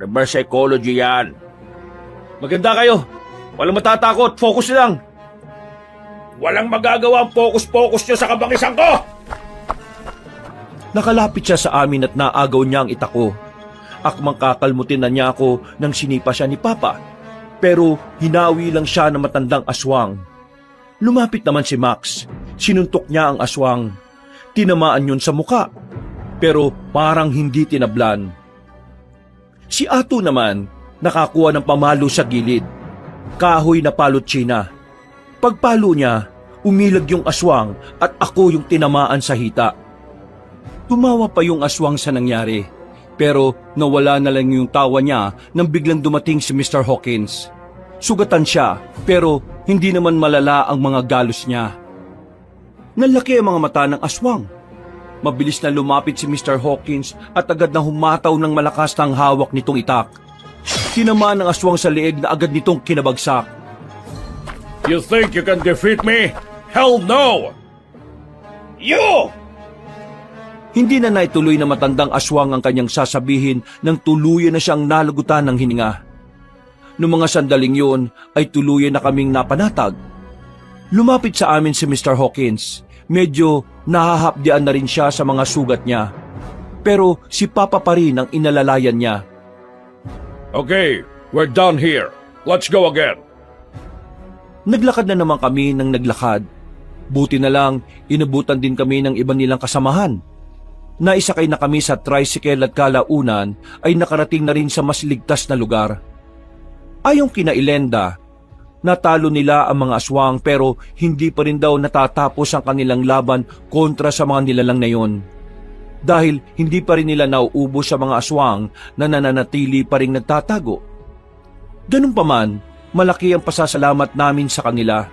Reverse psychology yan. Maganda kayo. Walang matatakot. Focus lang. Walang magagawa ang focus-focus nyo sa kabangisan ko! Nakalapit siya sa amin at naagaw niya ang itako. Akmang kakalmutin na niya ako nang sinipa siya ni Papa. Pero hinawi lang siya ng matandang aswang. Lumapit naman si Max. Sinuntok niya ang aswang. Tinamaan yun sa muka. Pero parang hindi tinablan. Si Ato naman, nakakuha ng pamalo sa gilid. Kahoy na palot China. Pagpalo niya, umilag yung aswang at ako yung tinamaan sa hita. Tumawa pa yung aswang sa nangyari, pero nawala na lang yung tawa niya nang biglang dumating si Mr. Hawkins. Sugatan siya, pero hindi naman malala ang mga galos niya. Nalaki ang mga mata ng aswang. Mabilis na lumapit si Mr. Hawkins at agad na humataw ng malakas ng hawak nitong itak. Tinamaan ng aswang sa leeg na agad nitong kinabagsak. You think you can defeat me? Hell no! You! Hindi na naituloy na matandang aswang ang kanyang sasabihin nang tuluyan na siyang nalagutan ng hininga. Noong mga sandaling yun ay tuluyan na kaming napanatag. Lumapit sa amin si Mr. Hawkins. Medyo nahahapdian na rin siya sa mga sugat niya. Pero si Papa pa rin ang inalalayan niya. Okay, we're done here. Let's go again. Naglakad na naman kami ng naglakad. Buti na lang, inabutan din kami ng iba nilang kasamahan. Naisakay na kami sa tricycle at kalaunan ay nakarating na rin sa mas ligtas na lugar. Ayon kina Ilenda, natalo nila ang mga aswang pero hindi pa rin daw natatapos ang kanilang laban kontra sa mga nilalang na yon. Dahil hindi pa rin nila nauubos sa mga aswang na nananatili pa rin nagtatago. Ganun pa man, malaki ang pasasalamat namin sa kanila.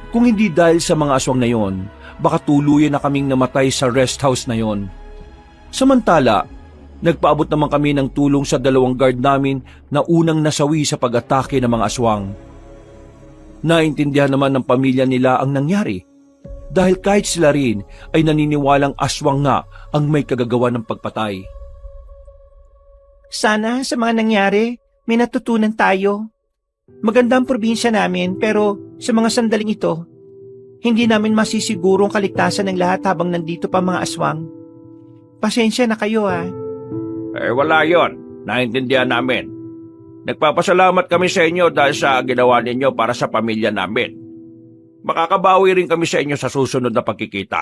Kung hindi dahil sa mga aswang na yon, baka tuluyan na kaming namatay sa rest house na yon. Samantala, nagpaabot naman kami ng tulong sa 2 guard namin na unang nasawi sa pag-atake ng mga aswang. Naintindihan naman ng pamilya nila ang nangyari dahil kahit sila rin ay naniniwalang aswang nga ang may kagagawa ng pagpatay. Sana sa mga nangyari, may natutunan tayo. Maganda ang probinsya namin pero sa mga sandaling ito, hindi namin masisiguro ang kaligtasan ng lahat habang nandito pa mga aswang. Pasensya na kayo ha. Wala yon. Naintindihan namin. Nagpapasalamat kami sa inyo dahil sa ginawa ninyo para sa pamilya namin. Makakabawi rin kami sa inyo sa susunod na pagkikita.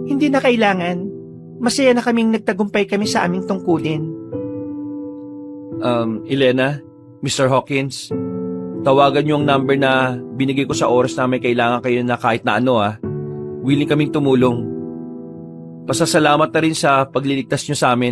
Hindi na kailangan. Masaya na kaming nagtagumpay kami sa aming tungkulin. Elena, Mr. Hawkins, tawagan niyo ang number na binigay ko sa oras na may kailangan kayo na kahit na ano Willing kaming tumulong. Pasasalamat na rin sa pagliligtas niyo sa amin.